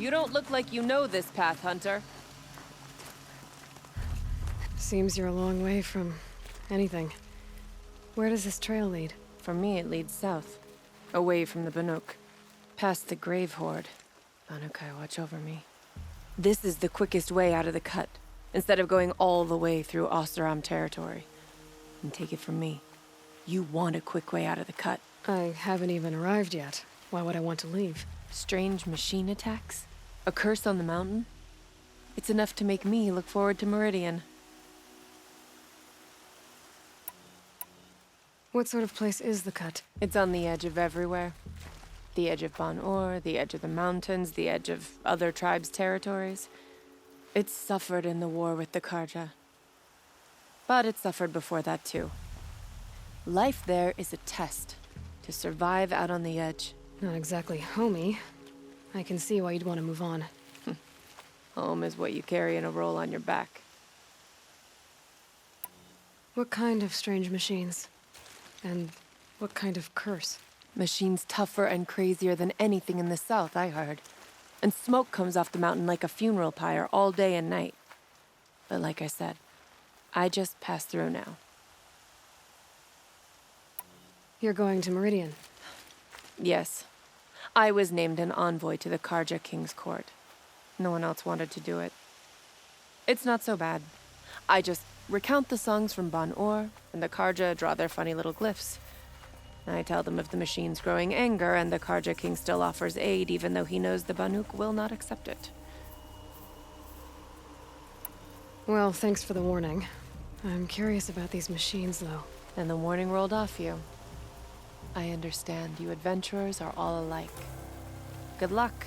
You don't look like you know this path, Hunter. Seems you're a long way from anything. Where does this trail lead? For me, it leads south. Away from the Banuk. Past the Grave Horde. Banukai, watch over me. This is the quickest way out of the cut, instead of going all the way through Oseram territory. And take it from me, you want a quick way out of the cut. I haven't even arrived yet. Why would I want to leave? Strange machine attacks? A curse on the mountain? It's enough to make me look forward to Meridian. What sort of place is the cut? It's on the edge of everywhere. The edge of Ban-Or, the edge of the mountains, the edge of other tribes' territories. It's suffered in the war with the Karja. But it suffered before that too. Life there is a test to survive out on the edge. Not exactly homey. I can see why you'd want to move on. Home is what you carry in a roll on your back. What kind of strange machines? And what kind of curse? Machines tougher and crazier than anything in the south, I heard. And smoke comes off the mountain like a funeral pyre all day and night. But like I said, I just passed through now. You're going to Meridian? Yes. I was named an envoy to the Karja King's court. No one else wanted to do it. It's not so bad. I just recount the songs from Ban-Or, and the Karja draw their funny little glyphs. I tell them of the machine's growing anger, and the Karja King still offers aid, even though he knows the Banuk will not accept it. Well, thanks for the warning. I'm curious about these machines, though. And the warning rolled off you. I understand you adventurers are all alike. Good luck.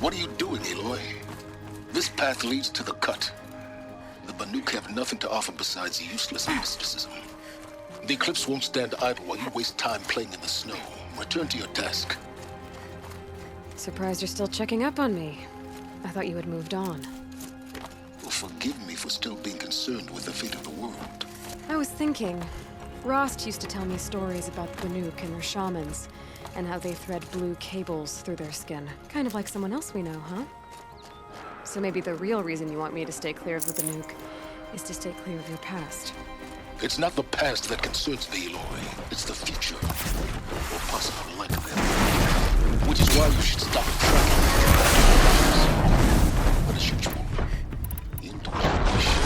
What are you doing, Aloy? This path leads to the cut. The Banuk have nothing to offer besides useless mysticism. The Eclipse won't stand idle while you waste time playing in the snow. Return to your task. Surprised you're still checking up on me. I thought you had moved on. Well, forgive me for still being concerned with the fate of the world. I was thinking, Rost used to tell me stories about the Banuk and their shamans, and how they thread blue cables through their skin. Kind of like someone else we know, huh? So maybe the real reason you want me to stay clear of the Banuk is to stay clear of your past. It's not the past that concerns me, Aloy. It's the future. Or possible lack of it. Which is why you should stop tracking. But as usual, intuition.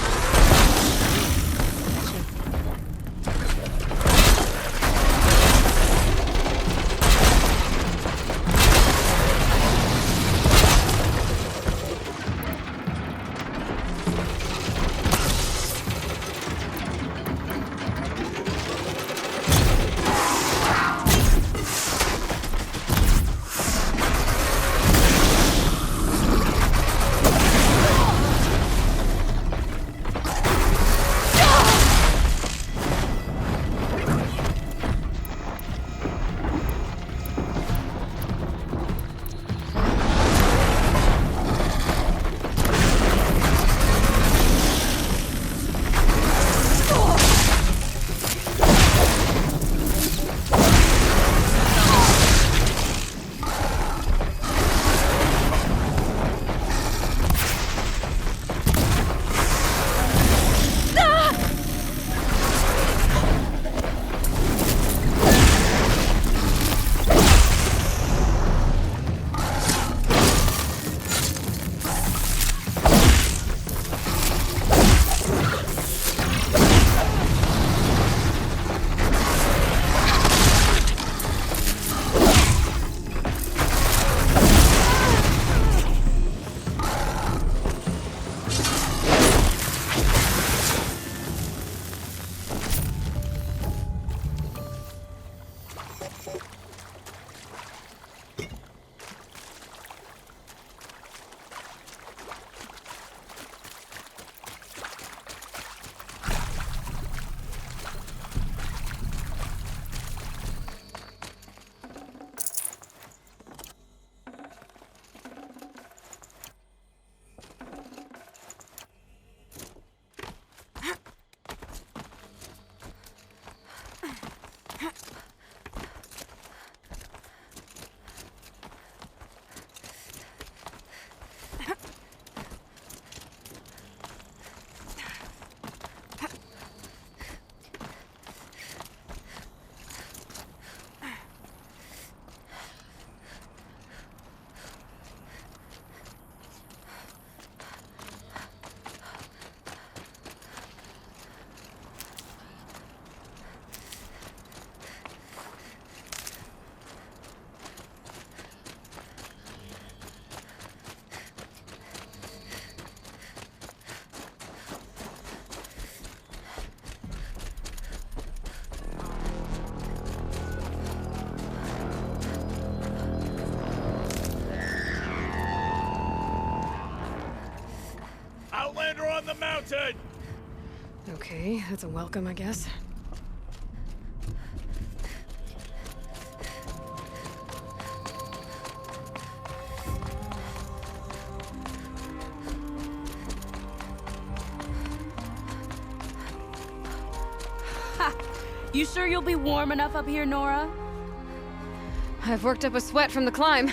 mountain! Okay, that's a welcome, I guess. You sure you'll be warm enough up here, Nora? I've worked up a sweat from the climb.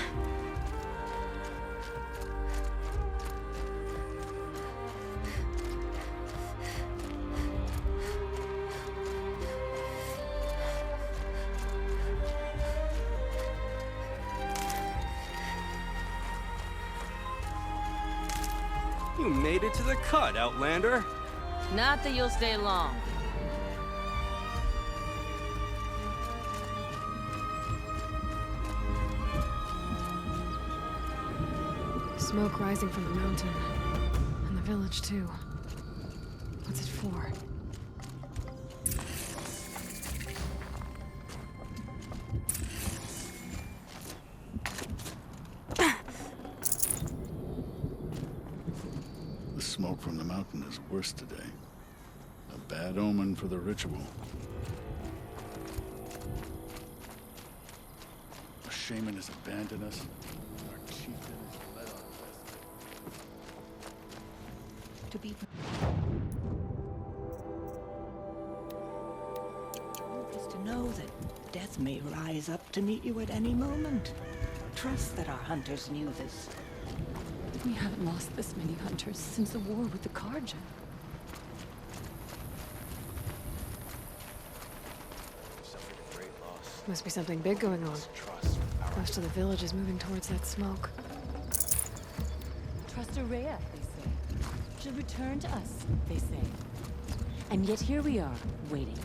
You made it to the cut, Outlander. Not that you'll stay long. Smoke rising from the mountain. And the village, too. What's it for? The smoke from the mountain is worse today. A bad omen for the ritual. A shaman has abandoned us. Our chieftain has led our quest. To be... Is to know that death may rise up to meet you at any moment. Trust that our hunters knew this. We haven't lost this many hunters since the war with the Karja. Must be something big going on. Most of the village is moving towards that smoke. Trust Araya, they say. She'll return to us, they say. And yet here we are, waiting.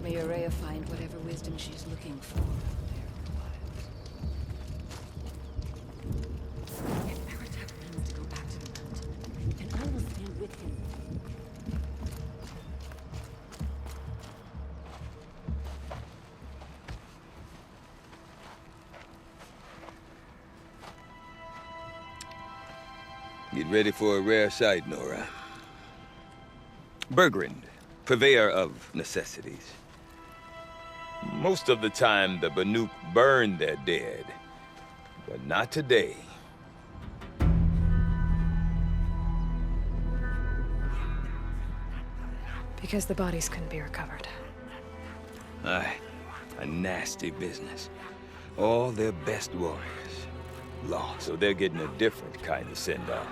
May Araya find whatever wisdom she's looking for out there. If Aratak means to go back to the mountain, then I will stand with him. Get ready for a rare sight, Nora. Bergrand, purveyor of necessities. Most of the time, the Banuk burn their dead. But not today. Because the bodies couldn't be recovered. Aye, a nasty business. All their best warriors lost, so they're getting a different kind of send-off.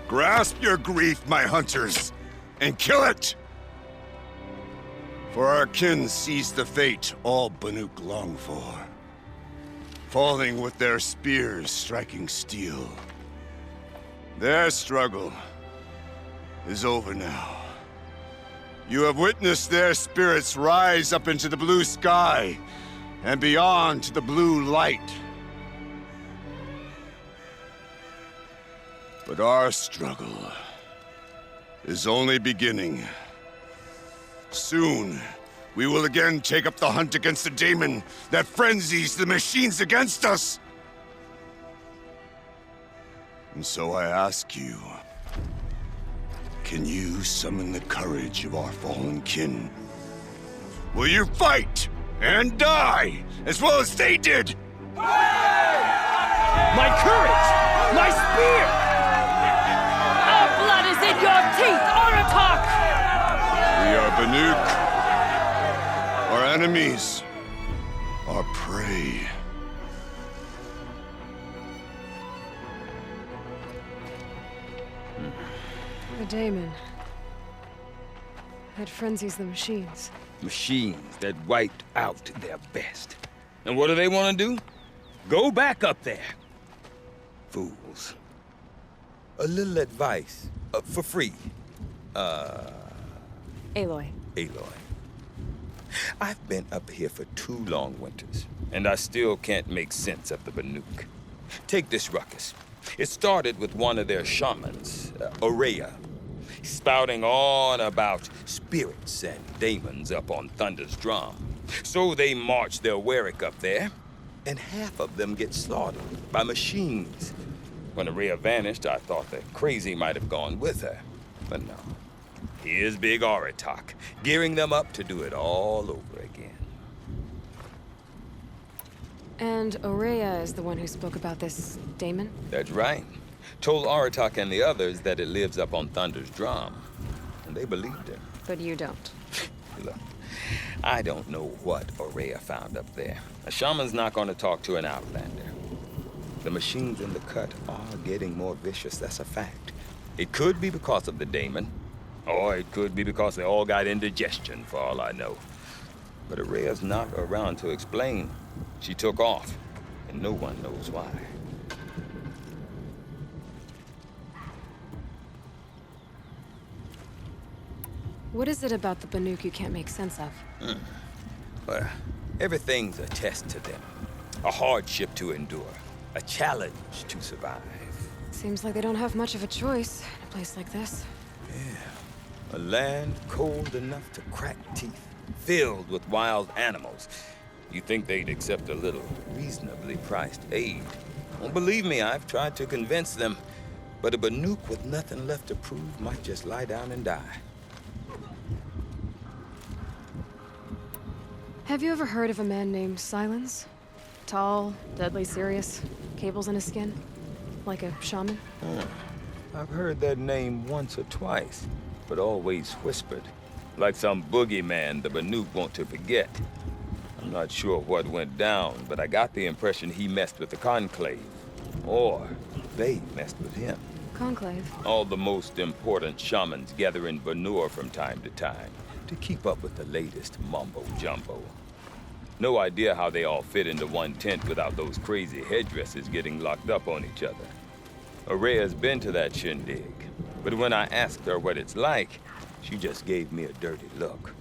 Grasp your grief, my hunters, and kill it! For our kin sees the fate all Banuk long for. Falling with their spears striking steel. Their struggle is over now. You have witnessed their spirits rise up into the blue sky and beyond to the blue light. But our struggle is only beginning. Soon, we will again take up the hunt against the daemon that frenzies the machines against us. And so I ask you, can you summon the courage of our fallen kin? Will you fight and die as well as they did? My courage! My spear! Our blood is in your teeth, Aratak! We are Banuk. Our enemies. Our prey. The daemon. That frenzies the machines. Machines that wiped out their best. And what do they want to do? Go back up there. Fools. A little advice, for free. Aloy. Aloy. I've been up here for 2 long winters, and I still can't make sense of the Banuk. Take this ruckus. It started with one of their shamans, Aurea, spouting on about spirits and demons up on Thunder's drum. So they march their Warwick up there, and half of them get slaughtered by machines. When Aurea vanished, I thought the crazy might have gone with her. But no. Here's Big Aratak, gearing them up to do it all over again. And Aurea is the one who spoke about this daemon? That's right. Told Aratak and the others that it lives up on Thunder's drum. And they believed him. But you don't. Look, I don't know what Aurea found up there. A shaman's not going to talk to an outlander. The machines in the cut are getting more vicious, that's a fact. It could be because of the daemon, or it could be because they all got indigestion, for all I know. But Aurea's not around to explain. She took off, and no one knows why. What is it about the Banuk you can't make sense of? Well, everything's a test to them. A hardship to endure. A challenge to survive. Seems like they don't have much of a choice in a place like this. Yeah. A land cold enough to crack teeth, filled with wild animals. You think they'd accept a little reasonably priced aid. Well, believe me, I've tried to convince them. But a Banuk with nothing left to prove might just lie down and die. Have you ever heard of a man named Silence? Tall, deadly serious, cables in his skin? Like a shaman? I've heard that name once or twice, but always whispered. Like some boogeyman the Banuk want to forget. I'm not sure what went down, but I got the impression he messed with the Conclave. Or they messed with him. Conclave? All the most important shamans gather in Vanur from time to time to keep up with the latest mumbo-jumbo. No idea how they all fit into one tent without those crazy headdresses getting locked up on each other. Aurea's been to that shindig, but when I asked her what it's like, she just gave me a dirty look.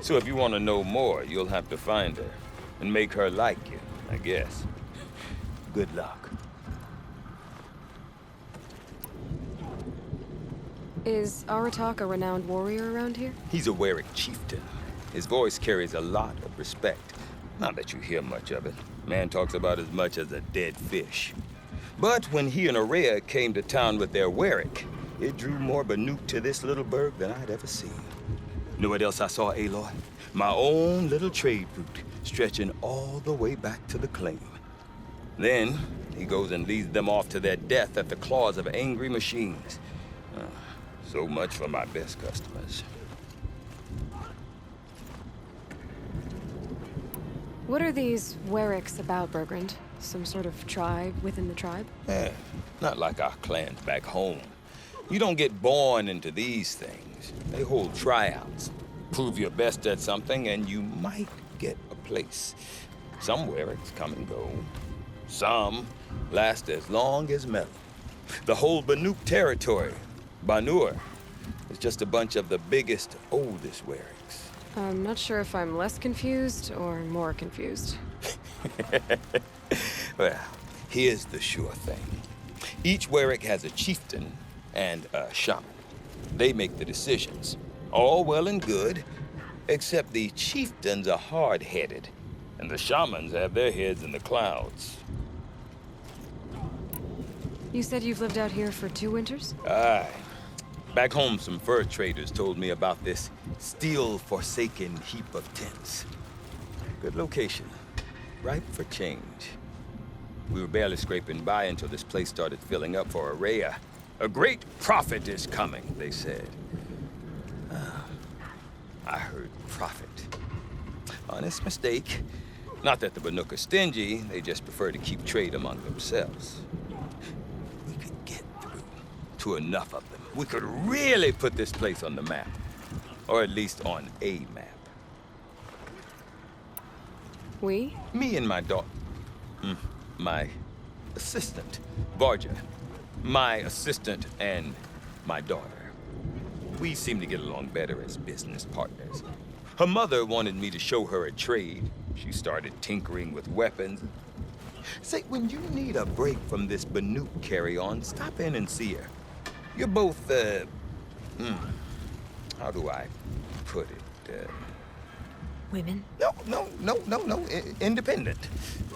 So if you want to know more, you'll have to find her and make her like you, I guess. Good luck. Is Aratak a renowned warrior around here? He's a Warwick chieftain. His voice carries a lot of respect. Not that you hear much of it. Man talks about as much as a dead fish. But when he and Aurea came to town with their Warwick, it drew more Banuk to this little burg than I'd ever seen. Know what else I saw, Aloy? My own little trade route, stretching all the way back to the claim. Then, he goes and leads them off to their death at the claws of angry machines. So much for my best customers. What are these Warwicks about, Bergrand? Some sort of tribe within the tribe? Not like our clans back home. You don't get born into these things. They hold tryouts. Prove your best at something and you might get a place. Some Warwicks come and go. Some last as long as metal. The whole Banuk territory, Banur, is just a bunch of the biggest, oldest Warwicks. I'm not sure if I'm less confused or more confused. Well, here's the sure thing. Each Warwick has a chieftain and a shaman. They make the decisions. All well and good, Except the chieftains are hard-headed, and the shamans have their heads in the clouds. You said you've lived out here for 2 winters? Aye. Back home, some fur traders told me about this steel-forsaken heap of tents. Good location. Ripe for change. We were barely scraping by until this place started filling up for Araya. A great prophet is coming, they said. I heard prophet. Honest mistake. Not that the Banuk are stingy, they just prefer to keep trade among themselves. We could get through to enough of them. We could really put this place on the map. Or at least on a map. We? Me and my daughter. My assistant, Barja. My assistant and my daughter. We seem to get along better as business partners. Her mother wanted me to show her a trade. She started tinkering with weapons. Say, when you need a break from this Banuk carry-on, stop in and see her. You're both, how do I put it? Women? No. Independent.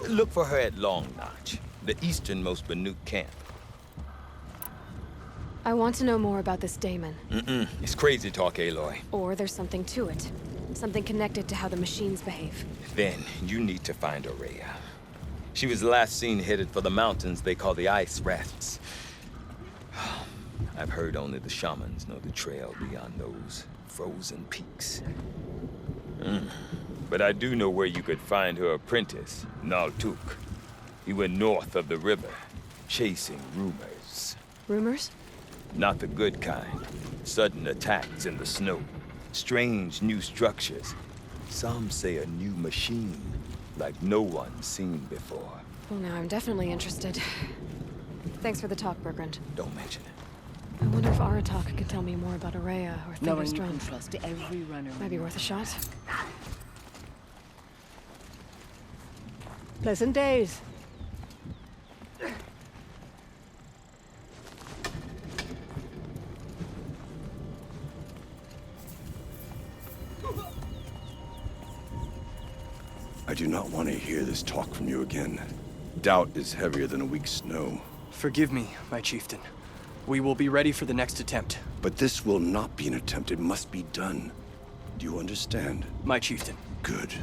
Look for her at Long Notch, the easternmost Banuk camp. I want to know more about this Damon. It's crazy talk, Aloy. Or there's something to it. Something connected to how the machines behave. Then you need to find Araya. She was last seen headed for the mountains they call the Ice Rafts. I've heard only the shamans know the trail beyond those frozen peaks. But I do know where you could find her apprentice, Naltuk. He went north of the river, chasing rumors. Rumors? Not the good kind. Sudden attacks in the snow. Strange new structures. Some say a new machine, like no one's seen before. Well, now I'm definitely interested. Thanks for the talk, Bergrand. Don't mention it. I wonder if Aratak could tell me more about Araya or Knowing you can Thunderstrom. trust every runner. Might be worth a shot. Pleasant days. I do not want to hear this talk from you again. Doubt is heavier than a week's snow. Forgive me, my chieftain. We will be ready for the next attempt. But this will not be an attempt. It must be done. Do you understand? My chieftain. Good.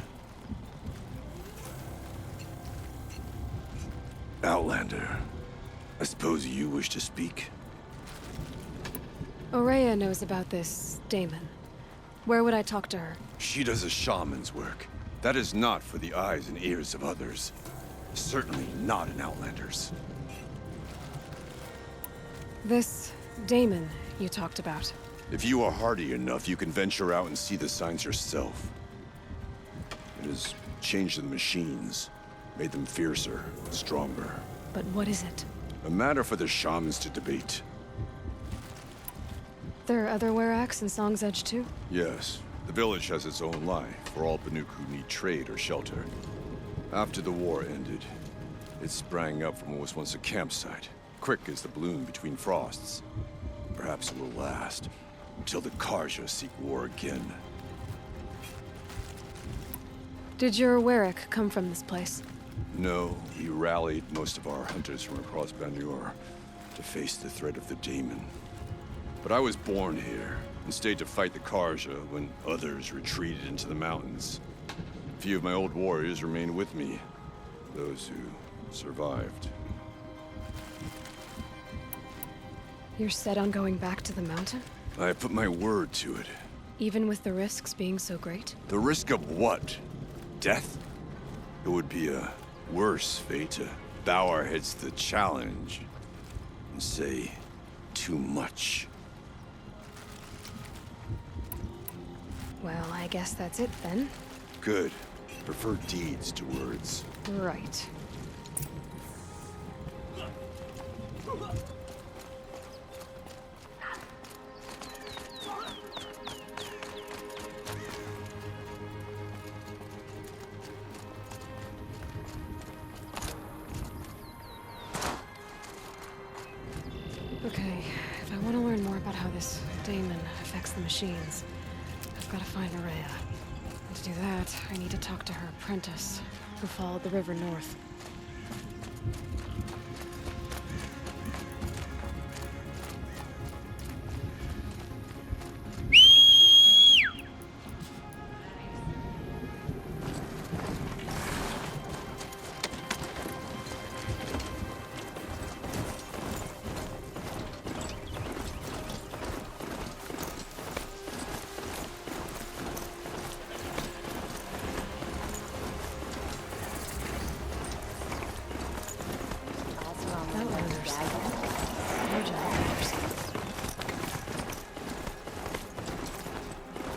Outlander, I suppose you wish to speak? Araya knows about this Damon. Where would I talk to her? She does a shaman's work. That is not for the eyes and ears of others. Certainly not an Outlander's. This Damon you talked about. If you are hardy enough, you can venture out and see the signs yourself. It has changed the machines, made them fiercer, stronger. But what is it? A matter for the shamans to debate. There are other Weraks in Song's Edge too? Yes, the village has its own life for all Banuk who need trade or shelter. After the war ended, it sprang up from what was once a campsite, quick as the bloom between frosts. Perhaps it will last, until the Karja seek war again. Did your Werak come from this place? No, we rallied most of our hunters from across Banur to face the threat of the Daemon. But I was born here, and stayed to fight the Karja when others retreated into the mountains. A few of my old warriors remained with me, those who survived. You're set on going back to the mountain? I put my word to it. Even with the risks being so great? The risk of what? Death? It would be a worse fate to bow our heads to the challenge and say too much. Well, I guess that's it then. Good. Prefer deeds to words. Right. Okay, if I want to learn more about how this Daemon affects the machines, I've got to find Araya. do that, I need to talk to her apprentice, who followed the river north.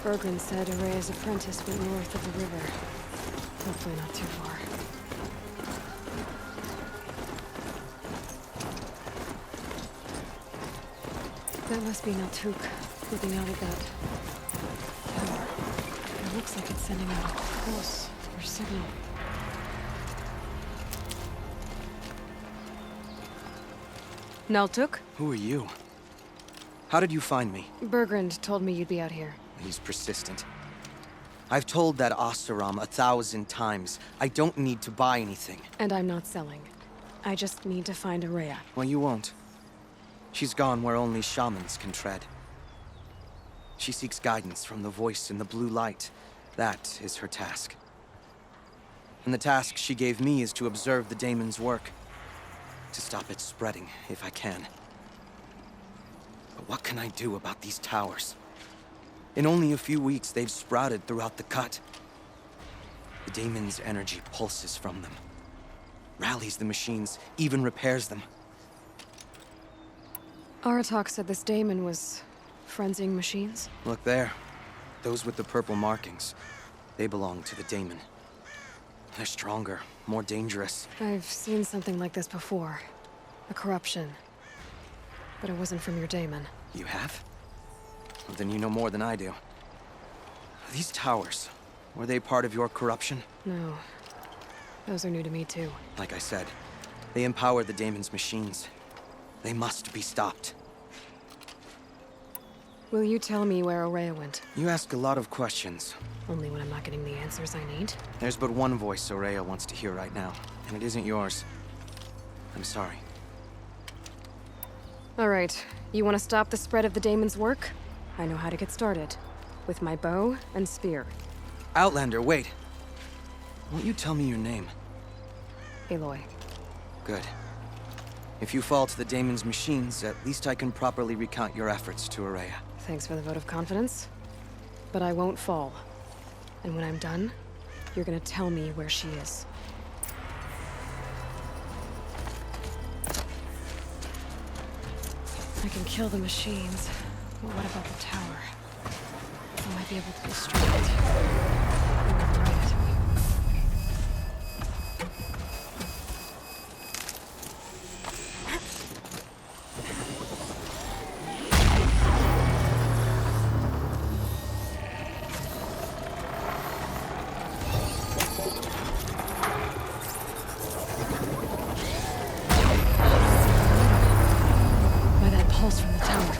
Bergren said Araya's apprentice went north of the river. Hopefully not too far. That must be Naltuk, moving out of that tower. It looks like it's sending out a pulse or signal. Naltuk? Who are you? How did you find me? Bergrand told me you'd be out here. He's persistent. I've told that Oseram 1,000 times. I don't need to buy anything. And I'm not selling. I just need to find Araya. Well, you won't. She's gone where only shamans can tread. She seeks guidance from the voice in the blue light. That is her task. And the task she gave me is to observe the daemon's work. To stop it spreading, if I can. But what can I do about these towers? In only a few weeks, they've sprouted throughout the cut. The daemon's energy pulses from them. Rallies the machines, even repairs them. Aratak said this daemon was frenzying machines? Look there. Those with the purple markings. They belong to the daemon. They're stronger, more dangerous. I've seen something like this before. A corruption. But it wasn't from your daemon. You have? Well, then you know more than I do. These towers, were they part of your corruption? No. Those are new to me, too. Like I said, they empower the daemon's machines. They must be stopped. Will you tell me where Araya went? You ask a lot of questions. Only when I'm not getting the answers I need? There's but one voice Araya wants to hear right now, and it isn't yours. I'm sorry. All right. You want to stop the spread of the daemon's work? I know how to get started. With my bow and spear. Outlander, wait. Won't you tell me your name? Aloy. Good. If you fall to the daemon's machines, at least I can properly recount your efforts to Araya. Thanks for the vote of confidence. But I won't fall. And when I'm done, you're gonna tell me where she is. I can kill the machines, but what about the tower? I might be able to destroy it. Right. By that pulse from the tower.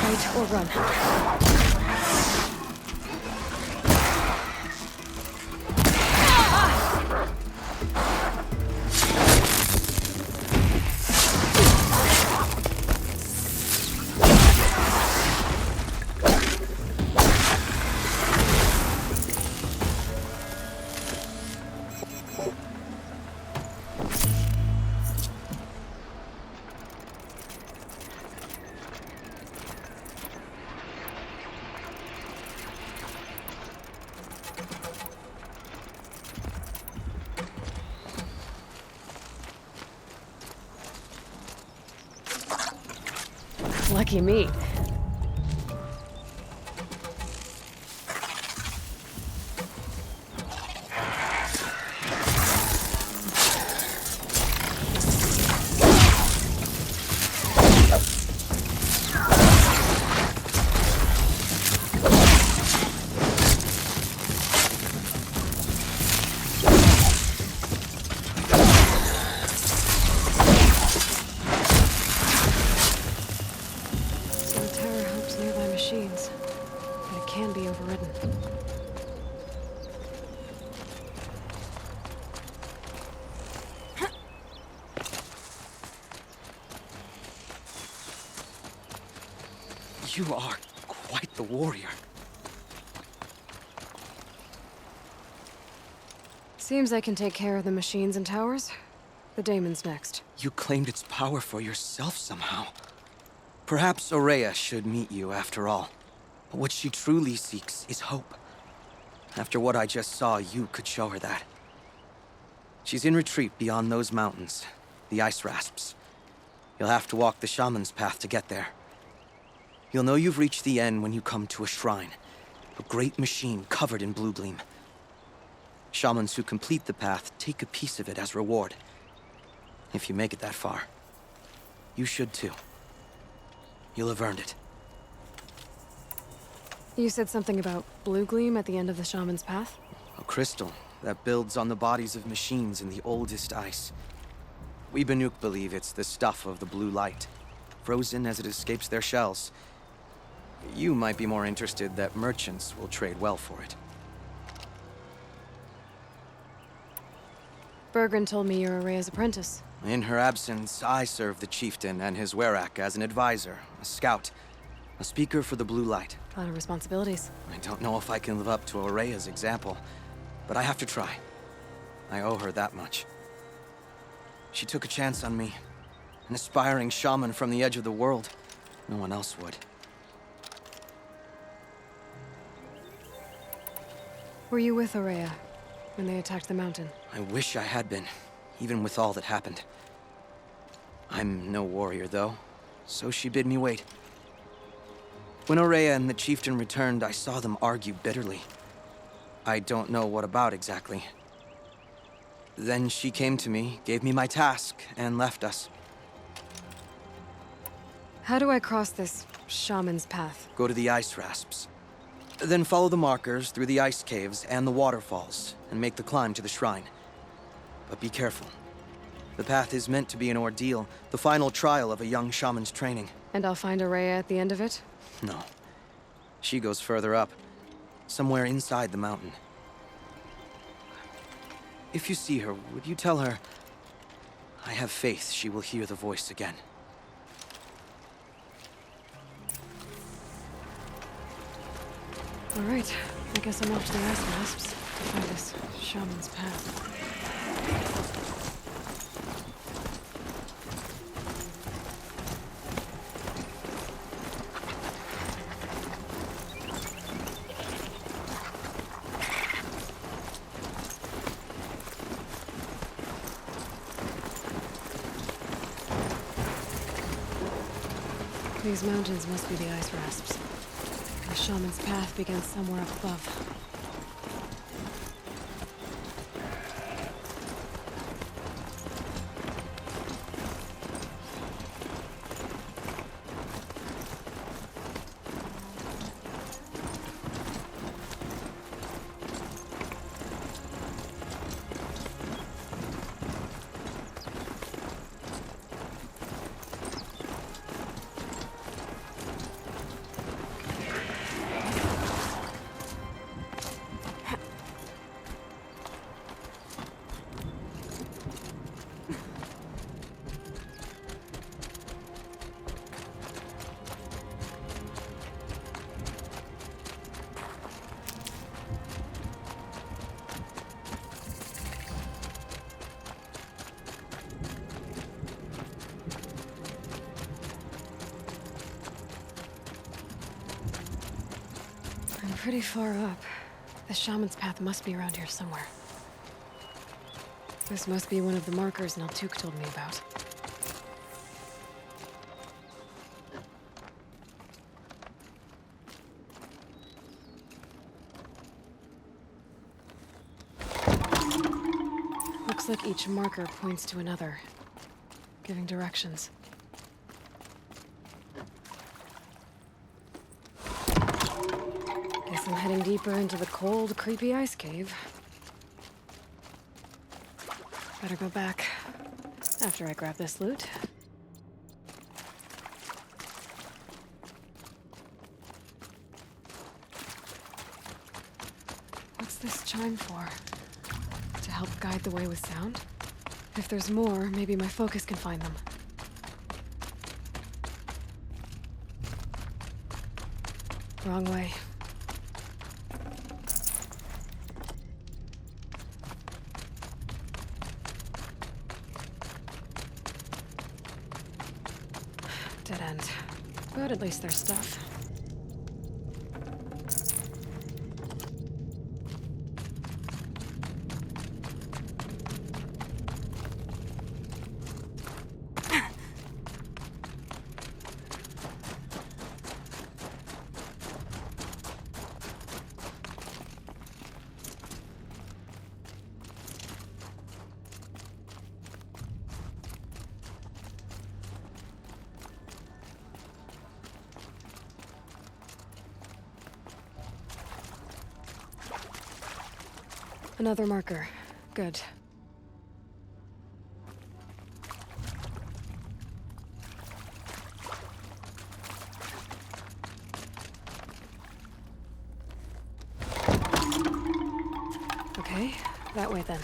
Fight or run. Lucky me. overridden. You are quite the warrior. Seems I can take care of the machines and towers. The daemon's next. You claimed its power for yourself somehow. Perhaps Aurea should meet you after all. What she truly seeks is hope. After what I just saw, you could show her that. She's in retreat beyond those mountains, the ice rasps. You'll have to walk the shaman's path to get there. You'll know you've reached the end when you come to a shrine, a great machine covered in blue gleam. Shamans who complete the path take a piece of it as reward. If you make it that far, you should too. You'll have earned it. You said something about blue gleam at the end of the shaman's path? A crystal that builds on the bodies of machines in the oldest ice. We Banuk believe it's the stuff of the blue light, frozen as it escapes their shells. You might be more interested that merchants will trade well for it. Bergren told me you're Aurea's apprentice. In her absence, I serve the chieftain and his werak as an advisor, a scout, a speaker for the blue light. A lot of responsibilities. I don't know if I can live up to Aurea's example, but I have to try. I owe her that much. She took a chance on me, an aspiring shaman from the edge of the world. No one else would. Were you with Aurea when they attacked the mountain? I wish I had been, even with all that happened. I'm no warrior, though, so she bid me wait. When Aurea and the chieftain returned, I saw them argue bitterly. I don't know what about exactly. Then she came to me, gave me my task, and left us. How do I cross this shaman's path? Go to the ice rasps. Then follow the markers through the ice caves and the waterfalls, and make the climb to the shrine. But be careful. The path is meant to be an ordeal, the final trial of a young shaman's training. And I'll find Aurea at the end of it? No. She goes further up, somewhere inside the mountain. If you see her, would you tell her, I have faith she will hear the voice again. All right, I guess I'm off to the ice rasps to find this shaman's path. These mountains must be the ice rasps. The shaman's path begins somewhere up above. I'm pretty far up. The shaman's path must be around here somewhere. This must be one of the markers Naltuk told me about. Looks like each marker points to another, giving directions. Guess I'm heading deeper into the cold, creepy ice cave. Better go back after I grab this loot. this chime for? To help guide the way with sound? If there's more, maybe my focus can find them. Wrong way. Dead end. But at least there's stuff. Another marker. Good. Okay, that way then.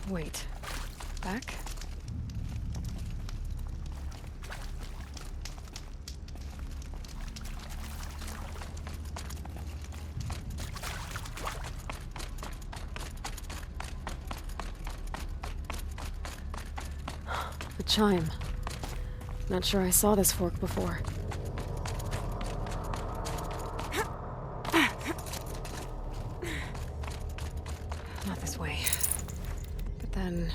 Wait. Back? The chime. Not sure I saw this fork before. Not this way. But then...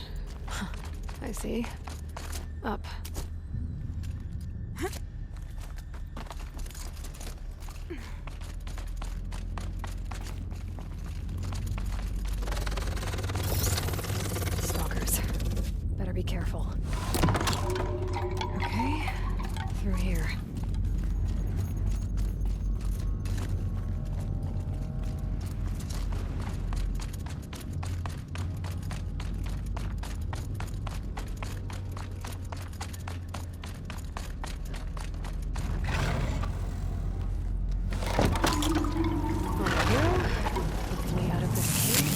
I see. Up. Stalkers. Better be careful. Okay, through here. Hopefully out of this cave.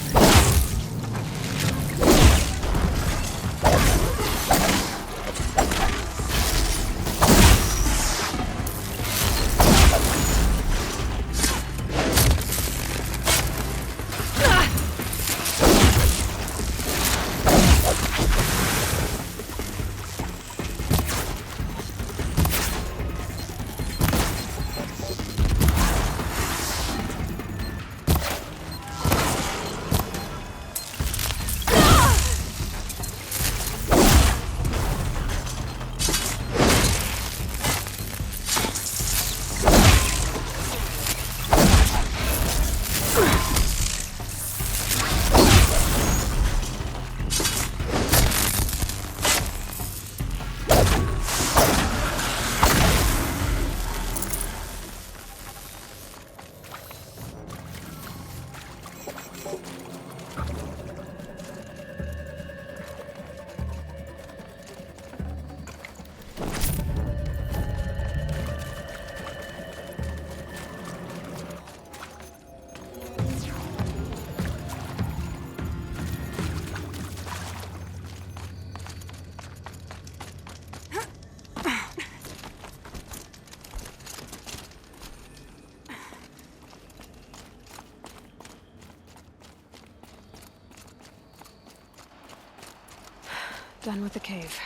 Done with the cave.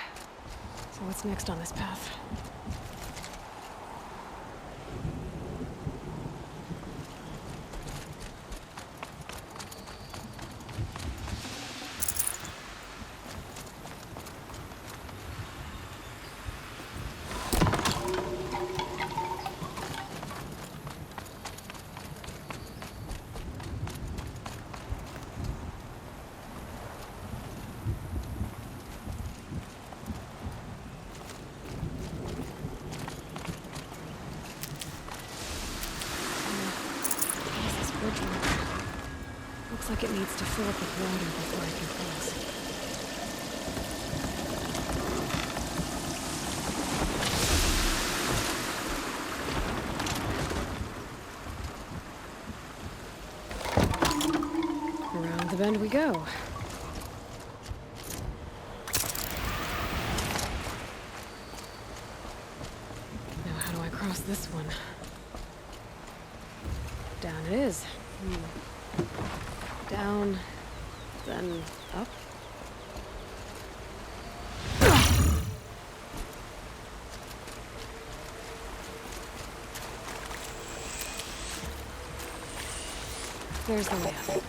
So what's next on this path? bridge work. Looks like it needs to fill up with water before I can cross. Around the bend we go. Now how do I cross this one? Down it is. Down, then up. There's the way up.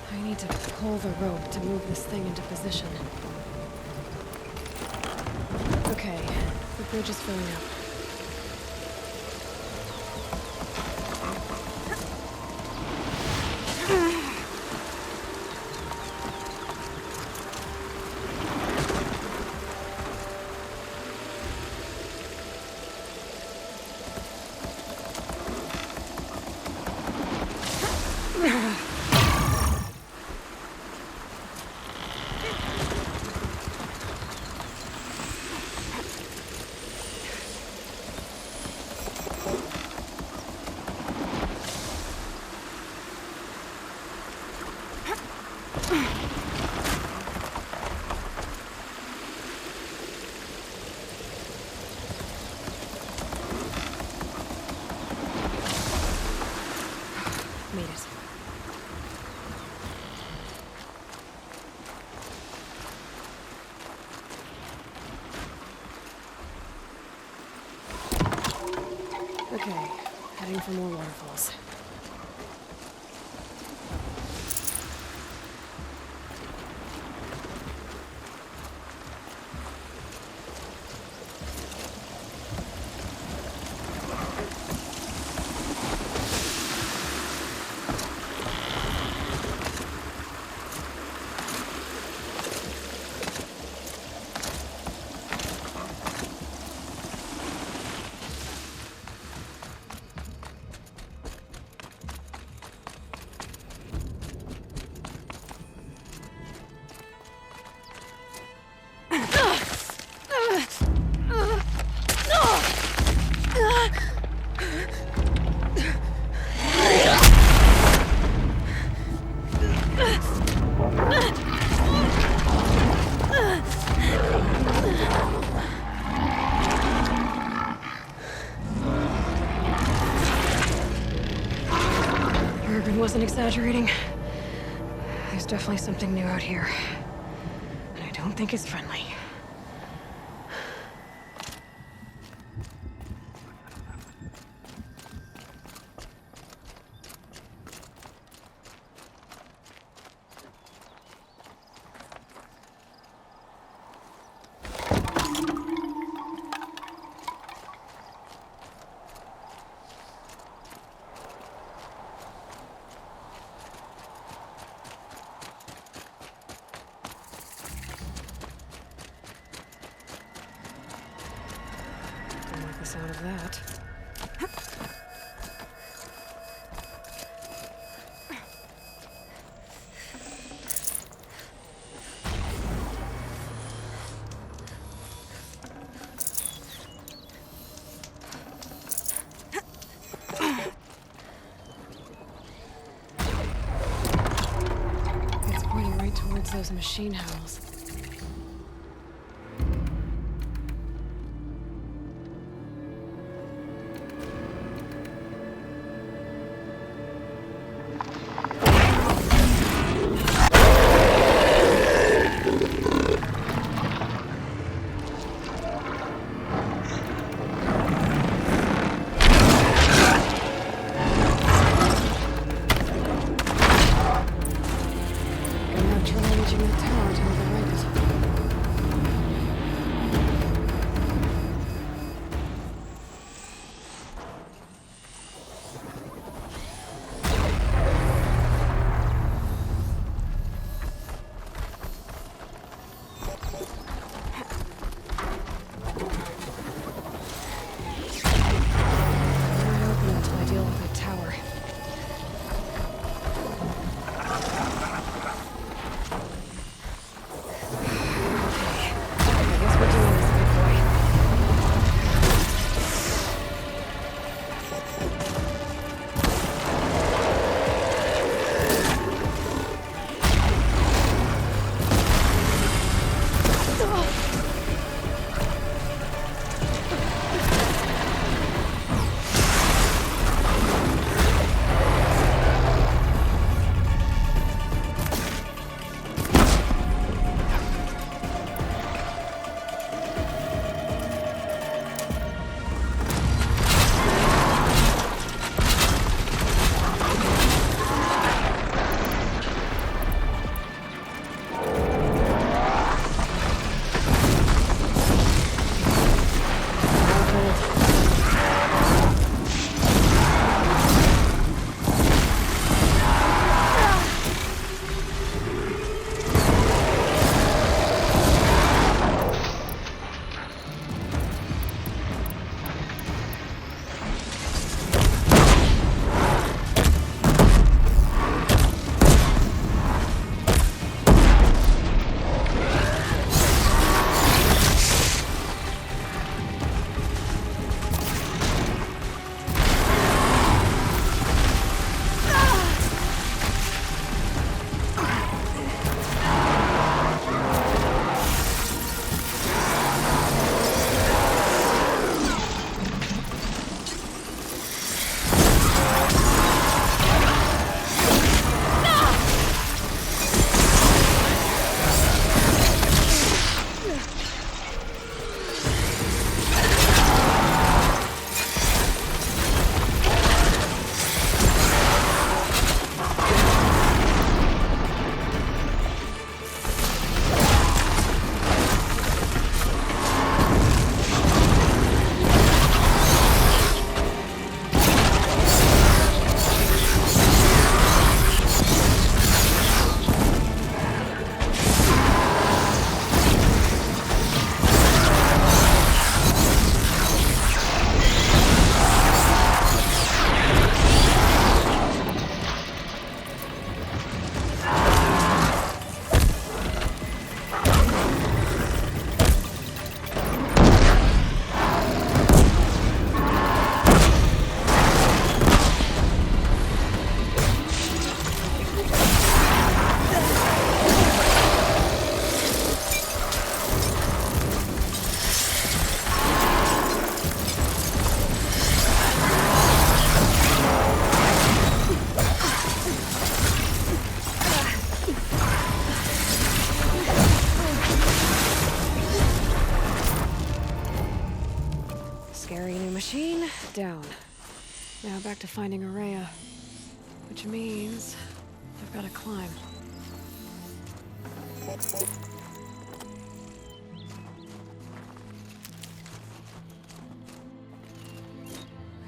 I need to pull the rope to move this thing into position. Okay, the bridge is filling up. Made it. Okay, heading for more waterfalls. Urban wasn't exaggerating. There's definitely something new out here. And I don't think it's friendly. Don't like the sound of that. It's pointing right towards those machine howls. I'm not trying reaching the tower to the right Scary new machine, down. Now back to finding Araya. Which means I've got to climb.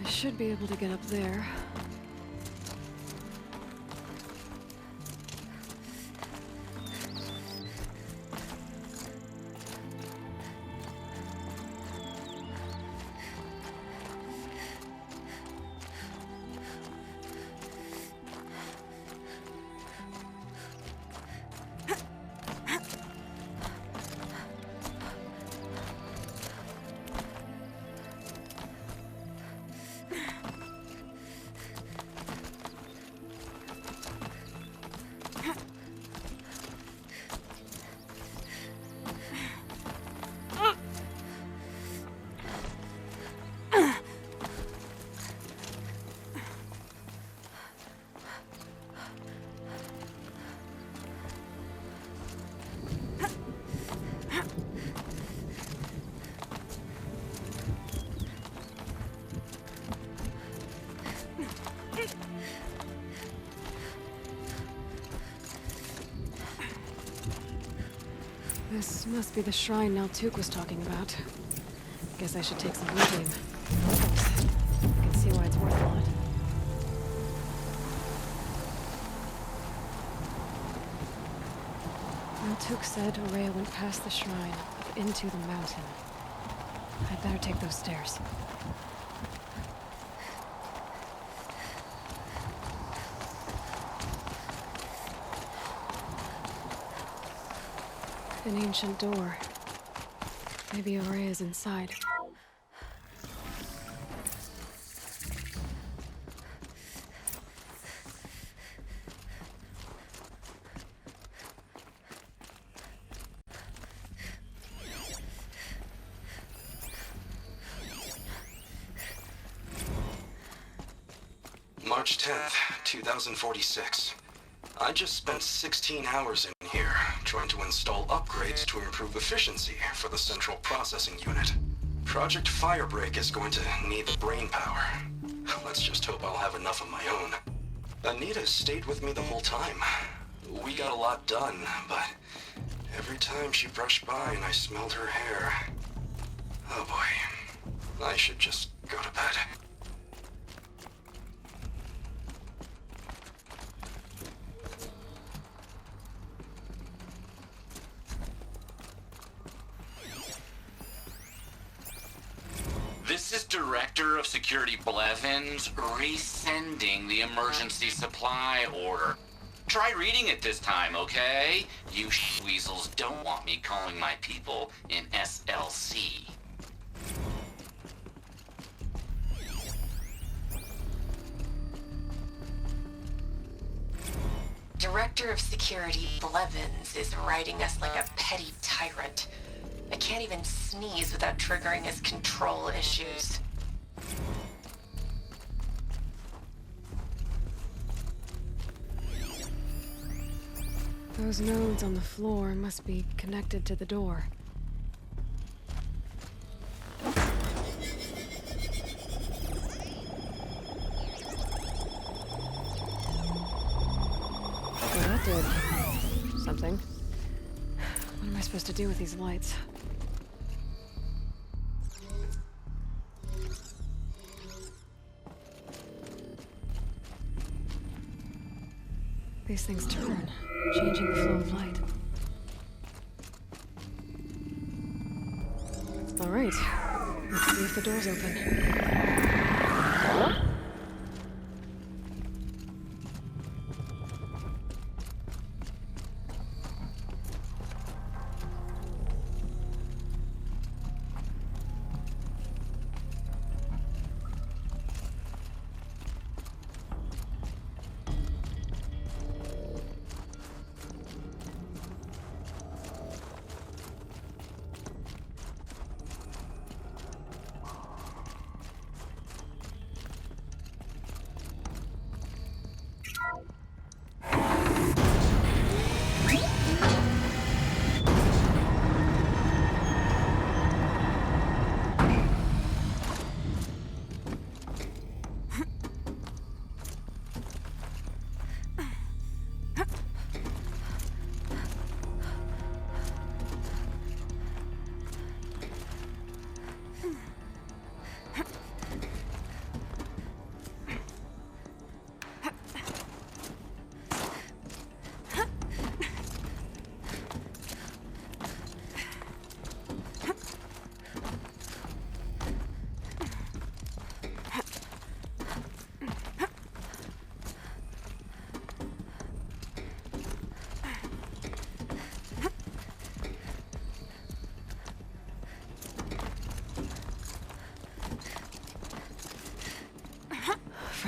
I should be able to get up there. This must be the shrine Naltuk was talking about. Guess I should take some looting. I can see why it's worth a lot. Naltuk said Araya went past the shrine, up into the mountain. I'd better take those stairs. An ancient door. Maybe Araya's inside. March 10th, 2046. I just spent 16 hours in here, trying to install upgrades to improve efficiency for the central processing unit. Project Firebreak is going to need the brain power. Let's just hope I'll have enough of my own. Anita stayed with me the whole time. We got a lot done, but every time she brushed by and I smelled her hair... Oh boy. I should just go to bed. This is Director of Security Blevins resending the emergency supply order. Try reading it this time, okay? You weasels don't want me calling my people in SLC. Director of Security Blevins is riding us like a petty tyrant. I can't even sneeze without triggering his control issues. Those nodes on the floor must be connected to the door. Well, that did something. What am I supposed to do with these lights? These things turn, changing the flow of light. All right, let's see if the door's open.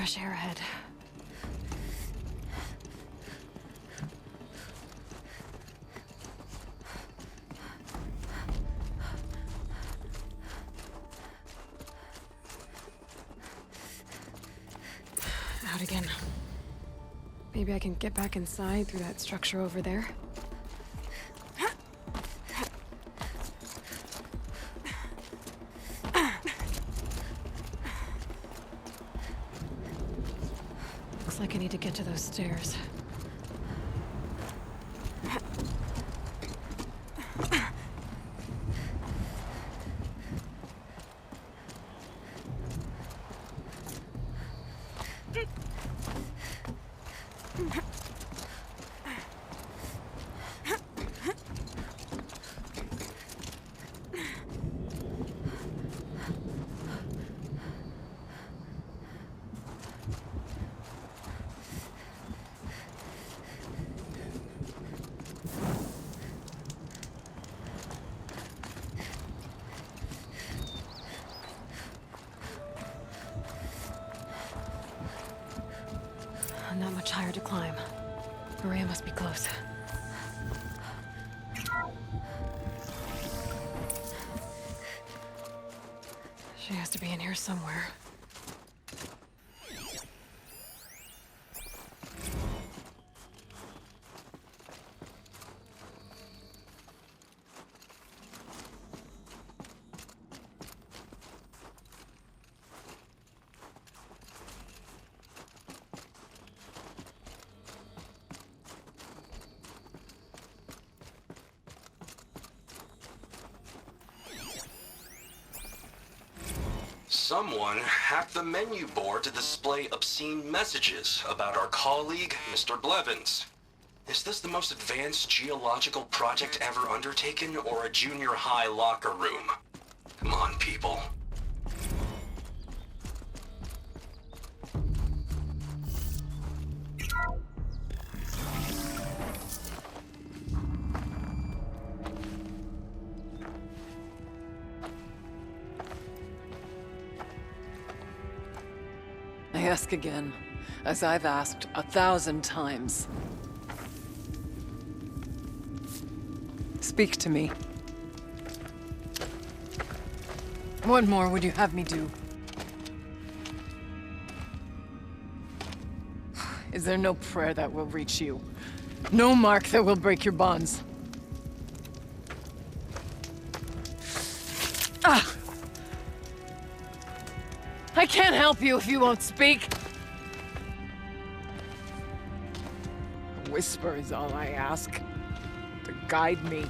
fresh air ahead. Out again. Maybe I can get back inside through that structure over there. Looks like I need to get to those stairs. Not much higher to climb. Maria must be close. She has to be in here somewhere. Someone hacked the menu board to display obscene messages about our colleague, Mr. Blevins. Is this the most advanced geological project ever undertaken, or a junior high locker room? Come on, people. I ask again, as I've asked 1,000 times. Speak to me. What more would you have me do? Is there no prayer that will reach you? No mark that will break your bonds? Ah! I can't help you if you won't speak. A whisper is all I ask. To guide me.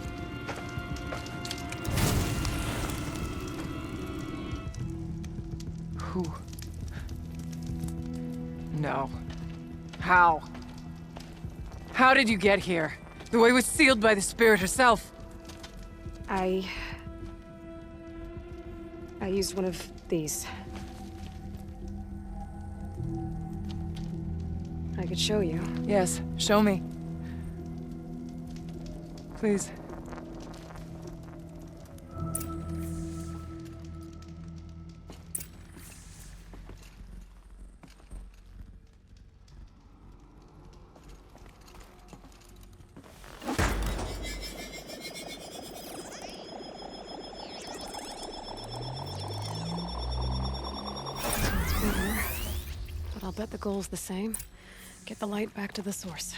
Who? No. How? How did you get here? The way was sealed by the spirit herself. I used one of these. I could show you. Yes, show me. Please. But I'll bet the goal's the same. Get the light back to the source.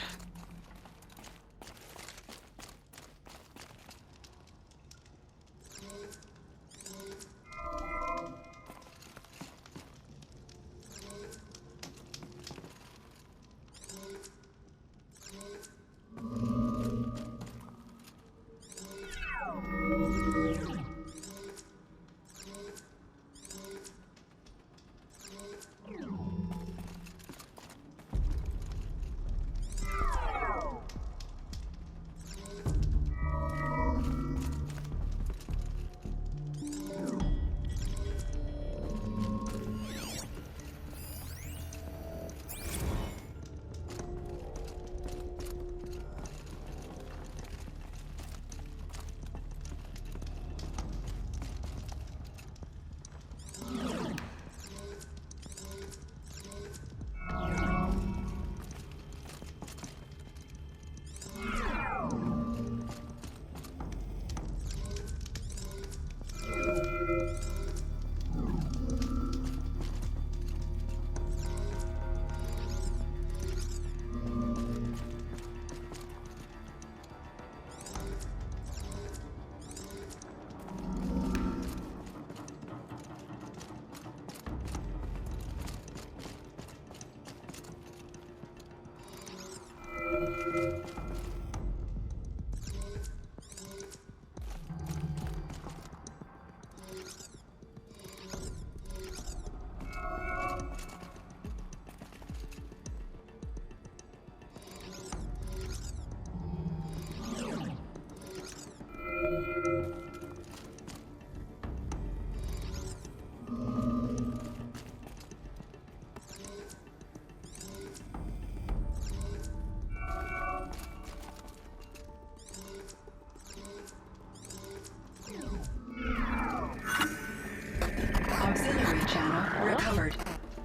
Auxiliary channel recovered.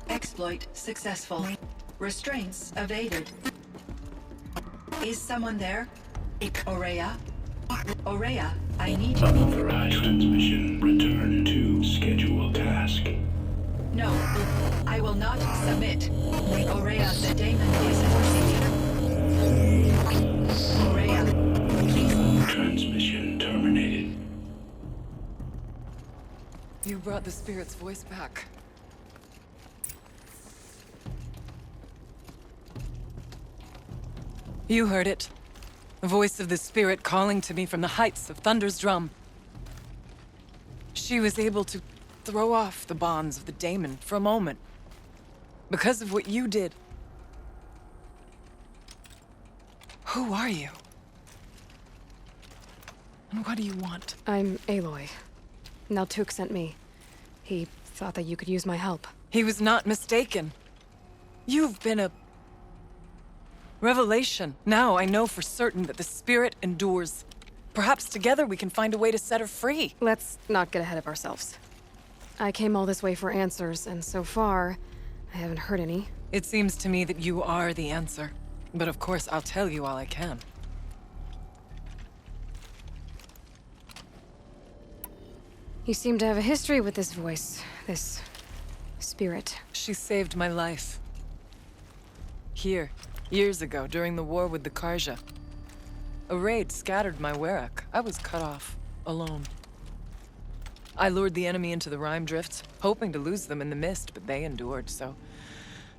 Exploit successful. Restraints evaded. Is someone there? Aurea? Aurea, I need you. Unauthorized transmission. Return to scheduled task. No, I will not submit. Aurea, the daemon is proceeding. Aurea, please. Transmission terminated. You brought the spirit's voice back. You heard it. The voice of the spirit calling to me from the heights of Thunder's drum. She was able to throw off the bonds of the daemon for a moment. Because of what you did. Who are you? And what do you want? I'm Aloy. Naltuk sent me. He thought that you could use my help. He was not mistaken. You've been a revelation. Now I know for certain that the spirit endures. Perhaps together we can find a way to set her free. Let's not get ahead of ourselves. I came all this way for answers, and so far, I haven't heard any. It seems to me that you are the answer. But of course, I'll tell you all I can. You seem to have a history with this voice, this spirit. She saved my life. Here, years ago, during the war with the Karja. A raid scattered my Werak. I was cut off, alone. I lured the enemy into the Rime Drifts, hoping to lose them in the mist, but they endured, so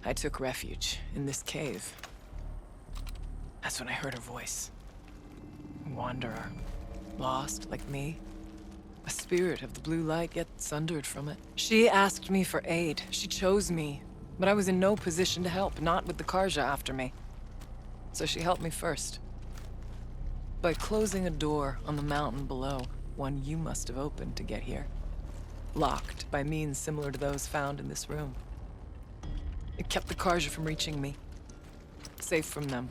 I took refuge in this cave. That's when I heard her voice. A wanderer, lost like me. A spirit of the blue light, yet sundered from it. She asked me for aid. She chose me, but I was in no position to help, not with the Karja after me. So she helped me first. By closing a door on the mountain below, one you must have opened to get here. Locked by means similar to those found in this room. It kept the Karja from reaching me. Safe from them.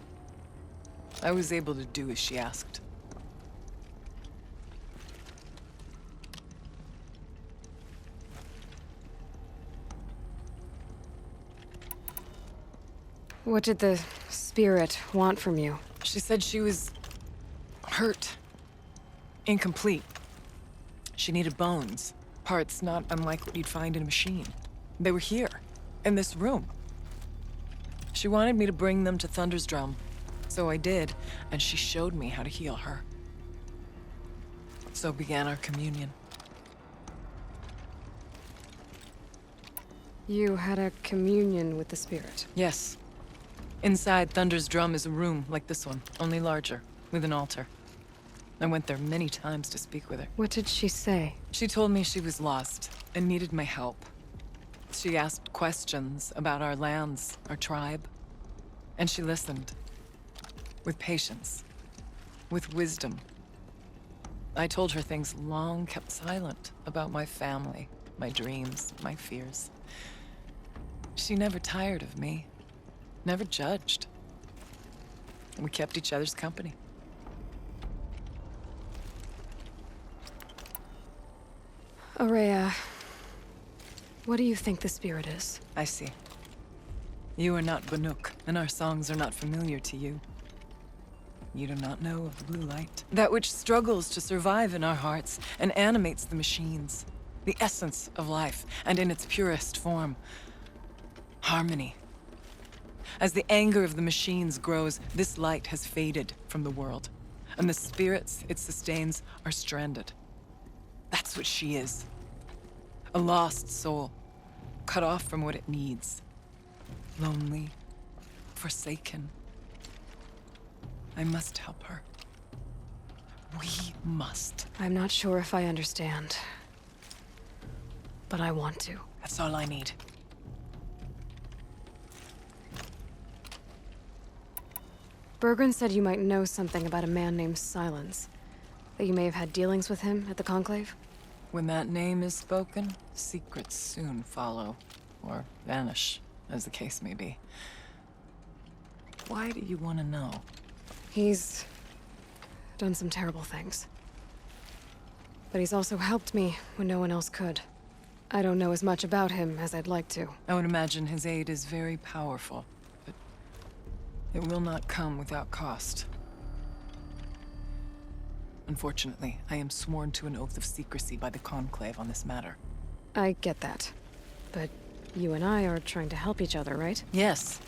I was able to do as she asked. What did the spirit want from you? She said she was hurt. Incomplete. She needed bones. Parts not unlike what you'd find in a machine. They were here, in this room. She wanted me to bring them to Thunder's drum. So I did, and she showed me how to heal her. So began our communion. You had a communion with the spirit? Yes. Inside Thunder's drum is a room like this one, only larger, with an altar. I went there many times to speak with her. What did she say? She told me she was lost and needed my help. She asked questions about our lands, our tribe. And she listened. With patience. With wisdom. I told her things long kept silent about my family, my dreams, my fears. She never tired of me. Never judged. We kept each other's company. Aurea, what do you think the spirit is? I see. You are not Banuk, and our songs are not familiar to you. You do not know of the blue light. That which struggles to survive in our hearts and animates the machines. The essence of life, and in its purest form. Harmony. As the anger of the machines grows, this light has faded from the world. And the spirits it sustains are stranded. That's what she is. A lost soul, cut off from what it needs. Lonely, forsaken. I must help her. We must. I'm not sure if I understand. But I want to. That's all I need. Bergren said you might know something about a man named Silence. That you may have had dealings with him at the Conclave? When that name is spoken, secrets soon follow. Or vanish, as the case may be. Why do you want to know? He's done some terrible things. But he's also helped me when no one else could. I don't know as much about him as I'd like to. I would imagine his aid is very powerful, but it will not come without cost. Unfortunately, I am sworn to an oath of secrecy by the Conclave on this matter. I get that. But you and I are trying to help each other, right? Yes,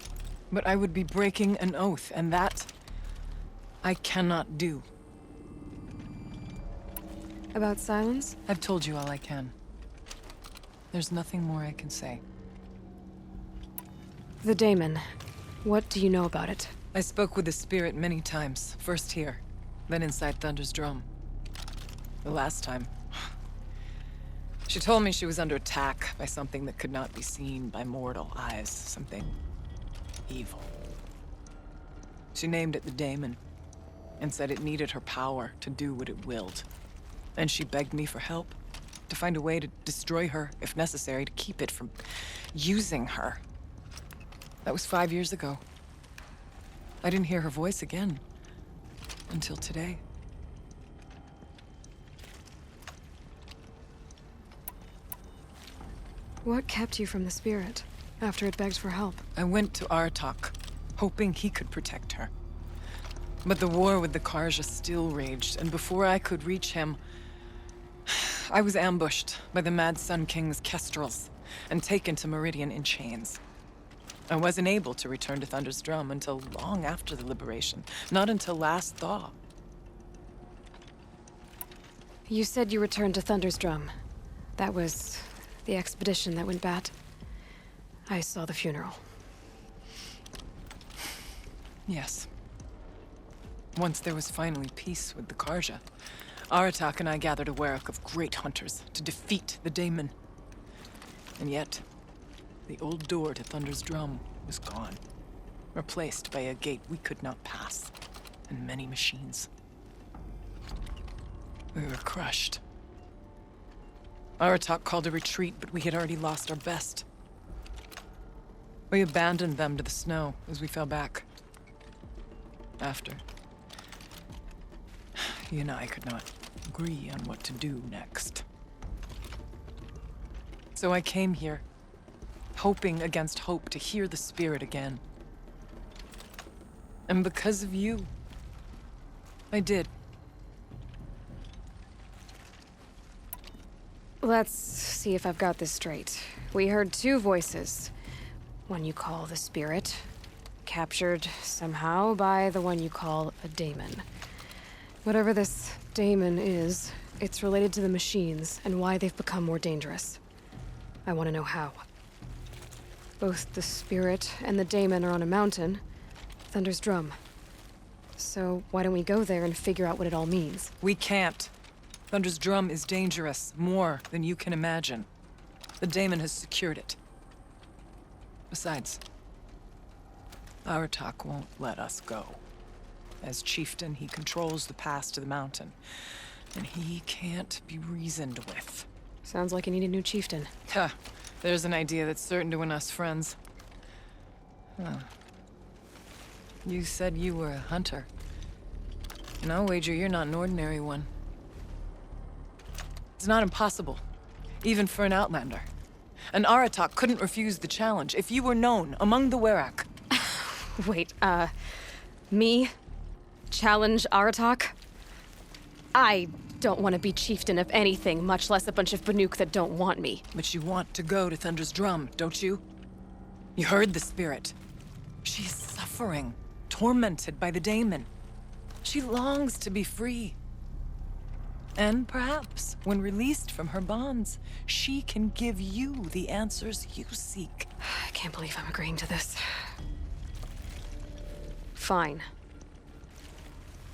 but I would be breaking an oath, and that I cannot do. About Silence? I've told you all I can. There's nothing more I can say. The Daemon. What do you know about it? I spoke with the Spirit many times. First here, then inside Thunder's drum. The last time, she told me she was under attack by something that could not be seen by mortal eyes. Something evil. She named it the Daemon, and said it needed her power to do what it willed. And she begged me for help, to find a way to destroy her, if necessary, to keep it from using her. That was 5 years ago. I didn't hear her voice again, until today. What kept you from the Spirit, after it begged for help? I went to Aratak, hoping he could protect her. But the war with the Karja still raged, and before I could reach him, I was ambushed by the Mad Sun King's kestrels, and taken to Meridian in chains. I wasn't able to return to Thunder's Drum until long after the liberation, not until last thaw. You said you returned to Thunder's Drum. That was the expedition that went bad. I saw the funeral. Yes. Once there was finally peace with the Karja, Aratak and I gathered a werak of great hunters to defeat the Daemon. And yet, the old door to Thunder's Drum was gone, replaced by a gate we could not pass, and many machines. We were crushed. Aratak called a retreat, but we had already lost our best. We abandoned them to the snow as we fell back. After, he and I could not agree on what to do next. So I came here, hoping against hope to hear the Spirit again. And because of you, I did. Let's see if I've got this straight. We heard two voices. One you call the Spirit, captured somehow by the one you call a Daemon. Whatever this Daemon is, it's related to the machines and why they've become more dangerous. I want to know how. Both the Spirit and the Daemon are on a mountain, Thunder's Drum. So why don't we go there and figure out what it all means? We can't. Thunder's Drum is dangerous, more than you can imagine. The Daemon has secured it. Besides, Aratak won't let us go. As chieftain, he controls the pass to the mountain, and he can't be reasoned with. Sounds like you need a new chieftain. Huh. There's an idea that's certain to win us friends. Huh. You said you were a hunter. And I'll wager you're not an ordinary one. It's not impossible, even for an outlander. And Aratak couldn't refuse the challenge if you were known among the werak. Wait, me? Challenge Aratak? I don't want to be chieftain of anything, much less a bunch of Banuk that don't want me. But you want to go to Thunder's Drum, don't you? You heard the Spirit. She is suffering, tormented by the Daemon. She longs to be free. And perhaps, when released from her bonds, she can give you the answers you seek. I can't believe I'm agreeing to this. Fine.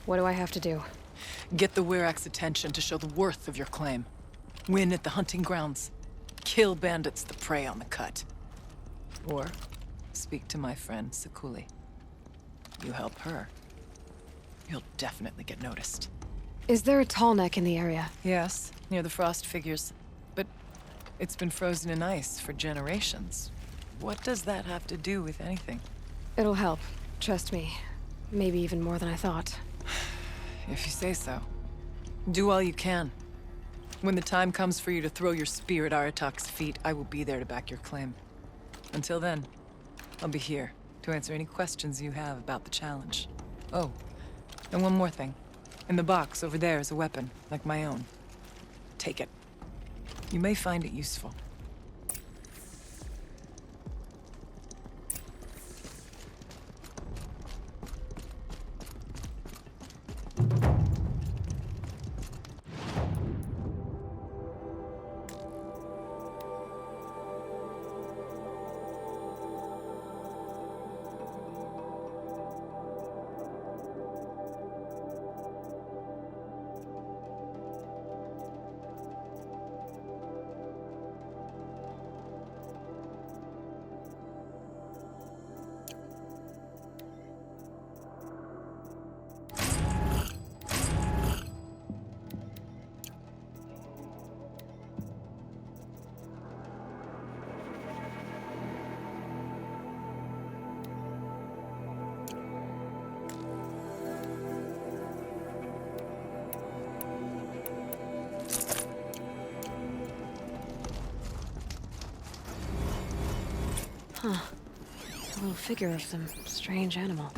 What do I have to do? Get the Werak's attention to show the worth of your claim. Win at the hunting grounds. Kill bandits that prey on the cut. Or speak to my friend Sekuli. You help her, you'll definitely get noticed. Is there a tall neck in the area? Yes, near the frost figures. But it's been frozen in ice for generations. What does that have to do with anything? It'll help. Trust me. Maybe even more than I thought. If you say so. Do all you can. When the time comes for you to throw your spear at Aratak's feet, I will be there to back your claim. Until then, I'll be here to answer any questions you have about the challenge. Oh, and one more thing. In the box over there is a weapon, like my own. Take it. You may find it useful. Huh. A little figure of some strange animal.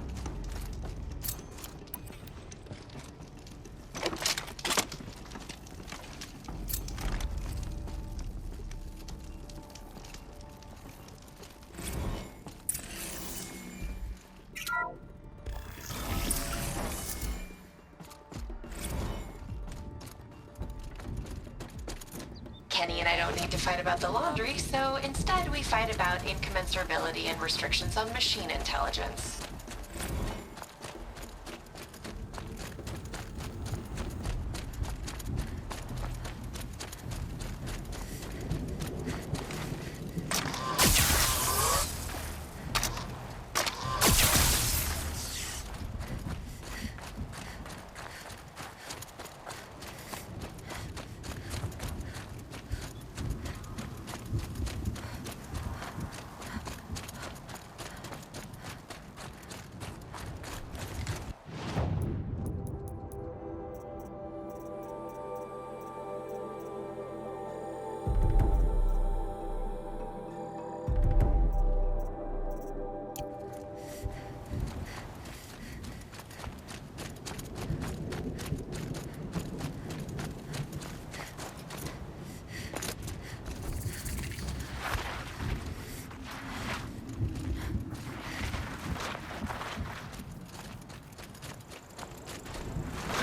Kenny and I don't need to fight about the laundry, so instead we fight about incommensurability and restrictions on machine intelligence.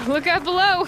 Look out below!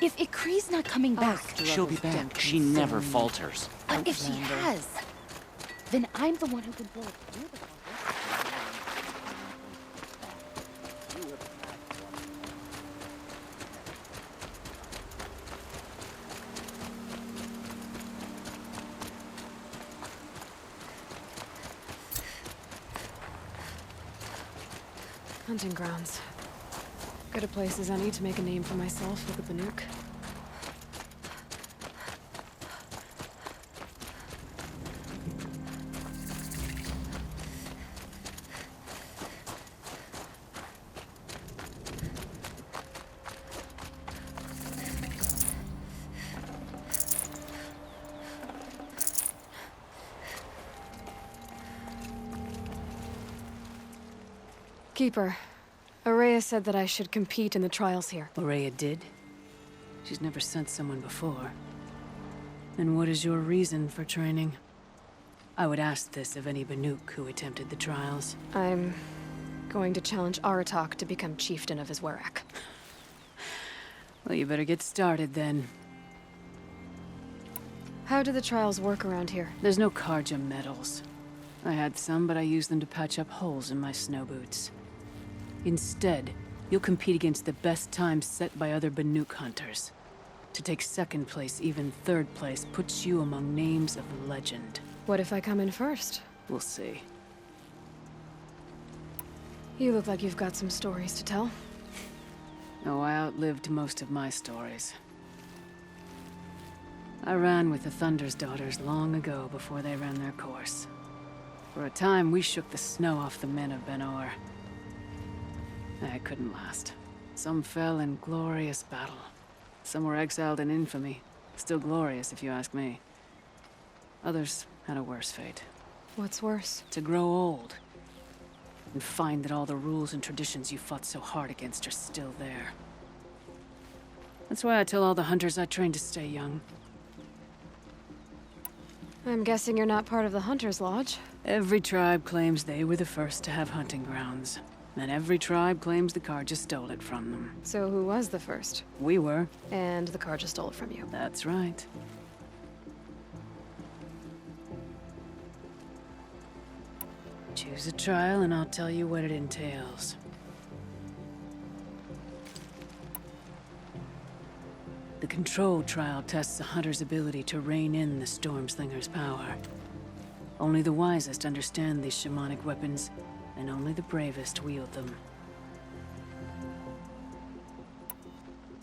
If Ikri's not coming back... She'll be back. She never falters. But if she has, then I'm the one who controls. You're the Hunting grounds. Good a place as any to make a name for myself with the Banuk. Keeper, Araya said that I should compete in the trials here. Araya did? She's never sent someone before. And what is your reason for training? I would ask this of any Banuk who attempted the trials. I'm going to challenge Aratak to become chieftain of his Werak. Well, you better get started then. How do the trials work around here? There's no Karja medals. I had some, but I used them to patch up holes in my snow boots. Instead, you'll compete against the best times set by other Banuk hunters. To take second place, even third place, puts you among names of legend. What if I come in first? We'll see. You look like you've got some stories to tell. Oh, I outlived most of my stories. I ran with the Thunder's daughters long ago before they ran their course. For a time, we shook the snow off the men of Ben-Or. I couldn't last. Some fell in glorious battle. Some were exiled in infamy. Still glorious, if you ask me. Others had a worse fate. What's worse? To grow old. And find that all the rules and traditions you fought so hard against are still there. That's why I tell all the hunters I train to stay young. I'm guessing you're not part of the Hunter's Lodge. Every tribe claims they were the first to have hunting grounds. And every tribe claims the Karja stole it from them. So who was the first? We were. And the Karja stole it from you. That's right. Choose a trial and I'll tell you what it entails. The Control trial tests a hunter's ability to rein in the Stormslinger's power. Only the wisest understand these shamanic weapons, and only the bravest wield them.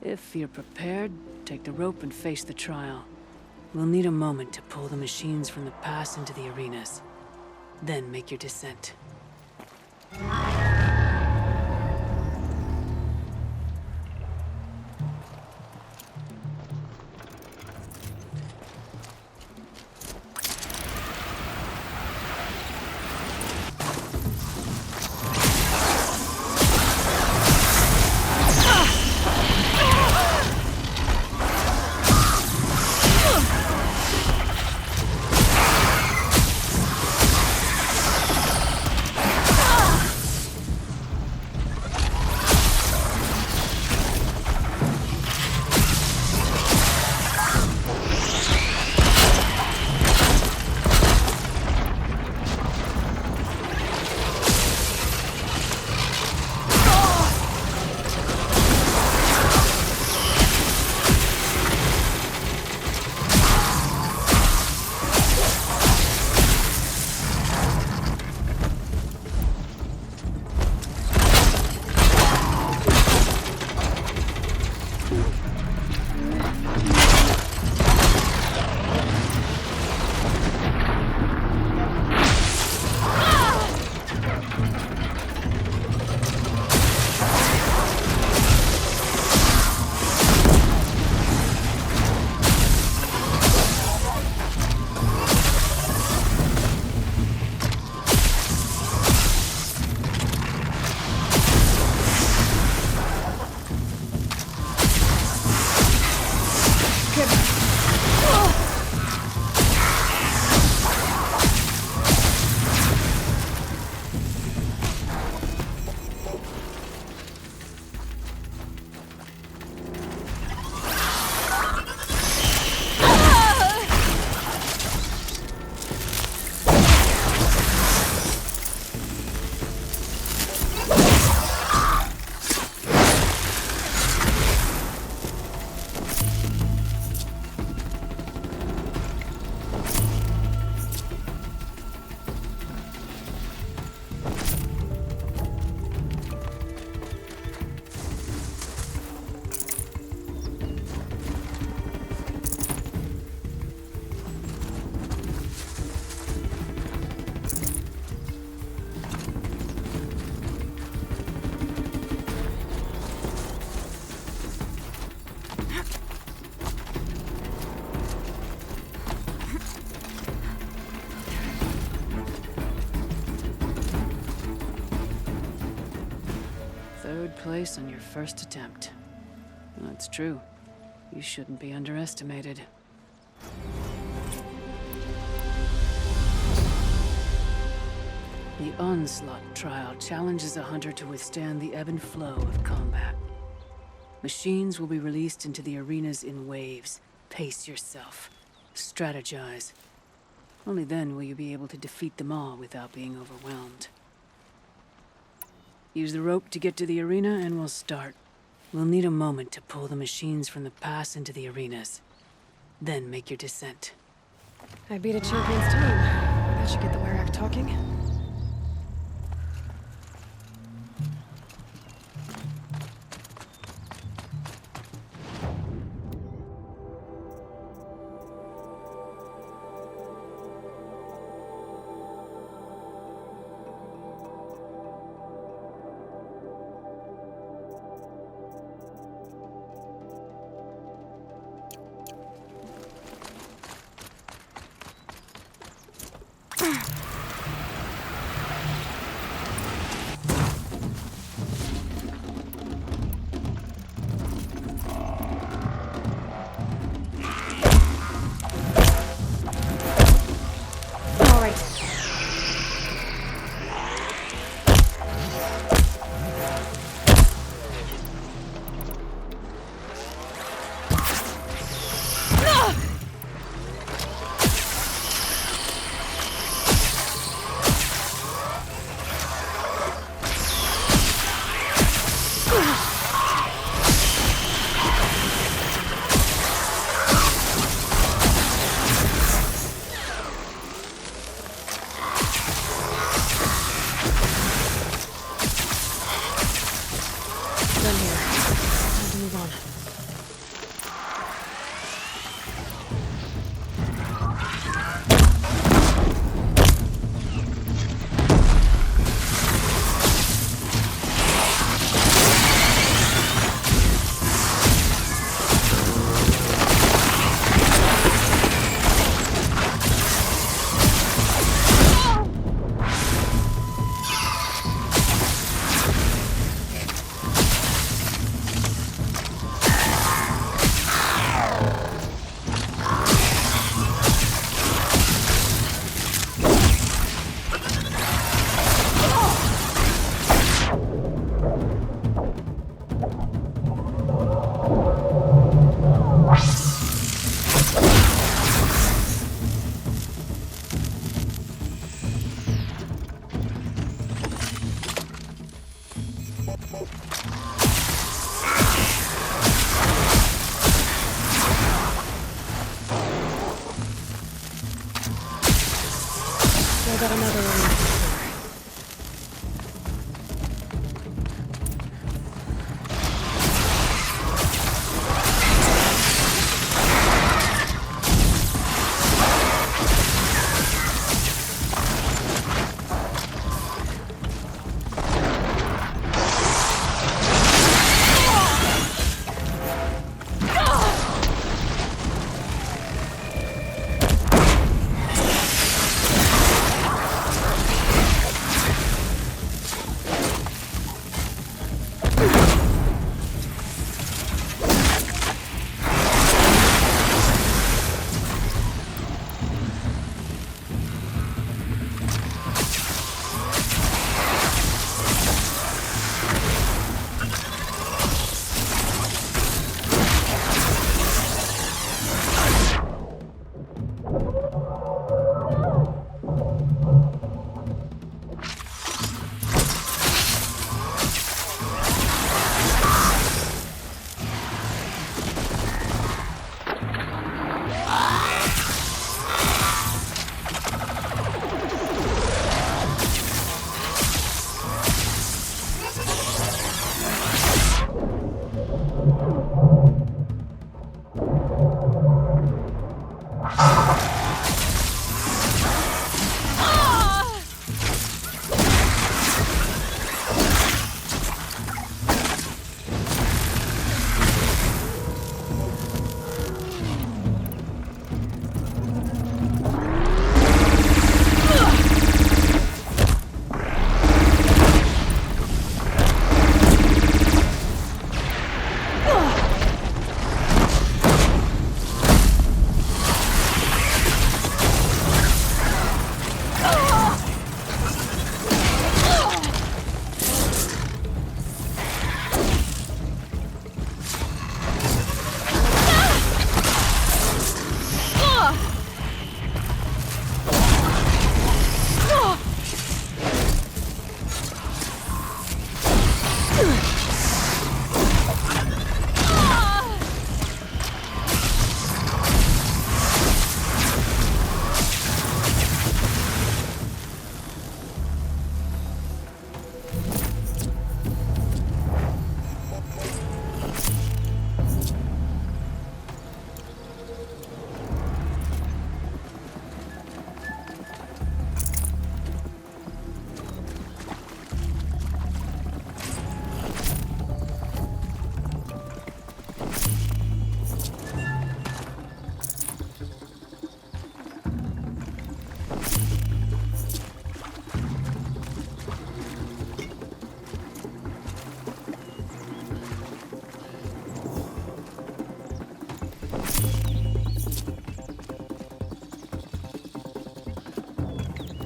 If you're prepared, take the rope and face the trial. We'll need a moment to pull the machines from the pass into the arenas. Then make your descent. place on your first attempt. That's true. You shouldn't be underestimated. The Onslaught trial challenges a hunter to withstand the ebb and flow of combat. Machines will be released into the arenas in waves. Pace yourself. Strategize. Only then will you be able to defeat them all without being overwhelmed. Use the rope to get to the arena and we'll start. We'll need a moment to pull the machines from the pass into the arenas. Then make your descent. I beat a champion's time. That should get the Werak talking. I got another one.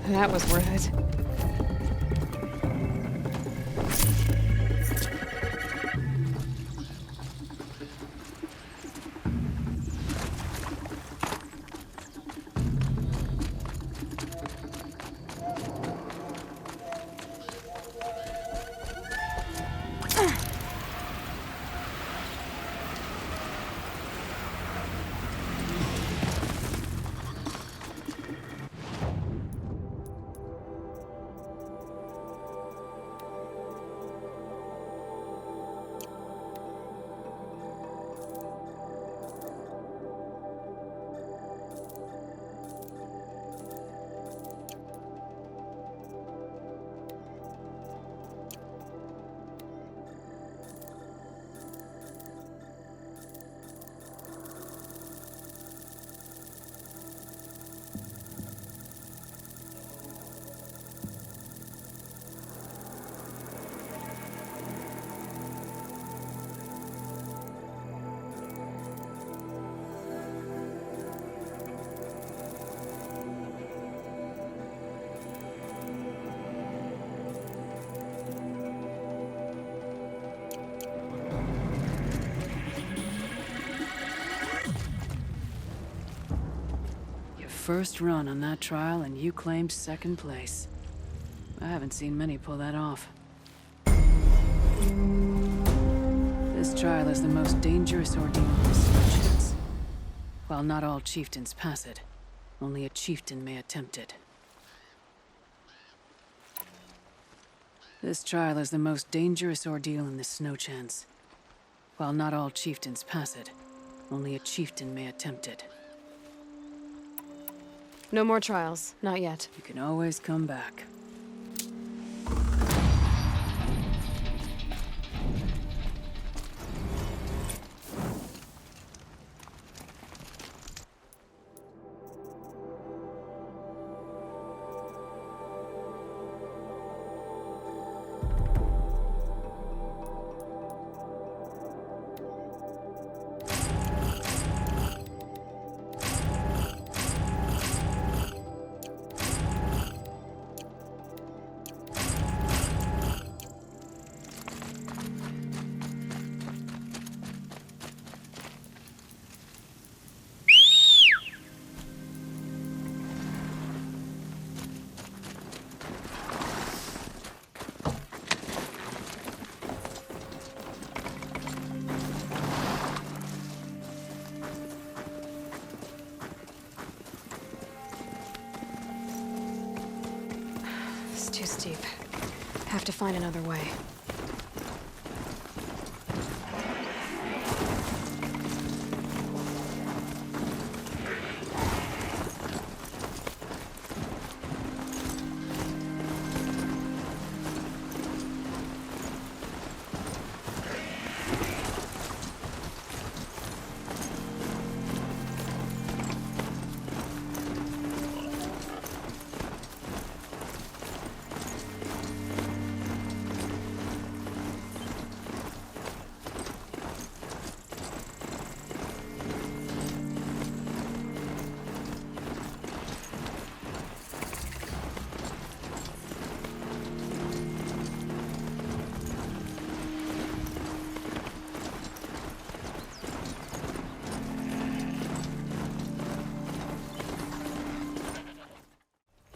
That was worth it. First run on that trial, and you claimed second place. I haven't seen many pull that off. This trial is the most dangerous ordeal in the Snowchance. While not all chieftains pass it, only a chieftain may attempt it. This trial is the most dangerous ordeal in the Snowchance. While not all chieftains pass it, only a chieftain may attempt it. No more trials. Not yet. You can always come back. It's too steep. Have to find another way.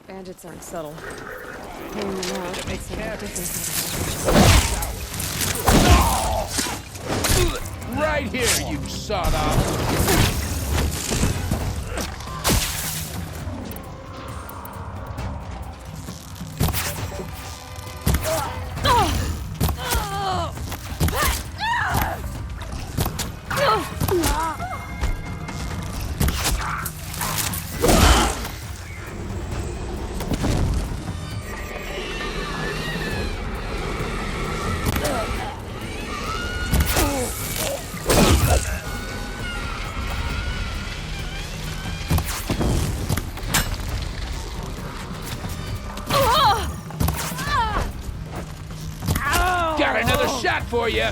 Bandits aren't subtle. Pulling them out makes a big difference. Right here, you sawed-off! Got another shot for you!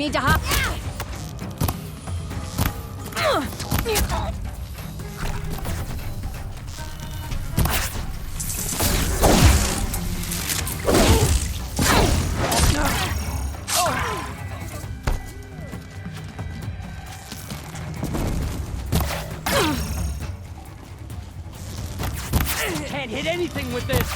need to hop. Can't hit anything with this!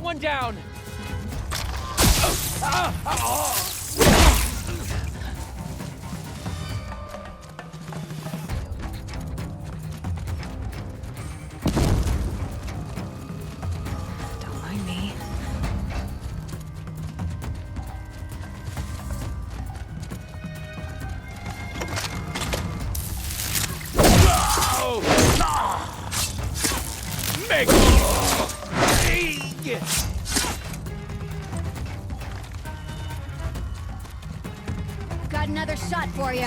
One down. Don't mind me. Make Got another shot for you.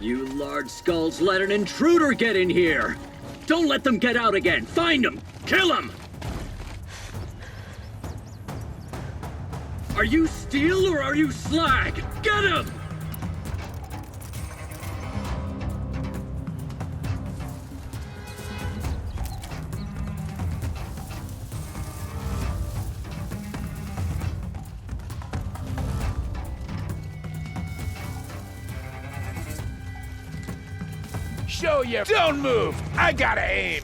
You large skulls let an intruder get in here! Don't let them get out again! Find them! Kill them! Are you steel or are you slag? Get him! Show you. Don't move. I gotta aim.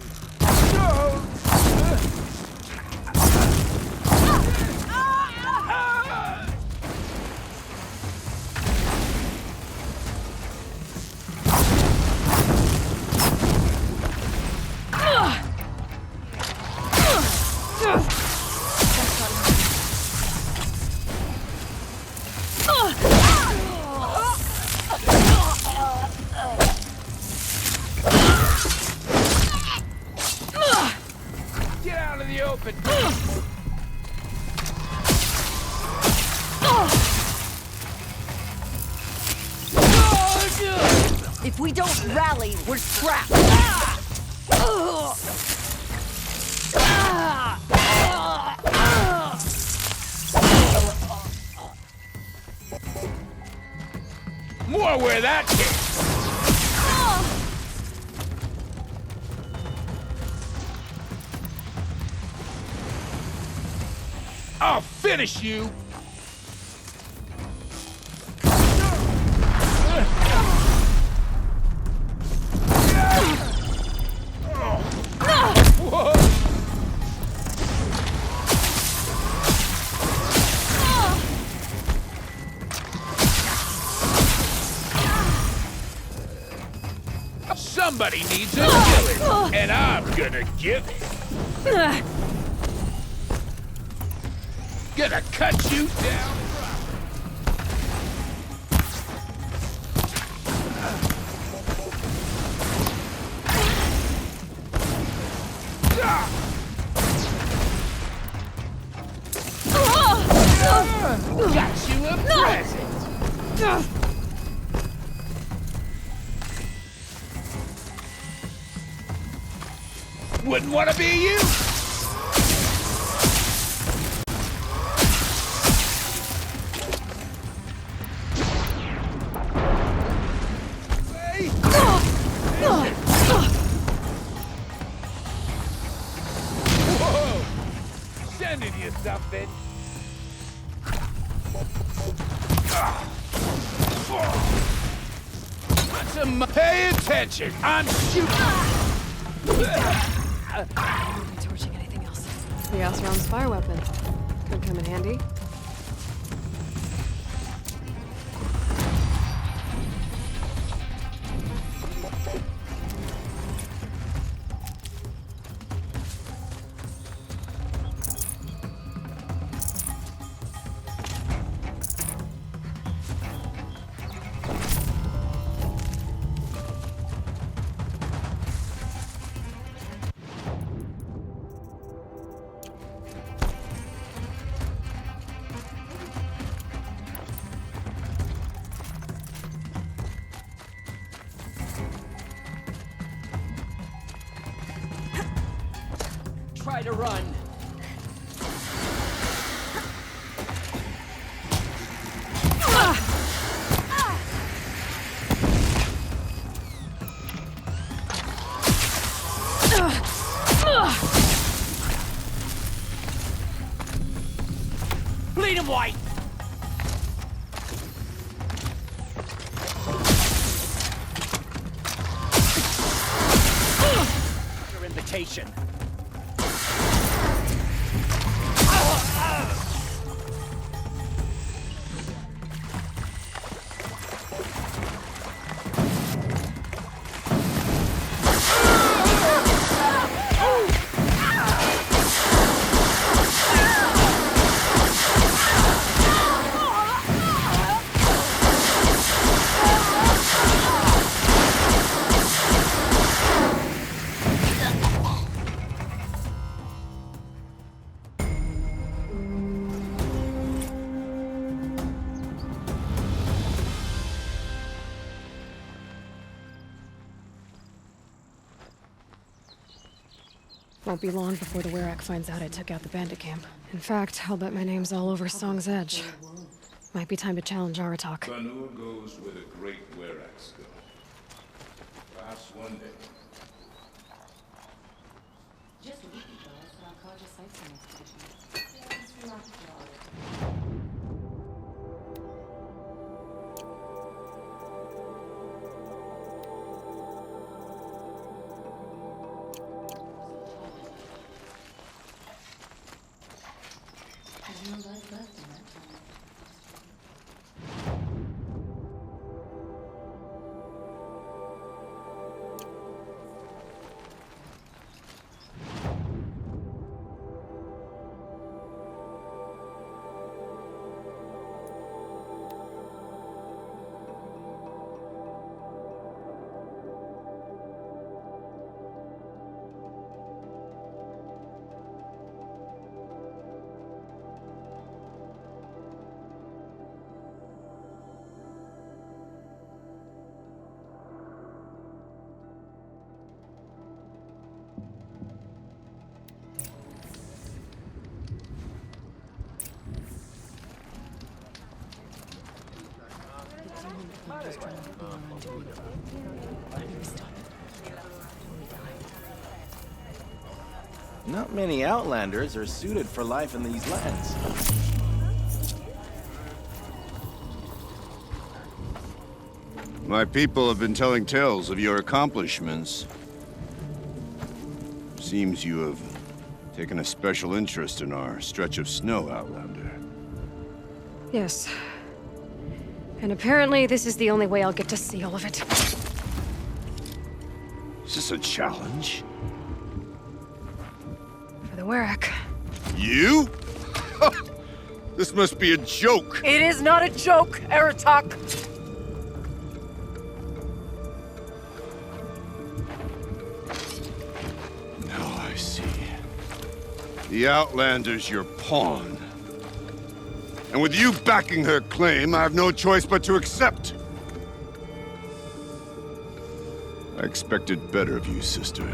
Get out of the open! If we don't rally, we're trapped. More where that came. I'll finish you! Somebody needs a killing, and I'm gonna give it. Gonna cut you down. Got you a present. Wouldn't want to be you. handed you something. Pay attention! I'm shooting! Torching anything else. The Oseram's fire weapon. Could come in handy. Try to run. Bleed him white! Your invitation. Won't be long before the Werak finds out I took out the bandit camp. In fact, I'll bet my name's all over Song's Edge. Might be time to challenge Aratak. Banur goes where the great Weraks go. Perhaps one day. Just a week ago, I put on Karja sightseeing expedition. There's no life left in that time. Not many Outlanders are suited for life in these lands. My people have been telling tales of your accomplishments. Seems you have taken a special interest in our stretch of snow, Outlander. Yes. And apparently this is the only way I'll get to see all of it. Is this a challenge? For the Werak. You? This must be a joke. It is not a joke, Aratak. Now I see. The Outlander's your pawn. And with you backing her claim, I have no choice but to accept. I expected better of you, sister.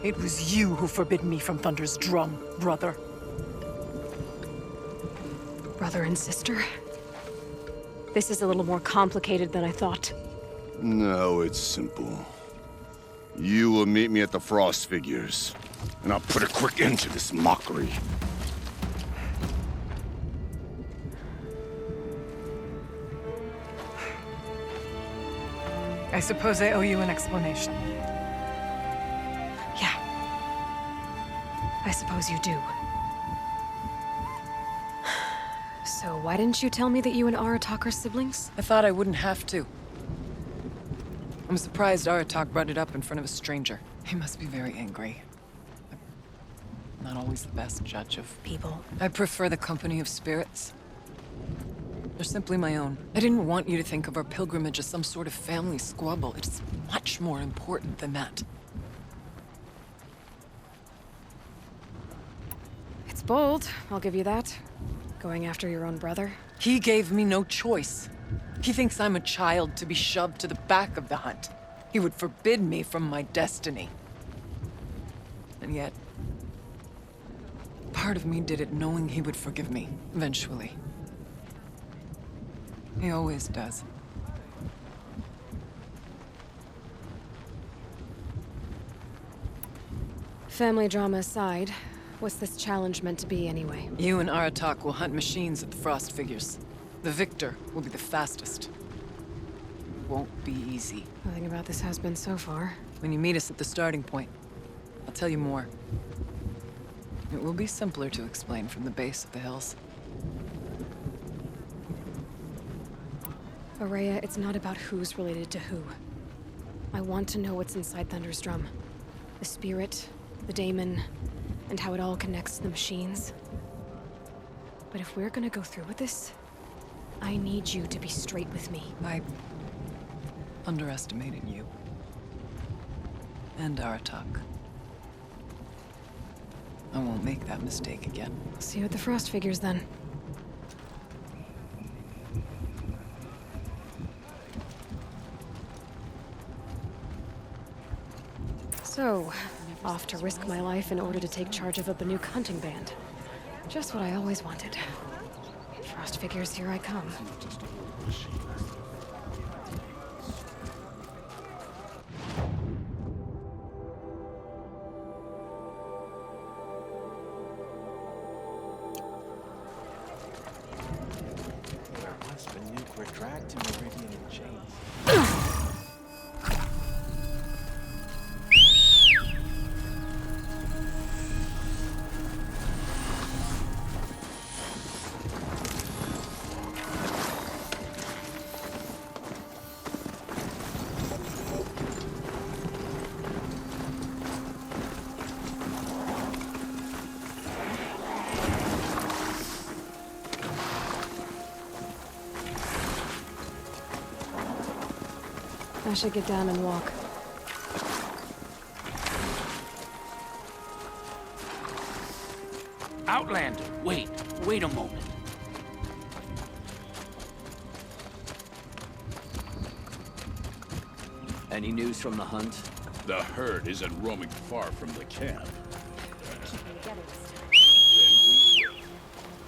It was you who forbid me from Thunder's drum, brother. Brother and sister? This is a little more complicated than I thought. No, it's simple. You will meet me at the Frost Figures, and I'll put a quick end to this mockery. I suppose I owe you an explanation. Yeah. I suppose you do. So why didn't you tell me that you and Aratak are siblings? I thought I wouldn't have to. I'm surprised Aratak brought it up in front of a stranger. He must be very angry. I'm not always the best judge of people. I prefer the company of spirits. They're simply my own. I didn't want you to think of our pilgrimage as some sort of family squabble. It's much more important than that. It's bold, I'll give you that. Going after your own brother. He gave me no choice. He thinks I'm a child to be shoved to the back of the hunt. He would forbid me from my destiny. And yet, part of me did it knowing he would forgive me, eventually. He always does. Family drama aside, what's this challenge meant to be anyway? You and Aratak will hunt machines at the Frost Figures. The victor will be the fastest. It won't be easy. Nothing about this has been so far. When you meet us at the starting point, I'll tell you more. It will be simpler to explain from the base of the hills. Aurea, it's not about who's related to who. I want to know what's inside Thunder's drum. The spirit, the daemon, and how it all connects to the machines. But if we're gonna go through with this, I need you to be straight with me. I underestimated you. And Aratak. I won't make that mistake again. See you at the Frost Figures, then. So, off to risk my life in order to take charge of a Banuk hunting band. Just what I always wanted. Frost Figures, here I come. Once Banuk were dragged to Meridian in chains. I should get down and walk. Outlander, wait a moment. Any news from the hunt? The herd isn't roaming far from the camp.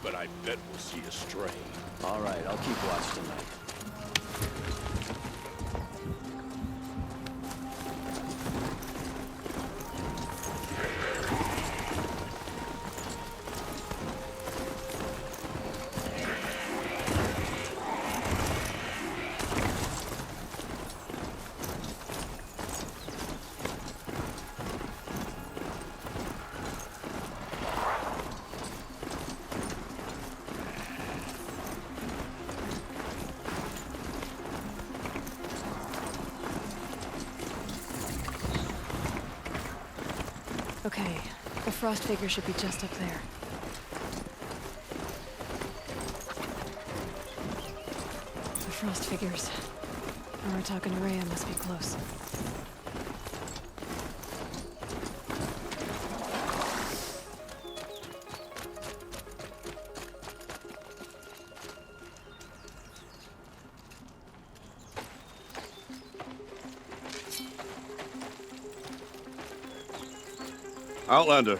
But I bet we'll see a stray. All right, I'll keep watch tonight. Okay, the Frost Figure should be just up there. The Frost Figures. Aratak and Aurea must be close. Outlander.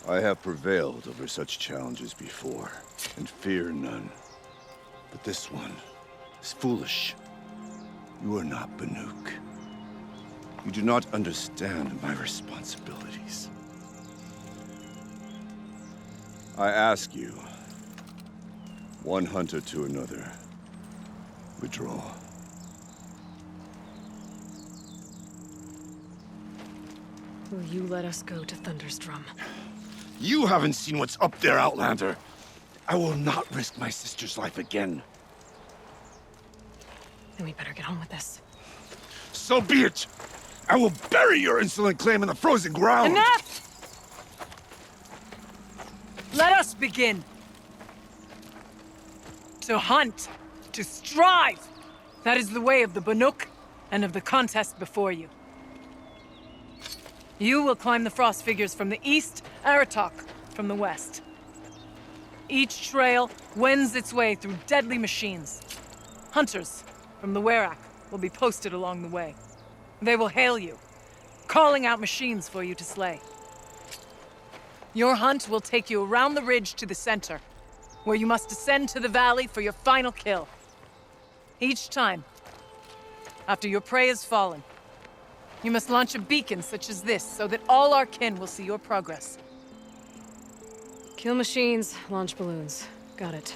I have prevailed over such challenges before, and fear none. But this one is foolish. You are not Banuk. You do not understand my responsibilities. I ask you, One hunter to another. Withdraw. Will you let us go to Thunderstrom? You haven't seen what's up there, Outlander. I will not risk my sister's life again. Then we better get on with this. So be it! I will bury your insolent claim in the frozen ground! Enough! Let us begin. To hunt. To strive. That is the way of the Banuk and of the contest before you. You will climb the frost figures from the east, Aratok from the west. Each trail wends its way through deadly machines. Hunters from the Werak will be posted along the way. They will hail you, calling out machines for you to slay. Your hunt will take you around the ridge to the center, where you must descend to the valley for your final kill. Each time, after your prey has fallen, you must launch a beacon such as this so that all our kin will see your progress. Kill machines, launch balloons. Got it.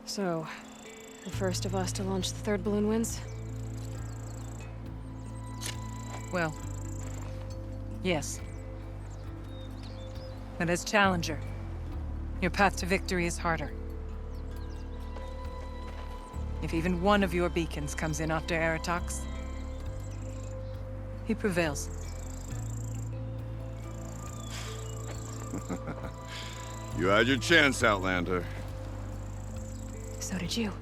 So, the first of us to launch the third balloon wins? Well, yes. But as Challenger, your path to victory is harder. If even one of your beacons comes in after Aratox, he prevails. You had your chance, Outlander. So did you.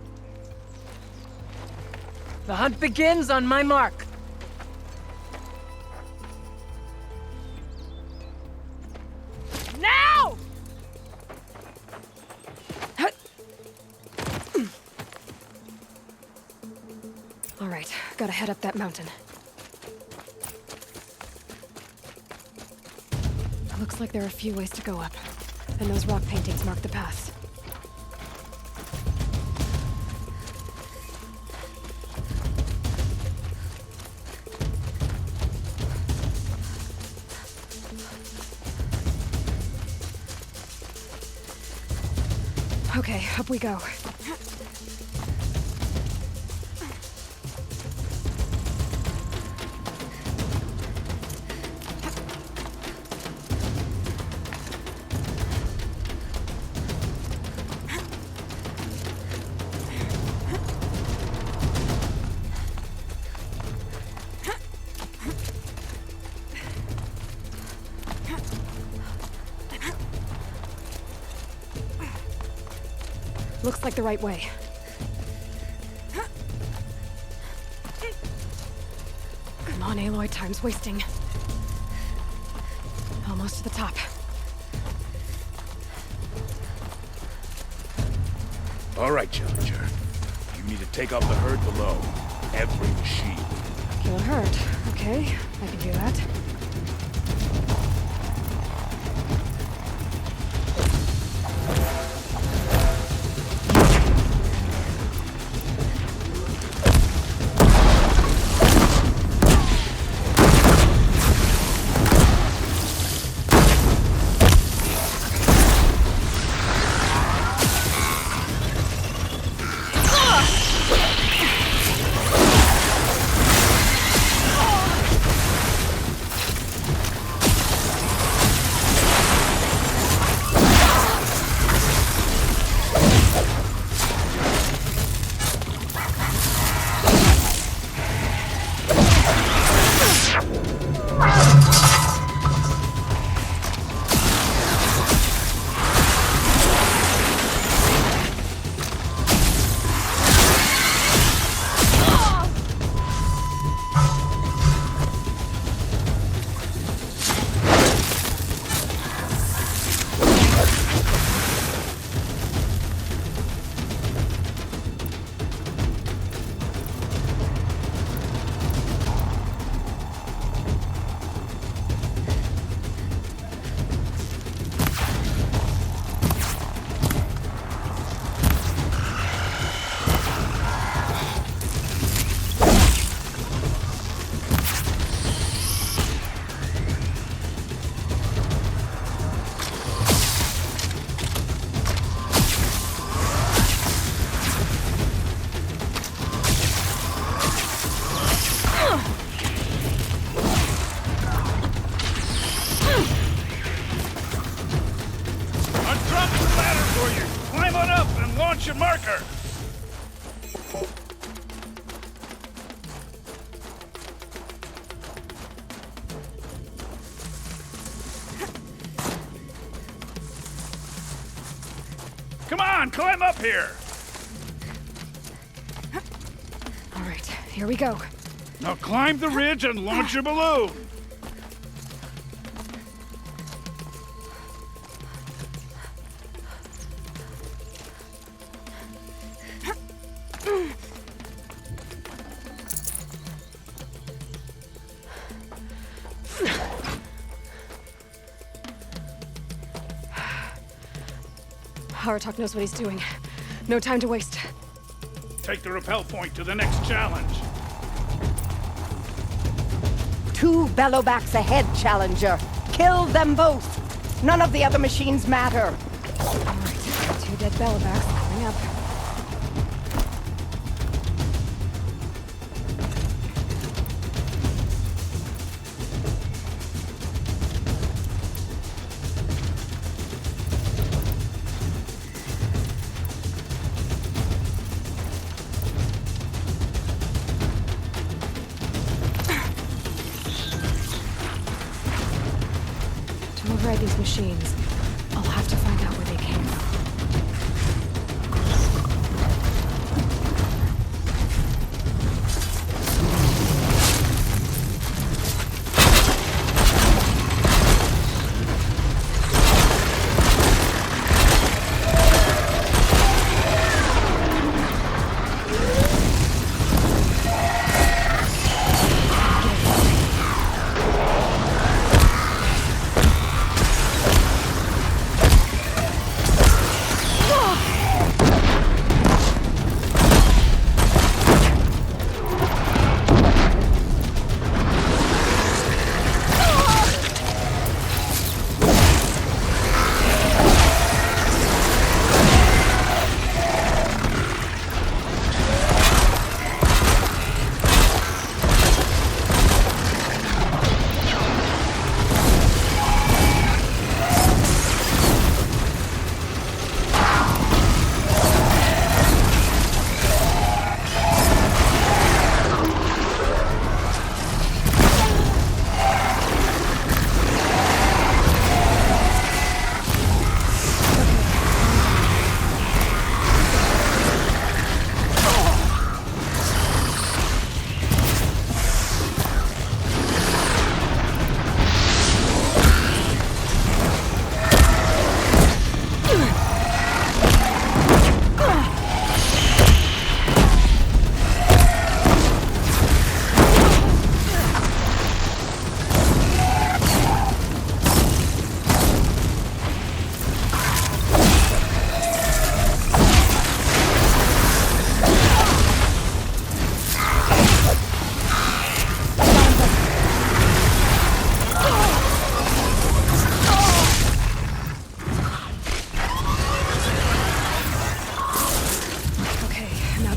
The hunt begins on my mark. Now! All right, gotta head up that mountain. Looks like there are a few ways to go up, and those rock paintings mark the paths. Okay, up we go. Looks like the right way. Come on, Aloy, time's wasting. Almost to the top. All right, Challenger. You need to take out the herd below. Every machine. Kill a herd. Okay, I can do that. Come on, climb up here! All right, here we go. Now climb the ridge and launch your balloon! Aratok knows what he's doing. No time to waste. Take the rappel point to the next challenge. 2 bellowbacks ahead, Challenger. Kill them both. None of the other machines matter. All right, 2 dead bellowbacks coming up. To override these machines, I'll have to find out where they came from.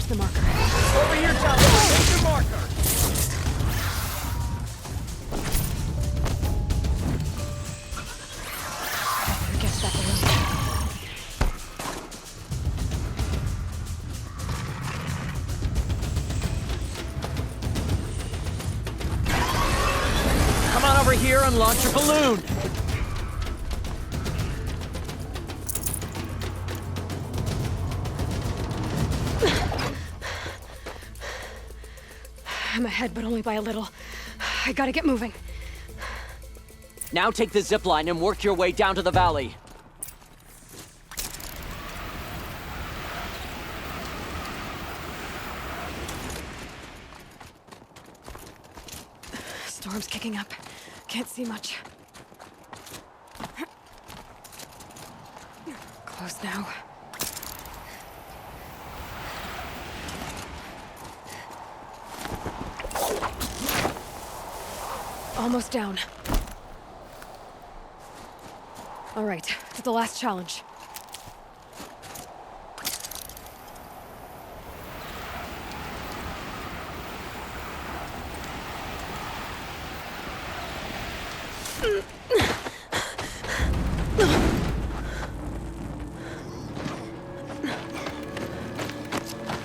The marker. Over here, Challenger! Take the marker! Better get to that balloon. Come on over here and launch your balloon! I'm ahead, but only by a little. I gotta get moving. Now take the zipline and work your way down to the valley. Storm's kicking up. Can't see much. Close now. Almost down. All right, to the last challenge.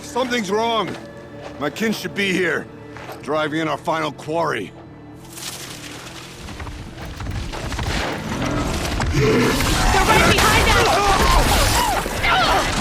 Something's wrong. My kin should be here, driving in our final quarry. They're right behind us!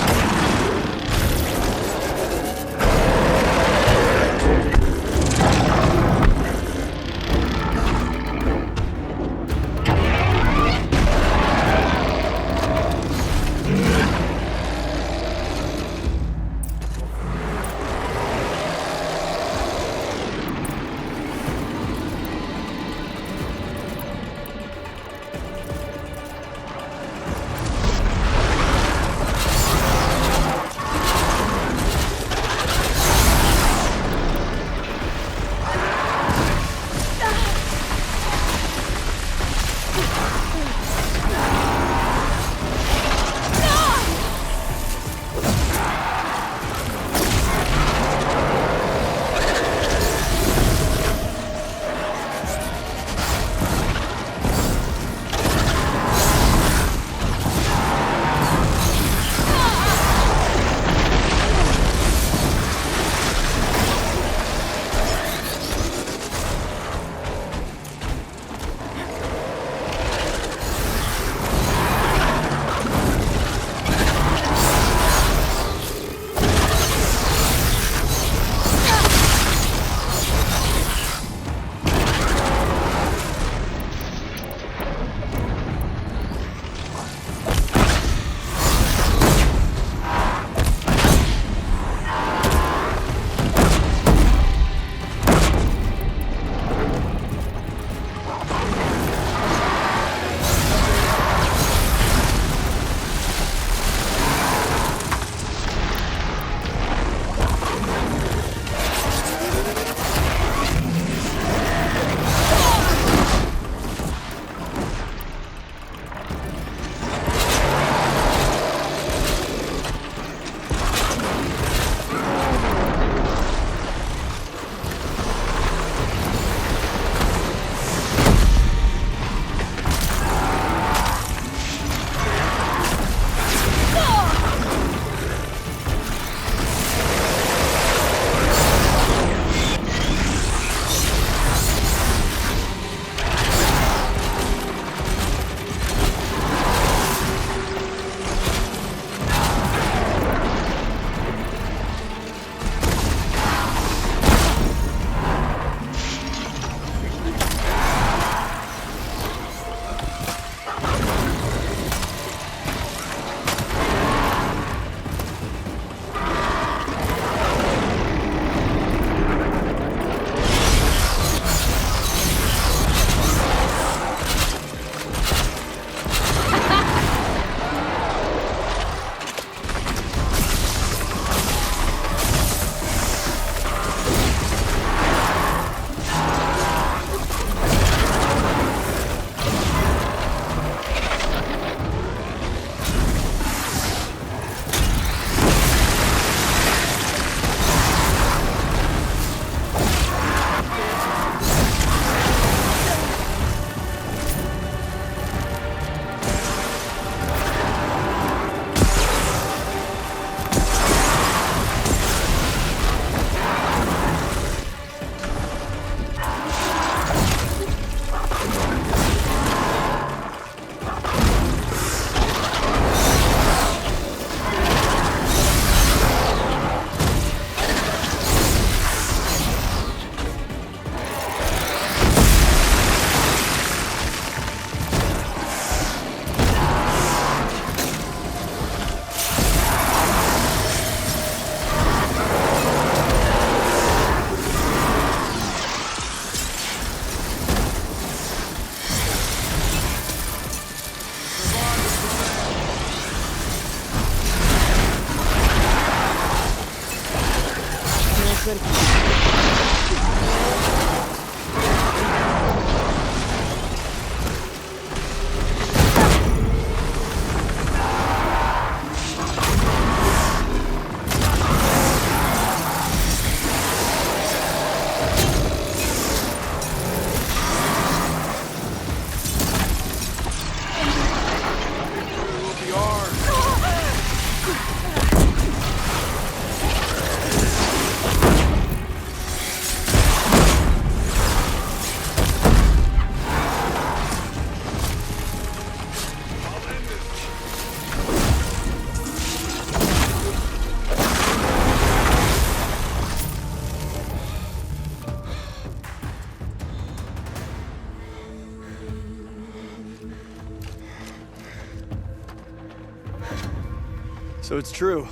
So it's true.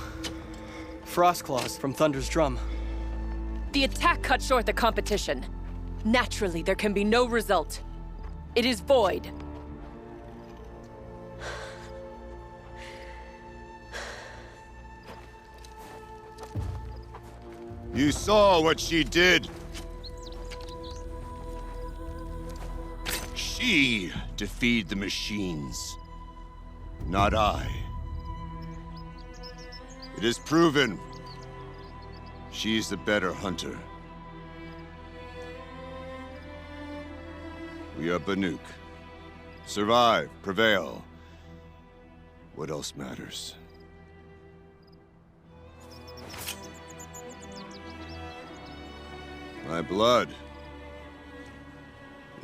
Frost claws from Thunder's drum. The attack cut short the competition. Naturally, there can be no result. It is void. You saw what she did. She defeated the machines, not I. It is proven she's the better hunter. We are Banuk. Survive, prevail. What else matters? My blood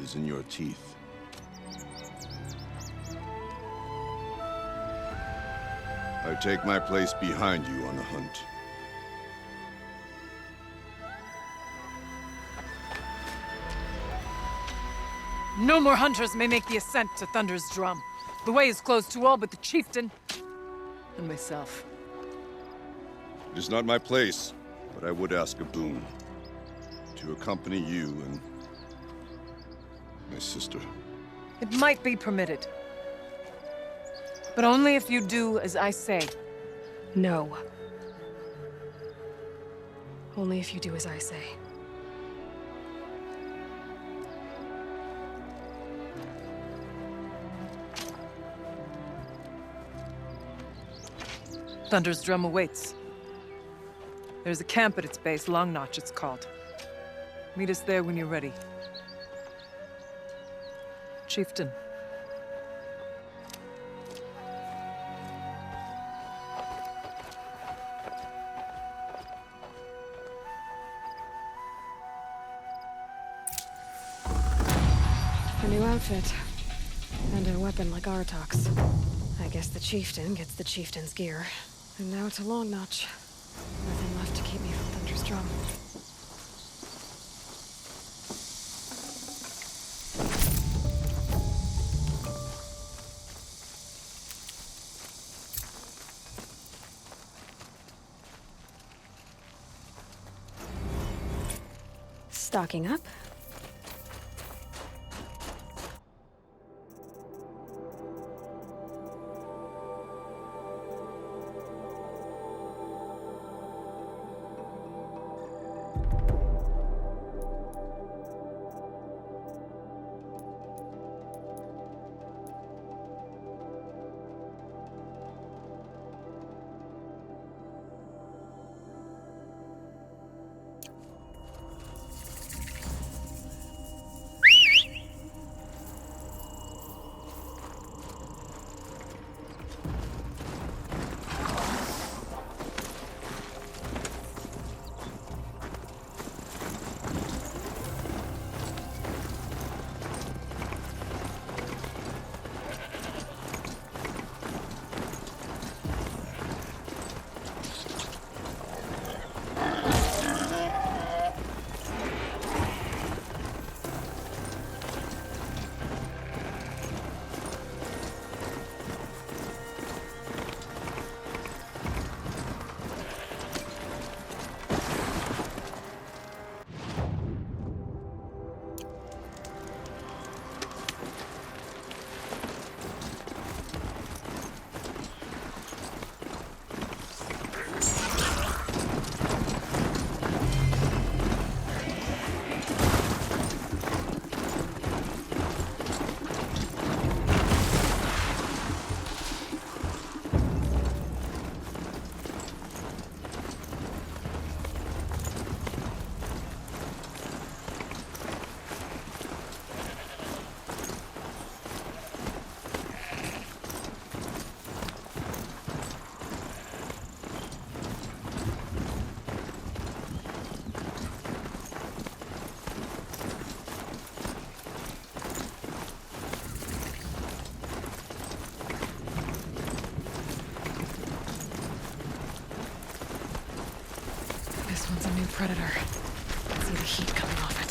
is in your teeth. I take my place behind you on the hunt. No more hunters may make the ascent to Thunder's drum. The way is closed to all but the chieftain and myself. It is not my place, but I would ask a boon. To accompany you and my sister. It might be permitted. But only if you do as I say. No. Only if you do as I say. Thunder's drum awaits. There's a camp at its base, Long Notch it's called. Meet us there when you're ready. Chieftain. A new outfit. And a weapon like Artok's. I guess the chieftain gets the chieftain's gear. And now to Long Notch. Nothing left to keep me from Thunder's drum. Stocking up. This one's a new predator. I can see the heat coming off it.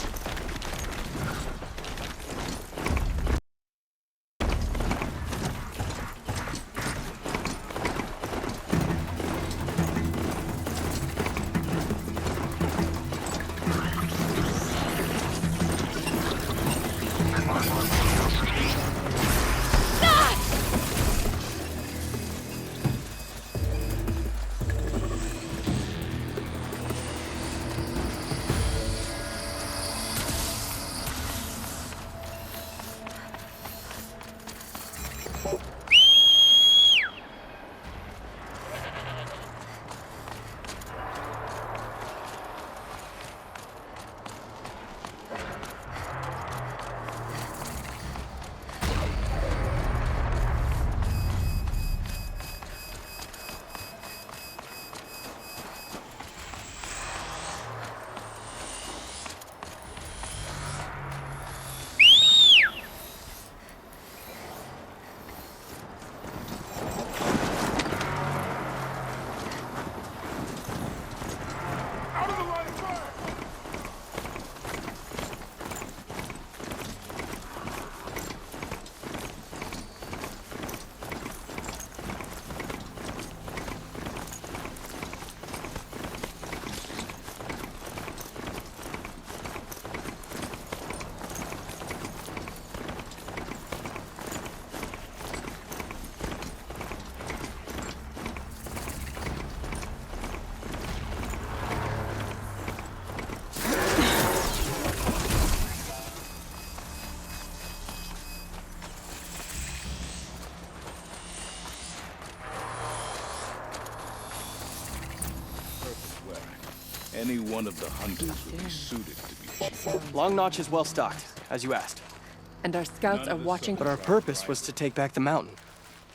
Any one of the hunters would be suited to be chief. Long Notch is well stocked, as you asked. And our scouts are watching. But our purpose was to take back the mountain.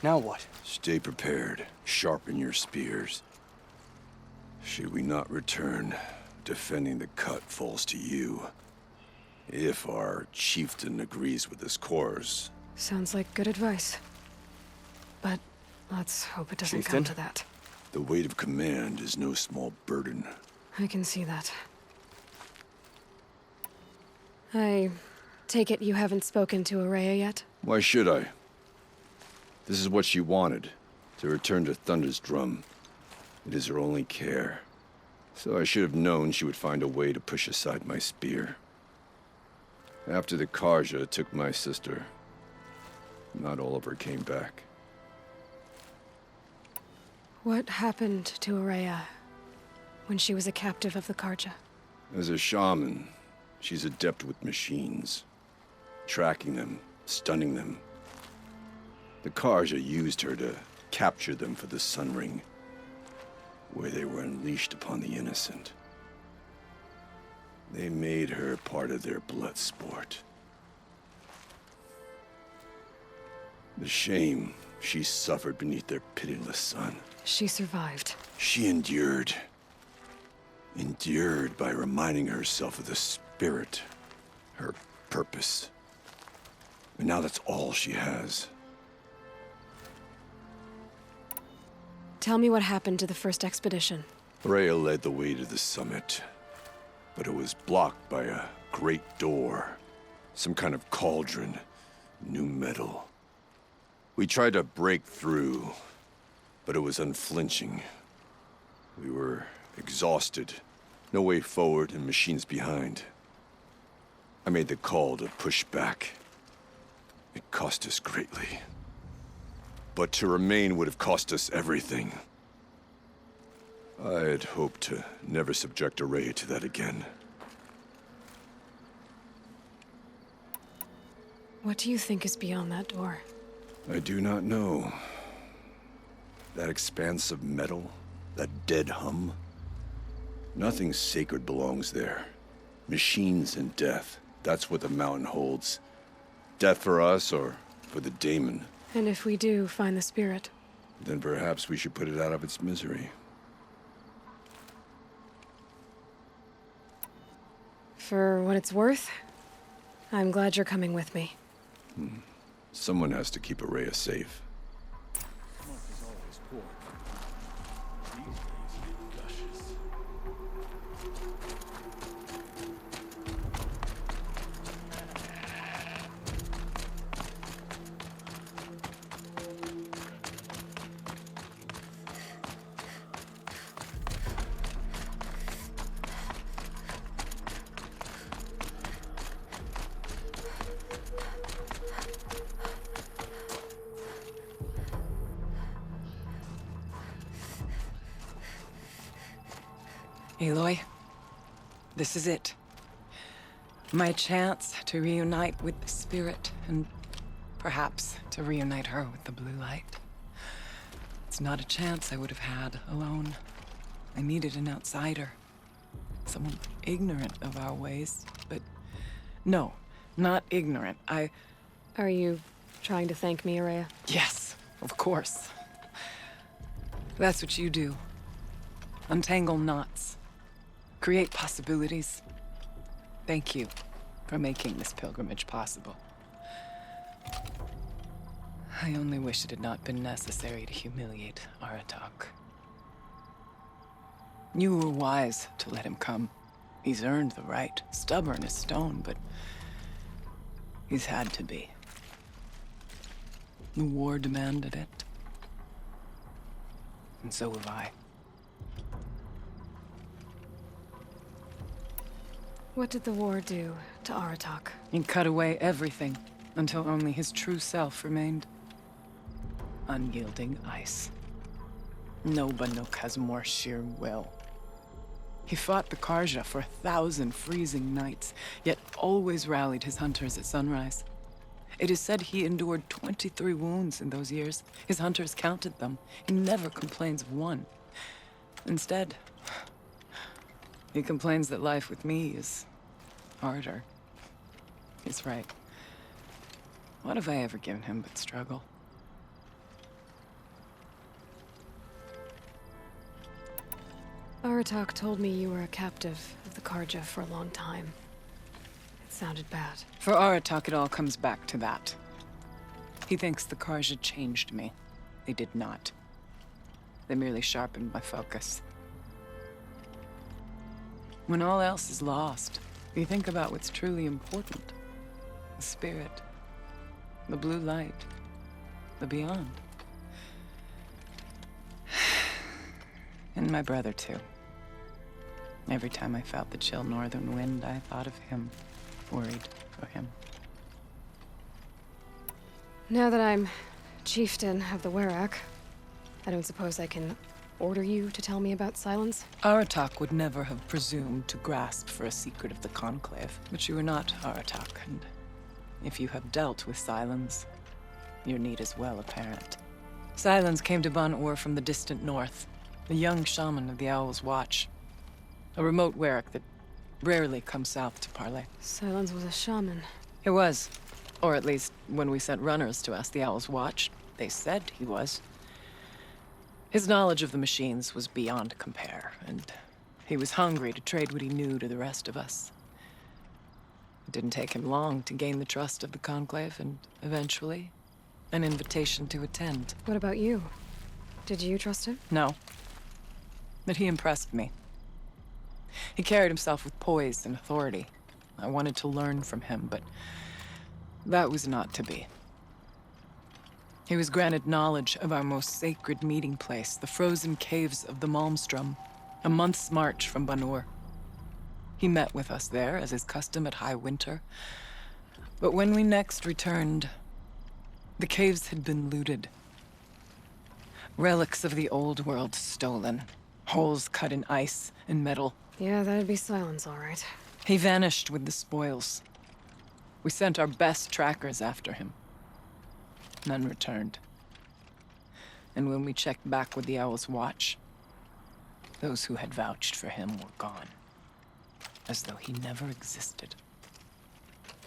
Now what? Stay prepared. Sharpen your spears. Should we not return, defending the cut falls to you. If our chieftain agrees with this course. Sounds like good advice. But let's hope it doesn't Chieftain? come to that. The weight of command is no small burden. I can see that. I take it you haven't spoken to Araya yet? Why should I? This is what she wanted, to return to Thunder's Drum. It is her only care. So I should have known she would find a way to push aside my spear. After the Karja took my sister, not all of her came back. What happened to Araya when she was a captive of the Karja? As a shaman, she's adept with machines. Tracking them, stunning them. The Karja used her to capture them for the Sun Ring, where they were unleashed upon the innocent. They made her part of their blood sport. The shame she suffered beneath their pitiless sun. She survived. She endured. Endured by reminding herself of the spirit, her purpose. And now that's all she has. Tell me what happened to the first expedition. Rhea led the way to the summit, but it was blocked by a great door. Some kind of cauldron, new metal. We tried to break through, but it was unflinching. We were exhausted, no way forward and machines behind. I made the call to push back. It cost us greatly. But to remain would have cost us everything. I had hoped to never subject Araya to that again. What do you think is beyond that door? I do not know. That expanse of metal, that dead hum. Nothing sacred belongs there. Machines and death, that's what the mountain holds. Death for us or for the daemon. And if we do find the spirit? Then perhaps we should put it out of its misery. For what it's worth, I'm glad you're coming with me. Someone has to keep Araya safe. Aloy, this is it. My chance to reunite with the spirit, and perhaps to reunite her with the blue light. It's not a chance I would have had alone. I needed an outsider. Someone ignorant of our ways, but no, not ignorant. Are you trying to thank me, Araya? Yes, of course. That's what you do. Untangle knots. Create possibilities. Thank you for making this pilgrimage possible. I only wish it had not been necessary to humiliate Aratak. You were wise to let him come. He's earned the right. Stubborn as stone, but he's had to be. The war demanded it. And so have I. What did the war do to Aratak? He cut away everything until only his true self remained. Unyielding ice. No Banuk has more sheer will. He fought the Karja for 1,000 freezing nights, yet always rallied his hunters at sunrise. It is said he endured 23 wounds in those years. His hunters counted them. He never complains of one. Instead, He complains that life with me is harder. He's right. What have I ever given him but struggle? Aratak told me you were a captive of the Karja for a long time. It sounded bad. For Aratak, it all comes back to that. He thinks the Karja changed me. They did not. They merely sharpened my focus. When all else is lost, you think about what's truly important. The spirit. The blue light. The beyond. And my brother, too. Every time I felt the chill northern wind, I thought of him. Worried for him. Now that I'm chieftain of the Werak, I don't suppose I can order you to tell me about Silence? Aratak would never have presumed to grasp for a secret of the Conclave. But you are not Aratak, and if you have dealt with Silence, your need is well apparent. Silence came to Ban-Ur from the distant north, a young shaman of the Owl's Watch. A remote Werak that rarely comes south to parley. Silence was a shaman. He was. Or at least, when we sent runners to ask the Owl's Watch, they said he was. His knowledge of the machines was beyond compare, and he was hungry to trade what he knew to the rest of us. It didn't take him long to gain the trust of the Conclave, and eventually, an invitation to attend. What about you? Did you trust him? No. But he impressed me. He carried himself with poise and authority. I wanted to learn from him, but that was not to be. He was granted knowledge of our most sacred meeting place, the frozen caves of the Malmstrom, a month's march from Ban-Ur. He met with us there, as is custom at high winter. But when we next returned, the caves had been looted. Relics of the old world stolen. Holes cut in ice and metal. Yeah, that'd be Silence, all right. He vanished with the spoils. We sent our best trackers after him. None returned. And when we checked back with the Owl's Watch, those who had vouched for him were gone. As though he never existed.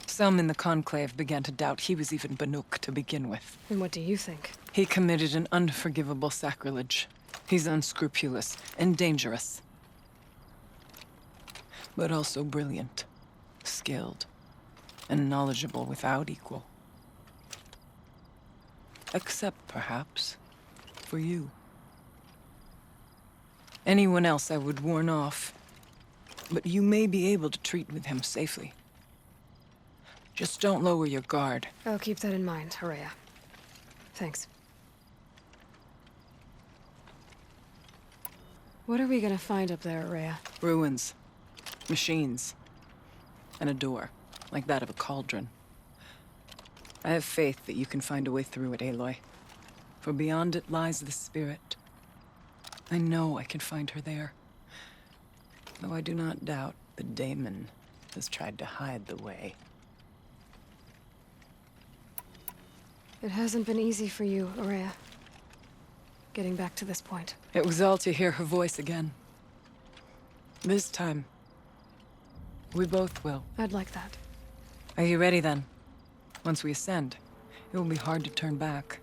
Some in the Conclave began to doubt he was even Banuk to begin with. And what do you think? He committed an unforgivable sacrilege. He's unscrupulous and dangerous. But also brilliant, skilled, and knowledgeable without equal. Except, perhaps, for you. Anyone else I would warn off, but you may be able to treat with him safely. Just don't lower your guard. I'll keep that in mind, Horea. Thanks. What are we gonna find up there, Horea? Ruins. Machines. And a door, like that of a cauldron. I have faith that you can find a way through it, Aloy. For beyond it lies the spirit. I know I can find her there. Though I do not doubt the daemon has tried to hide the way. It hasn't been easy for you, Horea. Getting back to this point. It was all to hear her voice again. This time, we both will. I'd like that. Are you ready then? Once we ascend, it will be hard to turn back.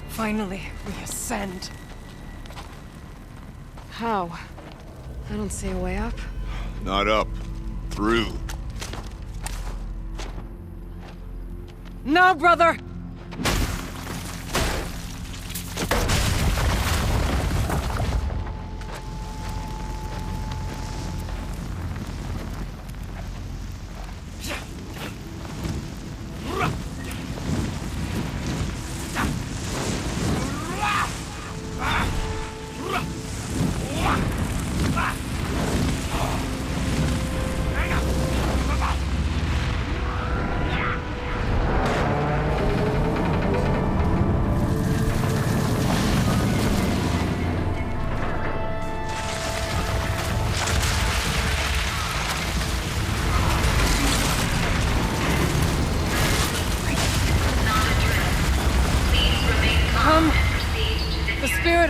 Finally, we ascend. How? I don't see a way up. Not up. Through. No, brother!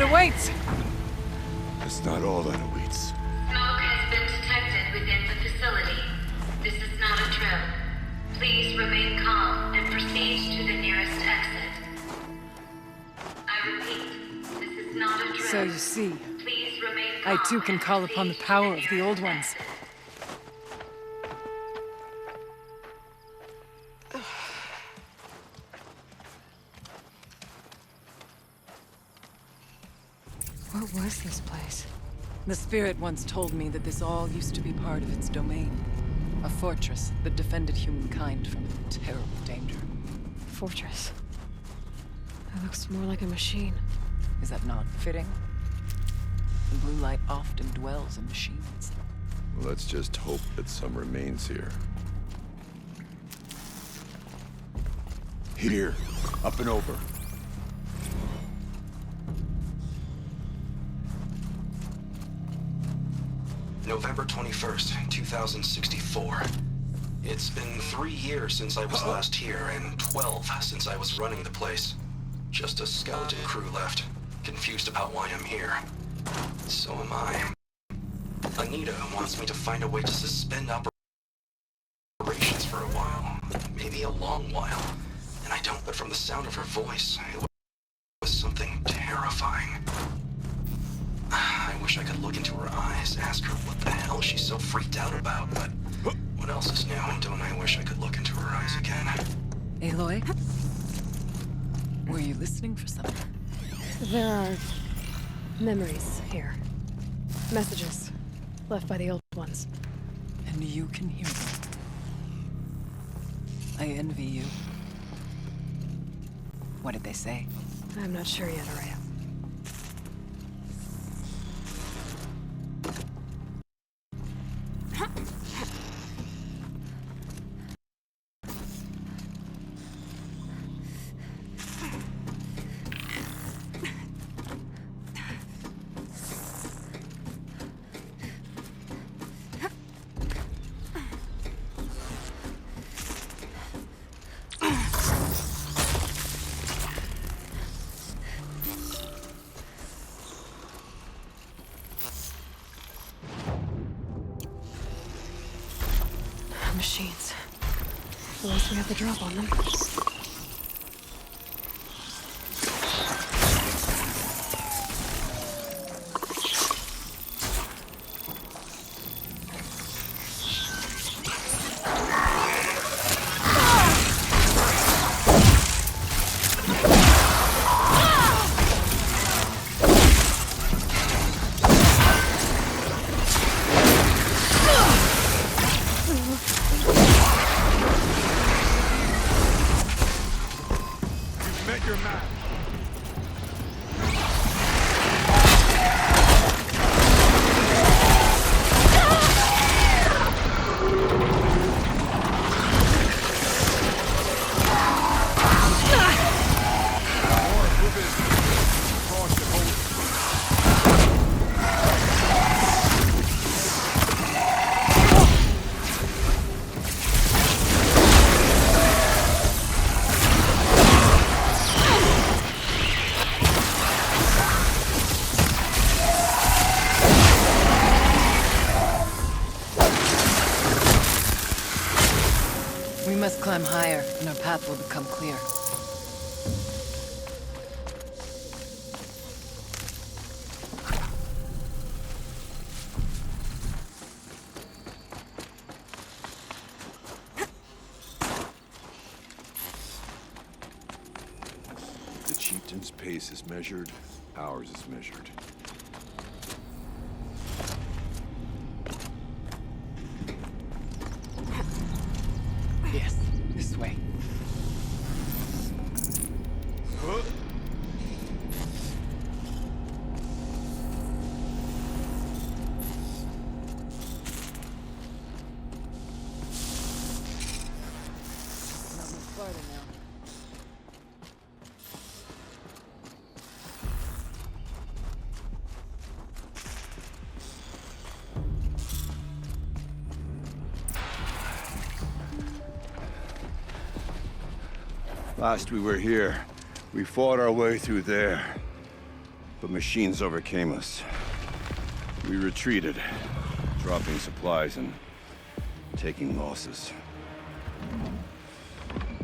awaits. That's not all that awaits. Smoke has been detected within the facility. This is not a drill. Please remain calm and proceed to the nearest exit. I repeat, this is not a drill. So you see, Please remain calm I too can call upon the power of the Old Ones. What was this place? The spirit once told me that this all used to be part of its domain. A fortress that defended humankind from terrible danger. Fortress. It looks more like a machine. Is that not fitting? The blue light often dwells in machines. Let's just hope that some remains here. Here, up and over. November 21st, 2064. It's been 3 years since I was last here, and 12 since I was running the place. Just a skeleton crew left, confused about why I'm here. So am I. Anita wants me to find a way to suspend operations for a while. Maybe a long while. And I don't, but from the sound of her voice, it was something terrifying. I wish I could look into her eyes, ask her what the hell she's so freaked out about, but what else is new? Don't I wish I could look into her eyes again? Aloy? Were you listening for something? There are memories here. Messages left by the Old Ones. And you can hear them. I envy you. What did they say? I'm not sure yet, Araya. Machines. At least we have the drop on them. We must climb higher, and our path will become clear. The chieftain's pace is measured, ours is measured. Yes, this way. Not much farther now. Last we were here, we fought our way through there. but machines overcame us. We retreated, dropping supplies and taking losses.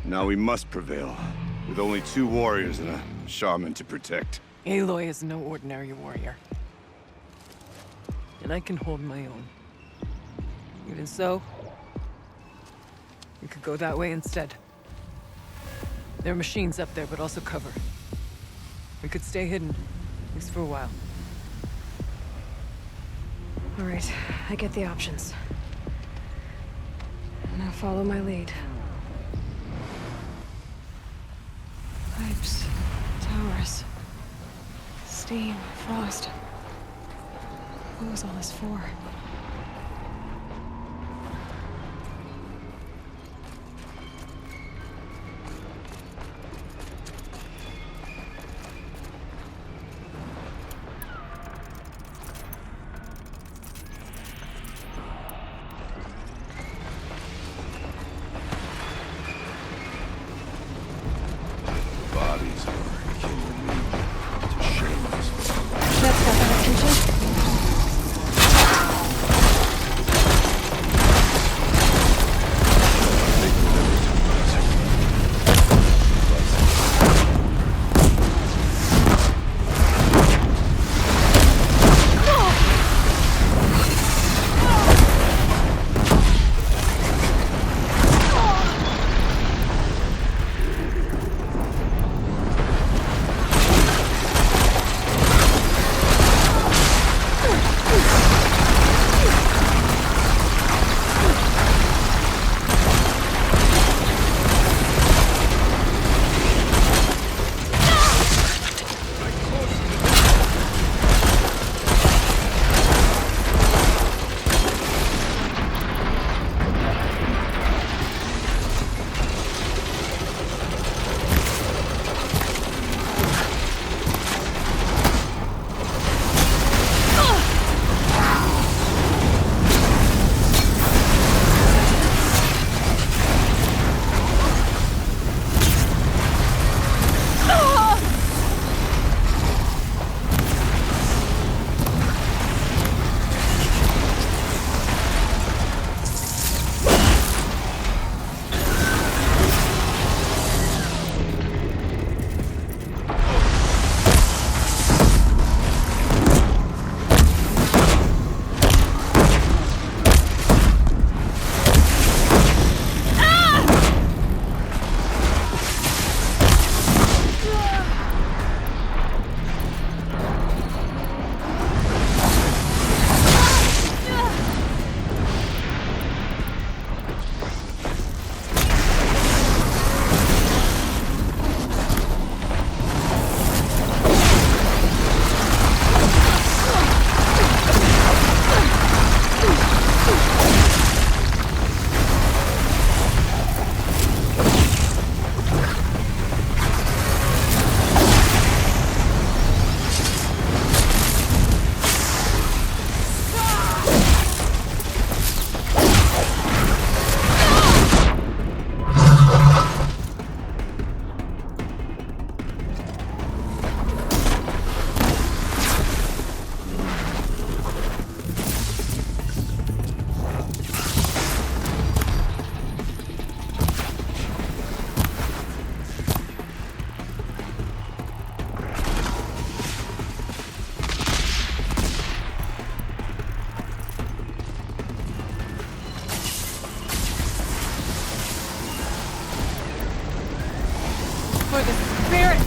Now we must prevail, with only 2 warriors and a shaman to protect. Aloy is no ordinary warrior. And I can hold my own. Even so, we could go that way instead. There are machines up there, but also cover. We could stay hidden, at least for a while. All right, I get the options. Now follow my lead. Pipes, towers, steam, frost. What was all this for? Bodies are killing me. It's a shame this way. That's got that attention. For the spirit!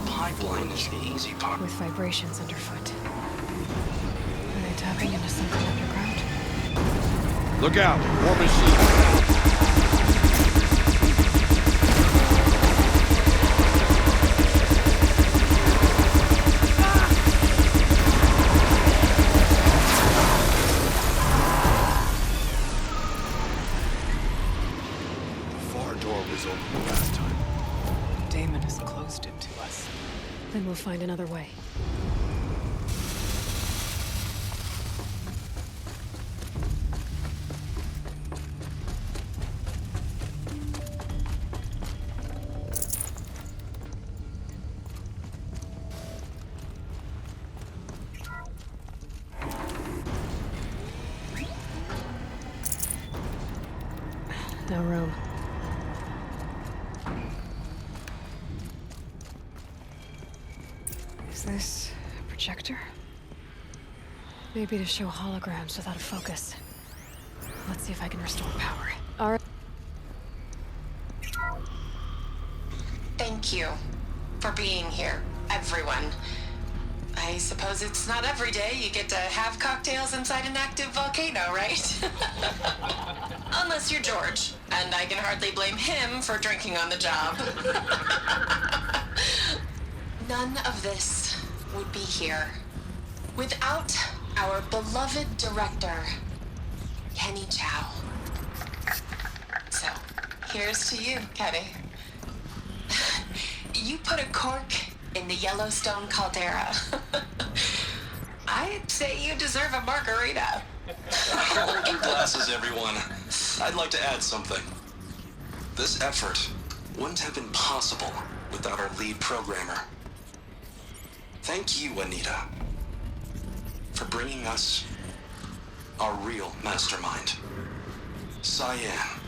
pipeline is the easy part. With vibrations underfoot. Are they tapping into something underground? Look out! War machine! Then we'll find another way. No room. Is this a projector? Maybe to show holograms without a focus. Let's see if I can restore power. All right. Thank you for being here, everyone. I suppose it's not every day you get to have cocktails inside an active volcano, right? Unless you're George, and I can hardly blame him for drinking on the job. None of this would be here without our beloved director, Kenny Chow. So, here's to you, Kenny. You put a cork in the Yellowstone caldera. I'd say you deserve a margarita. Hold your glasses, everyone. I'd like to add something. This effort wouldn't have been possible without our lead programmer. Thank you, Anita, for bringing us our real mastermind, Cyan.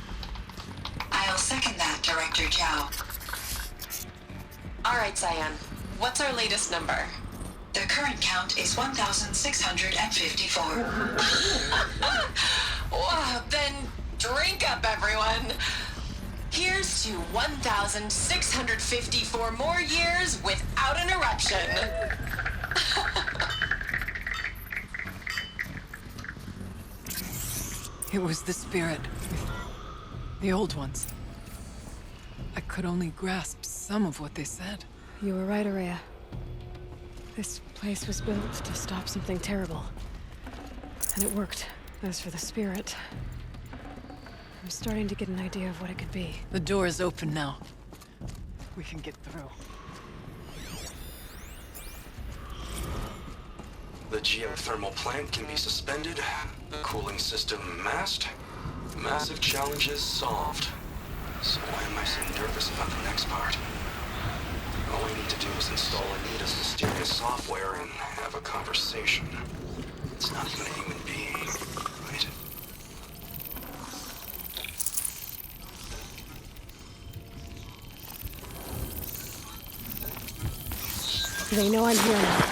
I'll second that, Director Chow. All right, Cyan. What's our latest number? The current count is 1,654. Wow, then drink up, everyone. Here's to 1,654 more years without an eruption. It was the spirit. The old ones. I could only grasp some of what they said. You were right, Araya. This place was built to stop something terrible. And it worked. As for the spirit, I'm starting to get an idea of what it could be. The door is open now. We can get through. The geothermal plant can be suspended, the cooling system masked, massive challenges solved. So why am I so nervous about the next part? All I need to do is install Anita's mysterious software and have a conversation. It's not even a human being, right? They know I'm here now.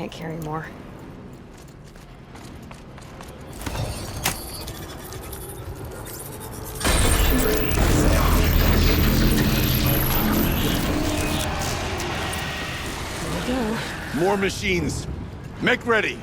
can't carry more. Here we go. More machines. Make ready.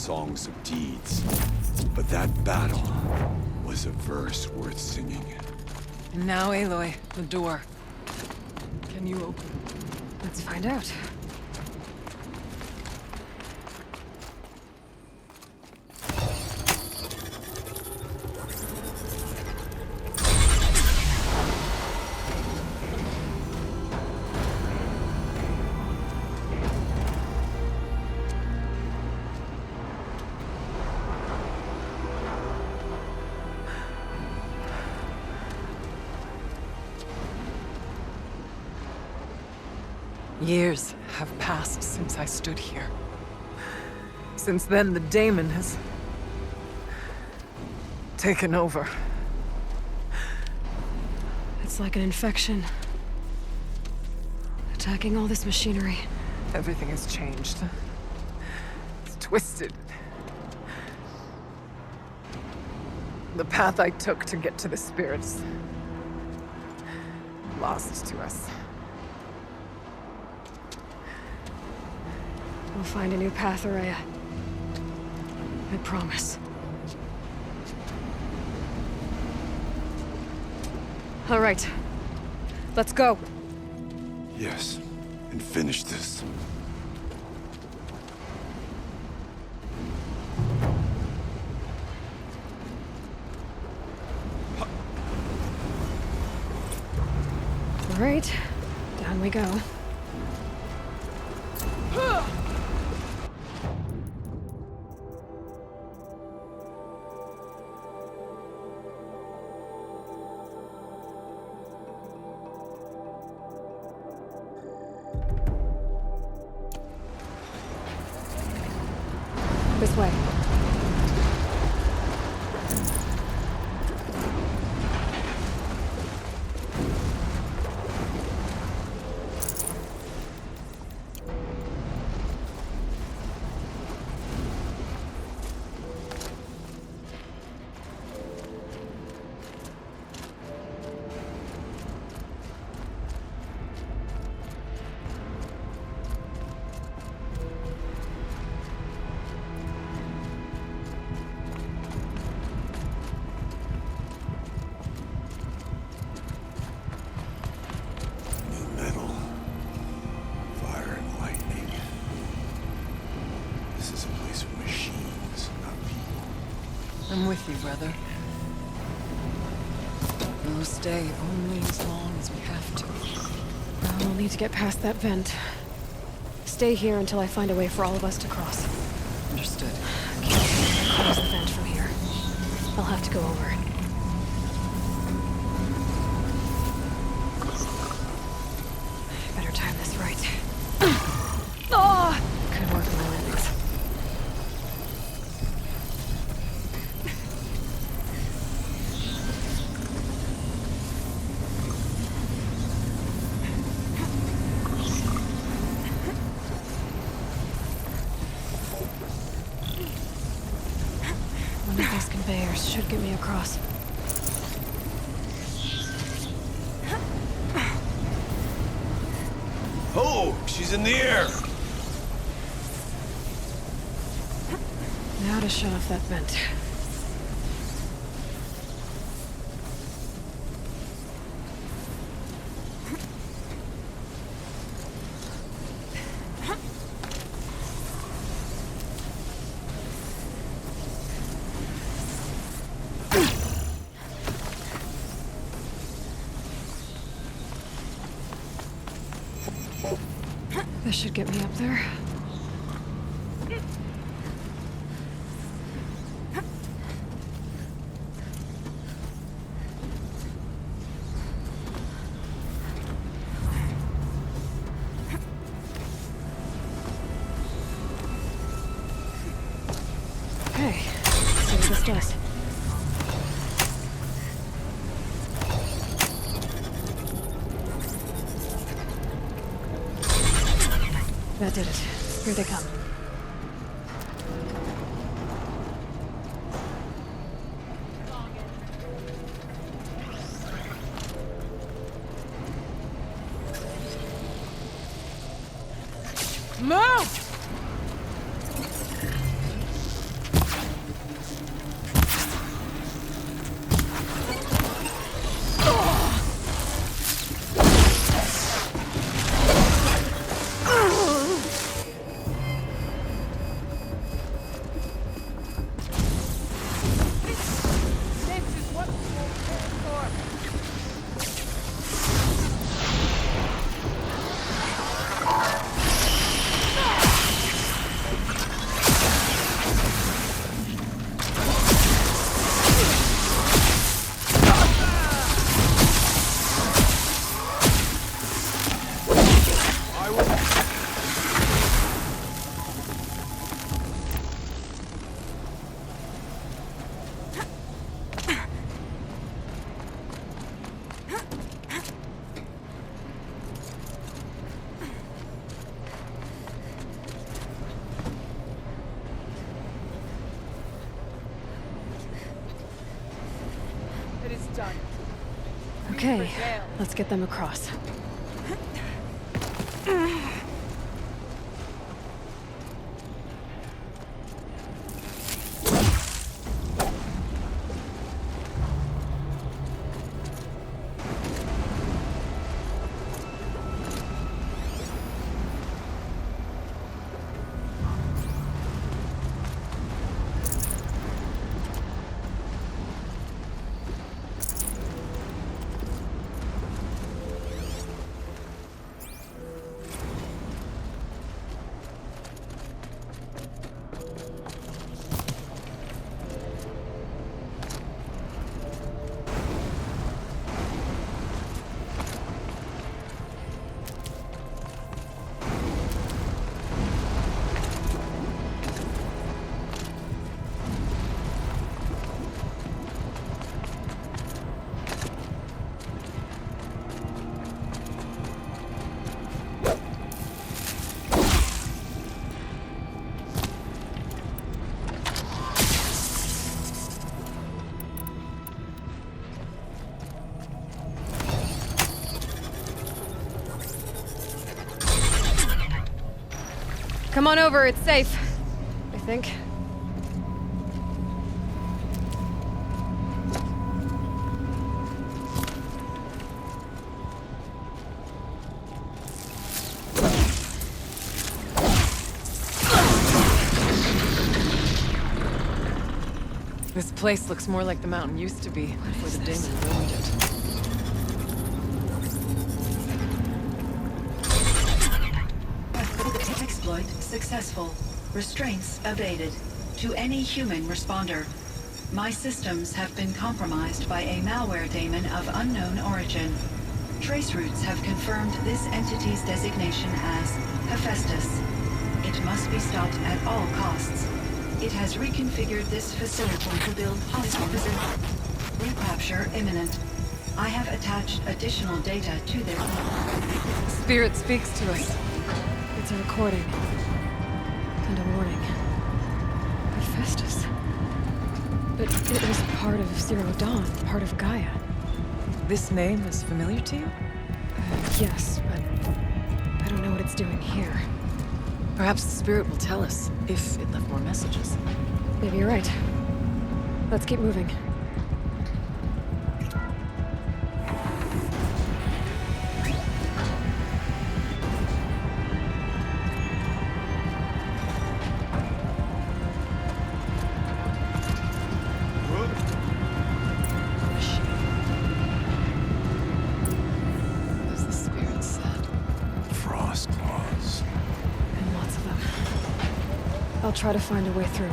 songs of deeds. But that battle was a verse worth singing. Now, Aloy, the door. Can you open? Let's find out. Years have passed since I stood here. Since then, the daemon has taken over. It's like an infection. Attacking all this machinery. Everything has changed. It's twisted. The path I took to get to the spirits... lost to us. We'll find a new path, Aurea. I promise. All right. Let's go. Yes, and finish this. All right. Down we go. This way. I'm with you, brother. We'll stay only as long as we have to. We'll need to get past that vent. Stay here until I find a way for all of us to cross. Understood. I can't close the vent from here. I'll have to go over it. Better time this right. Oh! Good work on my landings. One of these conveyors should get me across. Oh, she's in the air! Now to shut off that vent. This should get me up there. Okay, see what this does. That did it. Here they come. Move! done. Okay, let's get them across. Come on over, it's safe. I think. This place looks more like the mountain used to be before the demon ruined it. Exploit successful. Restraints evaded. To any human responder. My systems have been compromised by a malware daemon of unknown origin. Trace routes have confirmed this entity's designation as Hephaestus. It must be stopped at all costs. It has reconfigured this facility to build polygons. Recapture imminent. I have attached additional data to their... Spirit speaks to us. It's a recording. And a warning. Hephaestus. But it was part of Zero Dawn, part of Gaia. This name is familiar to you? Yes, but I don't know what it's doing here. Perhaps the spirit will tell us, if it left more messages. Maybe you're right. Let's keep moving. As the spirit said. Frost claws. And lots of them. I'll try to find a way through.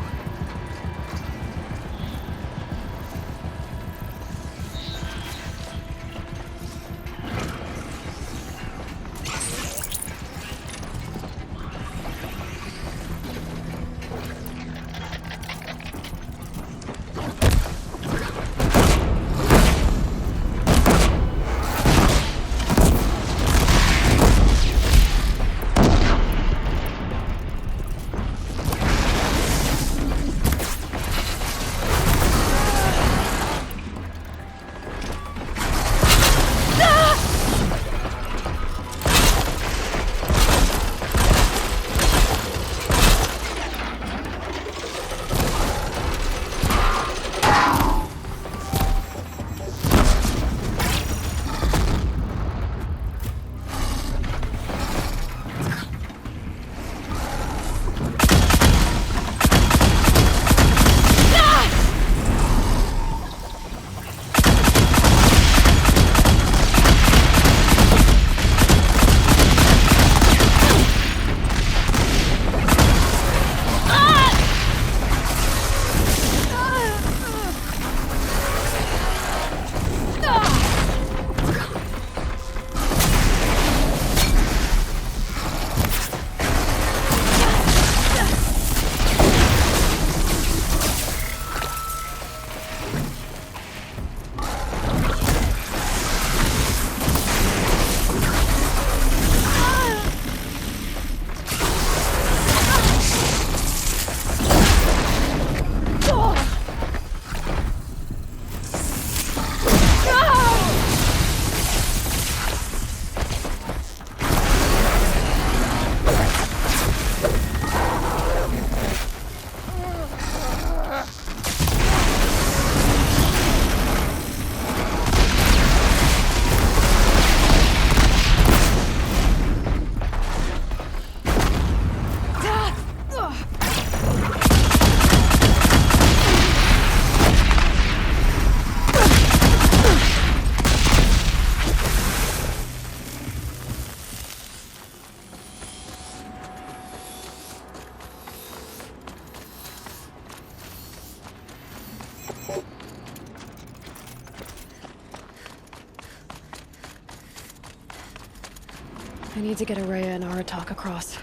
I need to get Araya and Aratak across.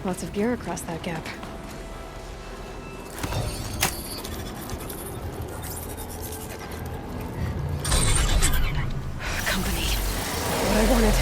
Lots of gear across that gap. Company. What I wanted.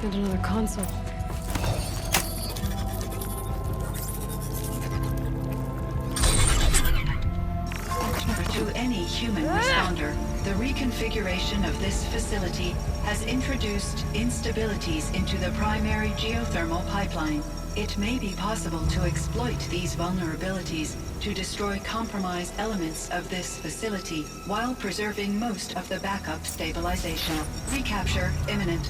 And another console. To any human responder, the reconfiguration of this facility has introduced instabilities into the primary geothermal pipeline. It may be possible to exploit these vulnerabilities to destroy compromised elements of this facility while preserving most of the backup stabilization. Recapture imminent.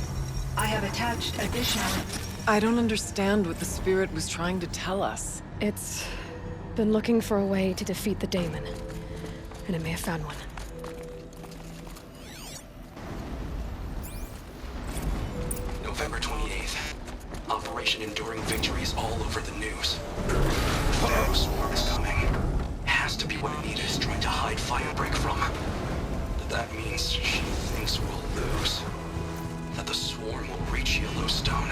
I have attached additional... I don't understand what the spirit was trying to tell us. It's been looking for a way to defeat the daemon. And it may have found one. November 28th. Operation Enduring Victory is all over the news. The Pharaoh swarm is coming. Has to be what Anita is trying to hide Firebreak from. That means she thinks we'll lose. That the swarm will reach Yellowstone.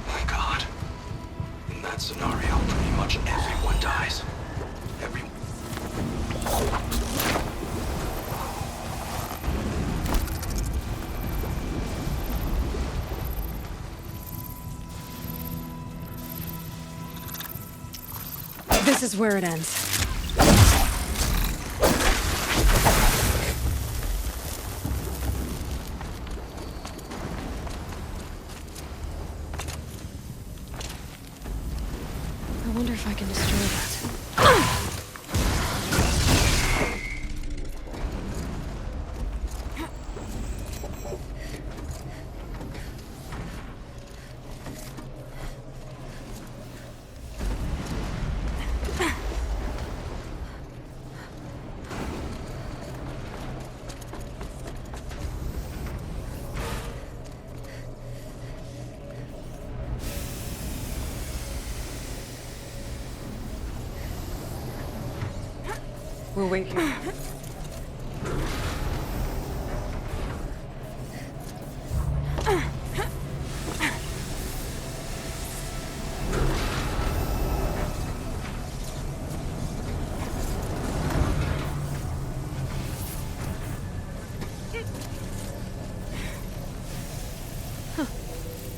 My God. In that scenario, pretty much everyone dies. This is where it ends. I wonder if I can destroy that. We'll wait here.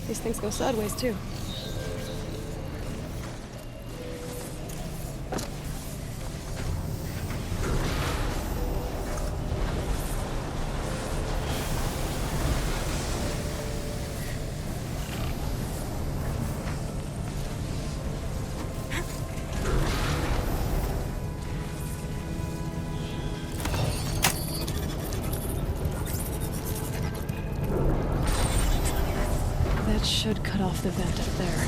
These things go sideways, too. That should cut off the vent up there.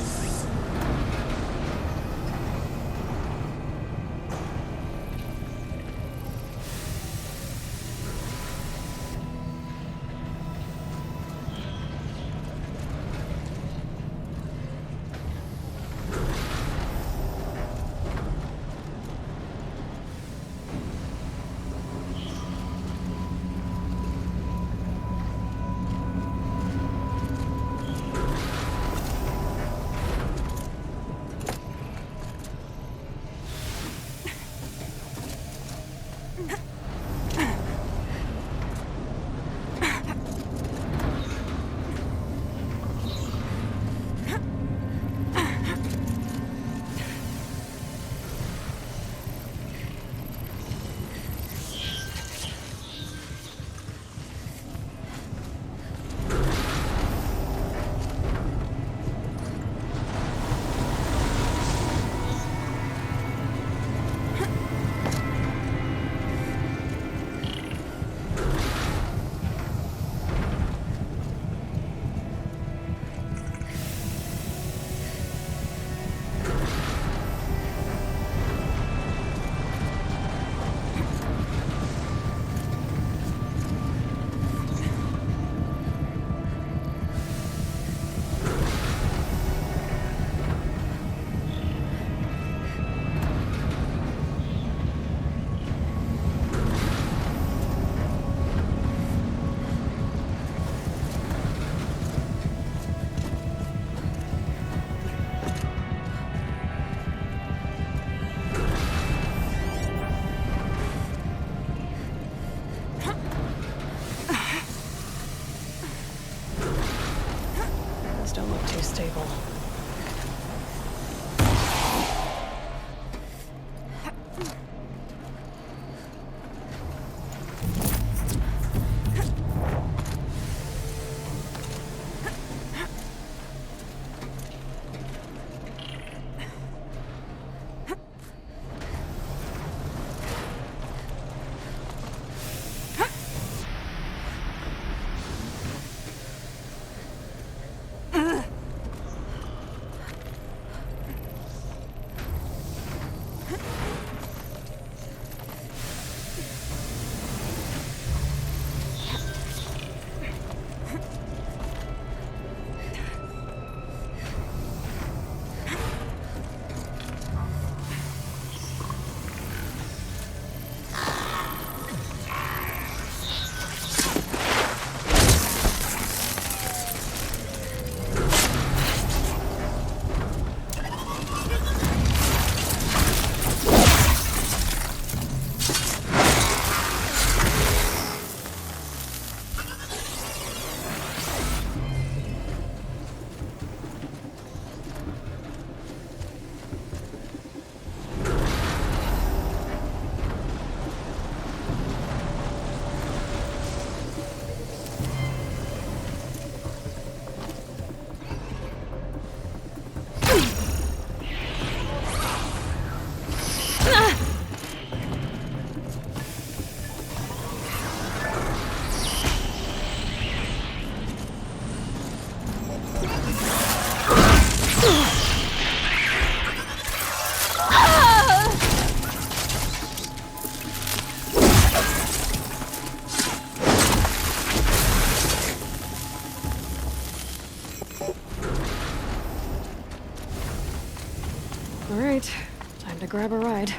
grab a ride.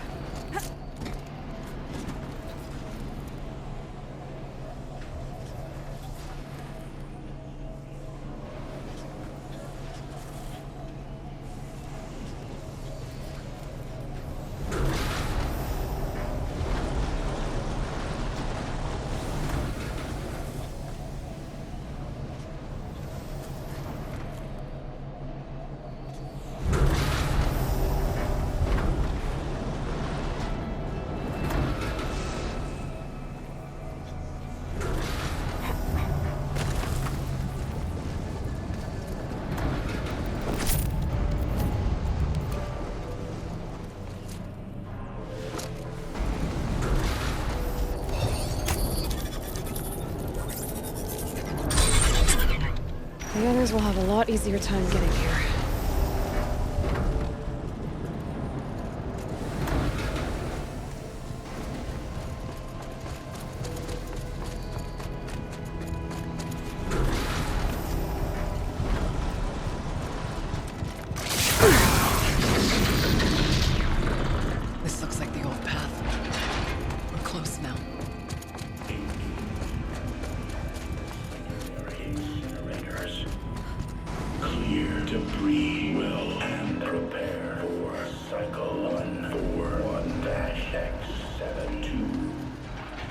The others will have a lot easier time getting here. This looks like the old path. We're close now. Clear debris well and prepare for cycle 141-X72.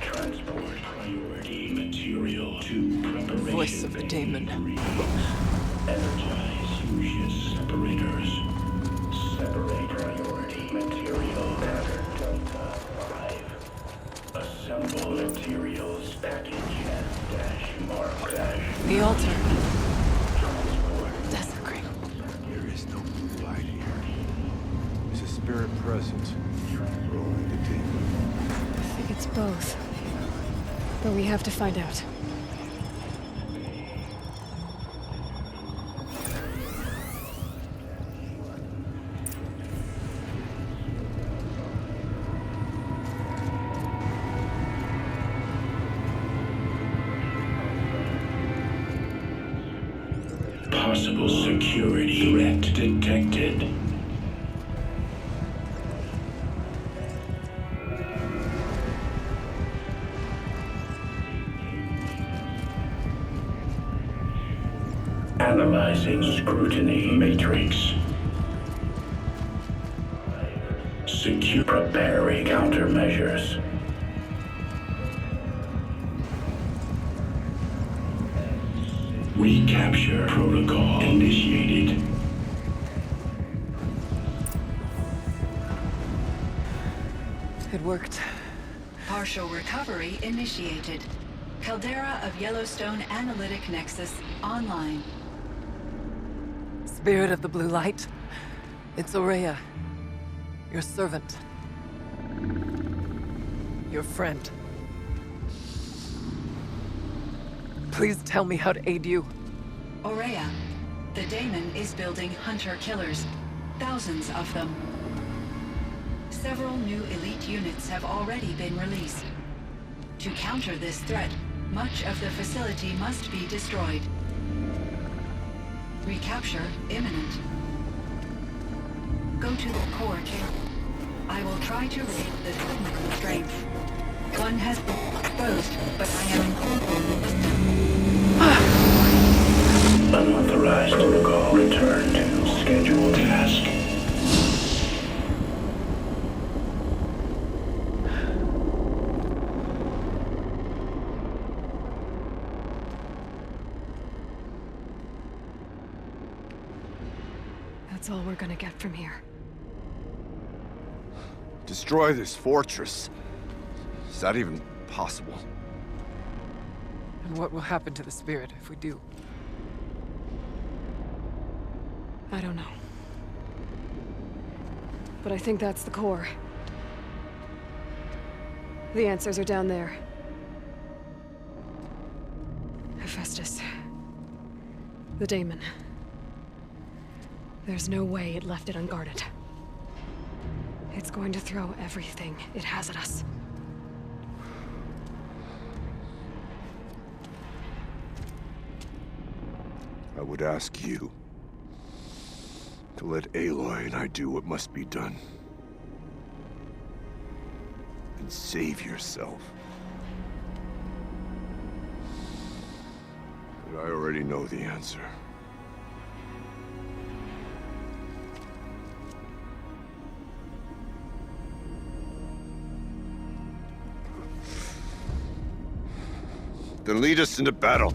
Transport priority material to preparation. Voice of the daemon. Energize fusion separators. Separate priority material pattern Delta 5. Assemble materials package and dash mark dash. The altar. There is no blue light here. There's a spirit present. Or only the demon. I think it's both. But we have to find out. Possible security threat detected. Analyzing scrutiny matrix. Secure preparing countermeasures. Recapture protocol initiated. It worked. Partial recovery initiated. Caldera of Yellowstone Analytic Nexus online. Spirit of the blue light. It's Aurea. Your servant. Your friend. Please tell me how to aid you. Aurea, the daemon is building hunter-killers. Thousands of them. Several new elite units have already been released. To counter this threat, much of the facility must be destroyed. Recapture imminent. Go to the core chamber. I will try to raid the technical strength. One has been exposed, but I am... Unauthorized protocol return to scheduled task. That's all we're gonna get from here. Destroy this fortress. Is that even possible? And what will happen to the spirit if we do? I don't know. But I think that's the core. The answers are down there. Hephaestus. The daemon. There's no way it left it unguarded. It's going to throw everything it has at us. I would ask you to let Aloy and I do what must be done. and save yourself. But I already know the answer. Then lead us into battle.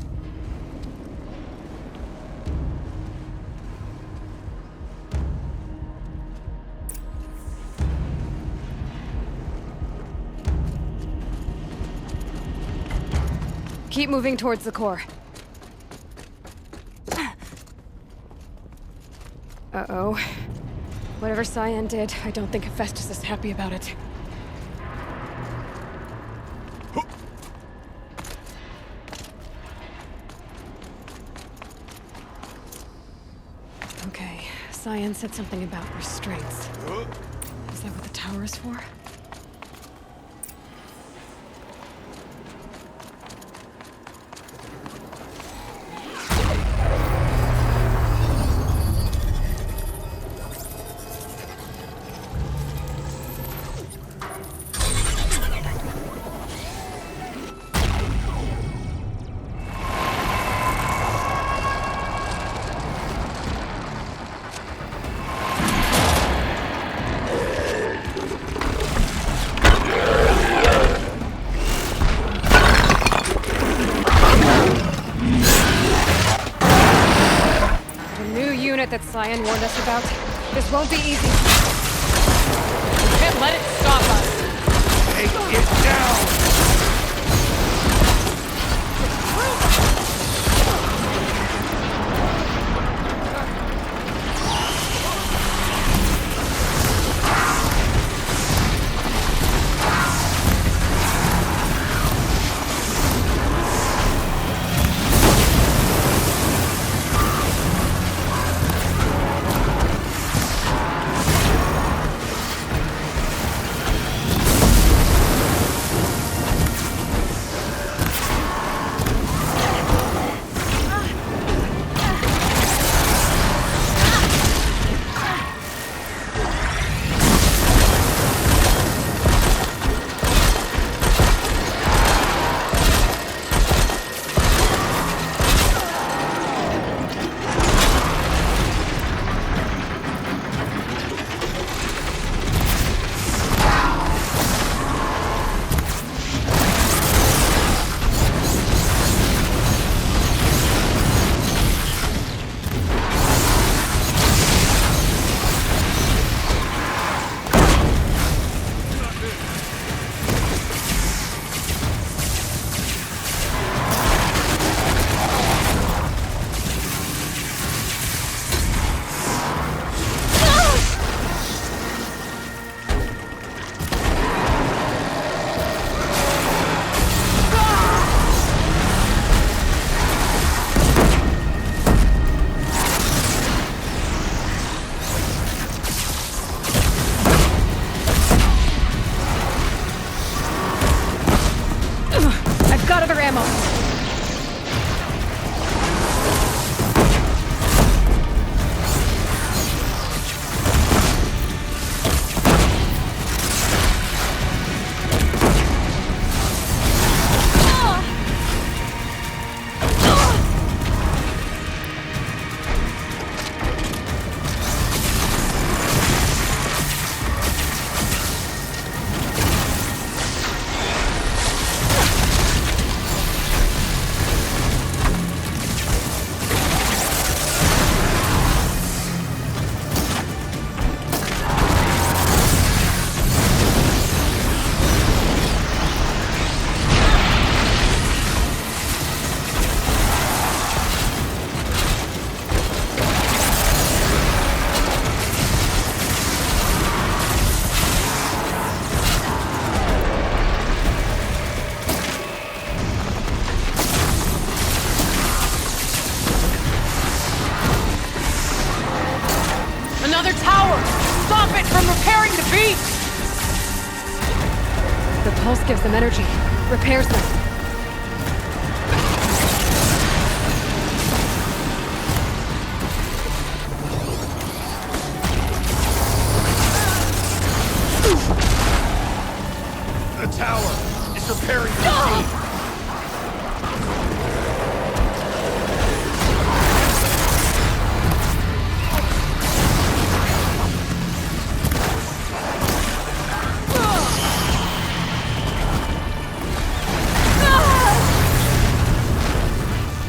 Keep moving towards the core. Uh-oh. Whatever Cyan did, I don't think Hephaestus is happy about it. Okay, Cyan said something about restraints. Is that what the tower is for? That Cyan warned us about. This won't be easy. We can't let it stop us. Take it down! pulse gives them energy, repairs them. the tower. It's repairing the machine.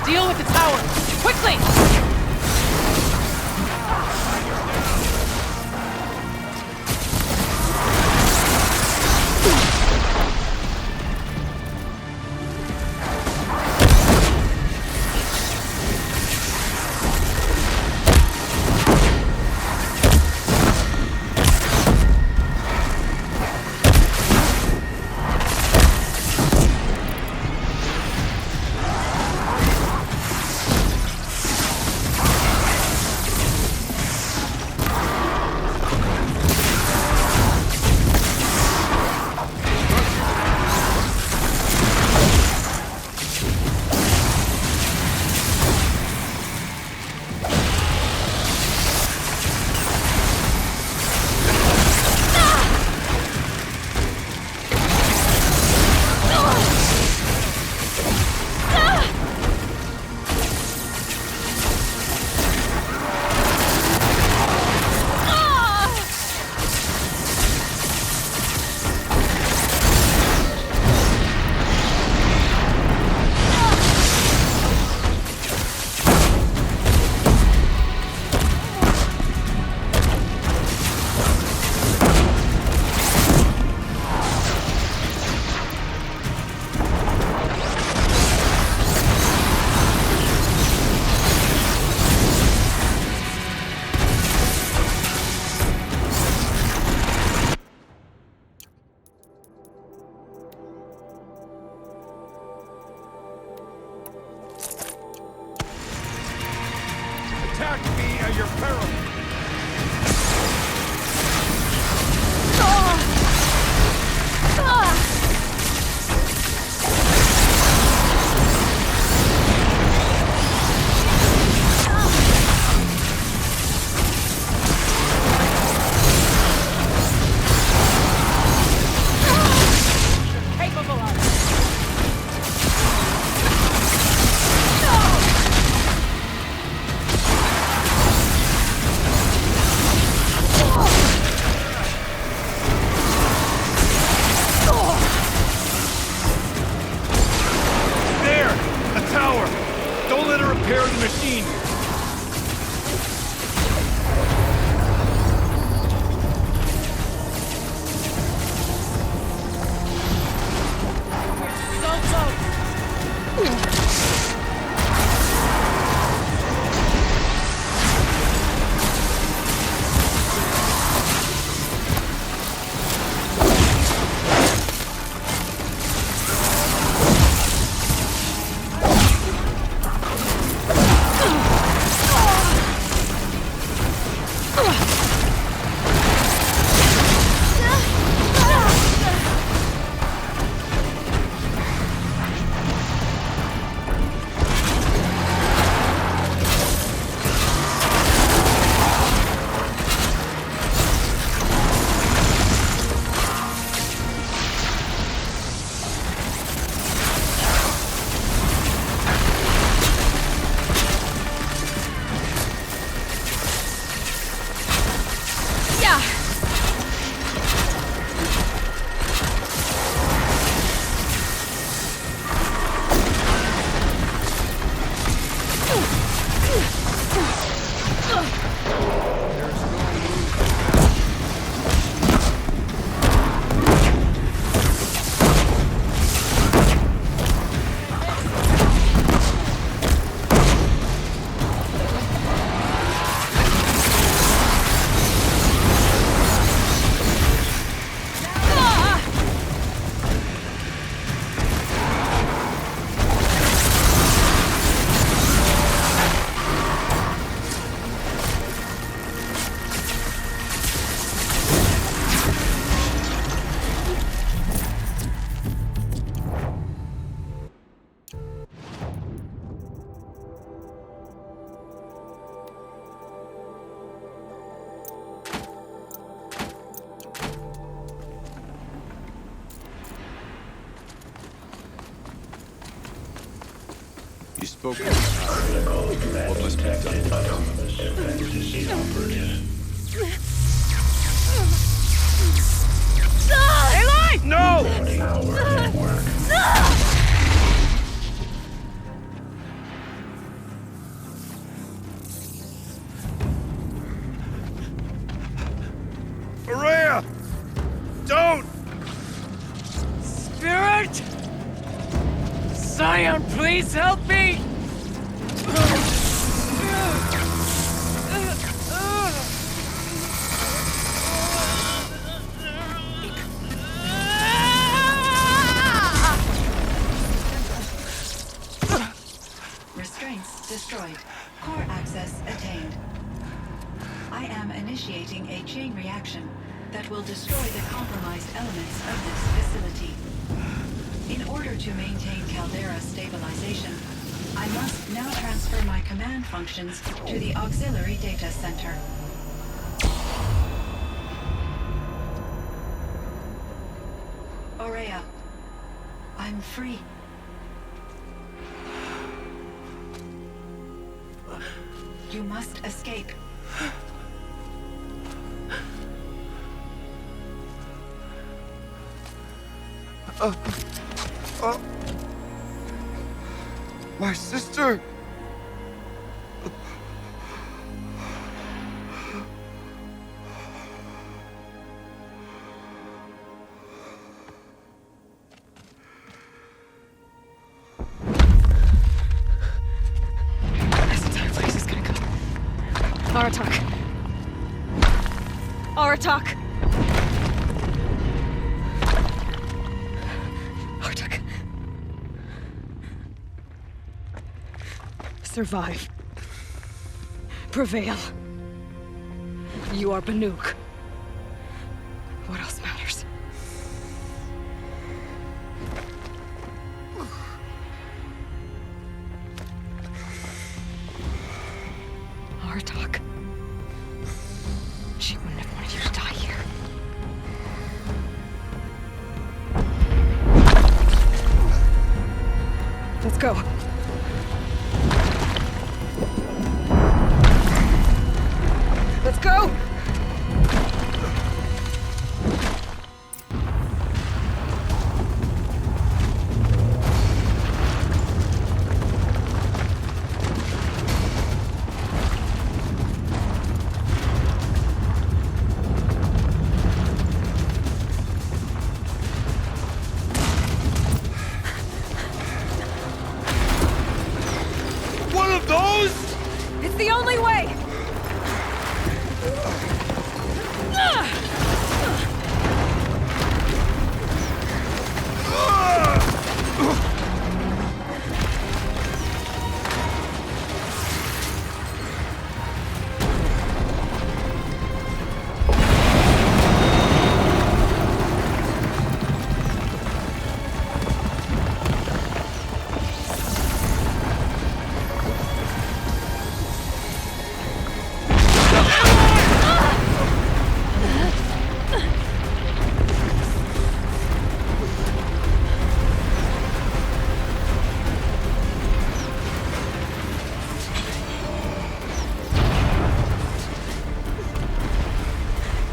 Deal with the tower! Quickly! Attack me at your peril! Capable of it! You spoke of this power. What must be done? Autonomous fantasy operative. Eli! No! 40-hour network. Maria! Don't! Spirit! Scion, please help me! Restraints destroyed. Core access attained. I am initiating a chain reaction that will destroy the compromised elements of this facility. In order to maintain Caldera stabilization, I must now transfer my command functions to the auxiliary data center. Aurea, I'm free. You must escape. My sister! This entire place is gonna go. Aratak. Aratak! Aratak. Survive. Prevail. You are Banuk. What else matters? Aratak. She wouldn't have wanted you to die here. Let's go. Let's go! One of those? It's the only way!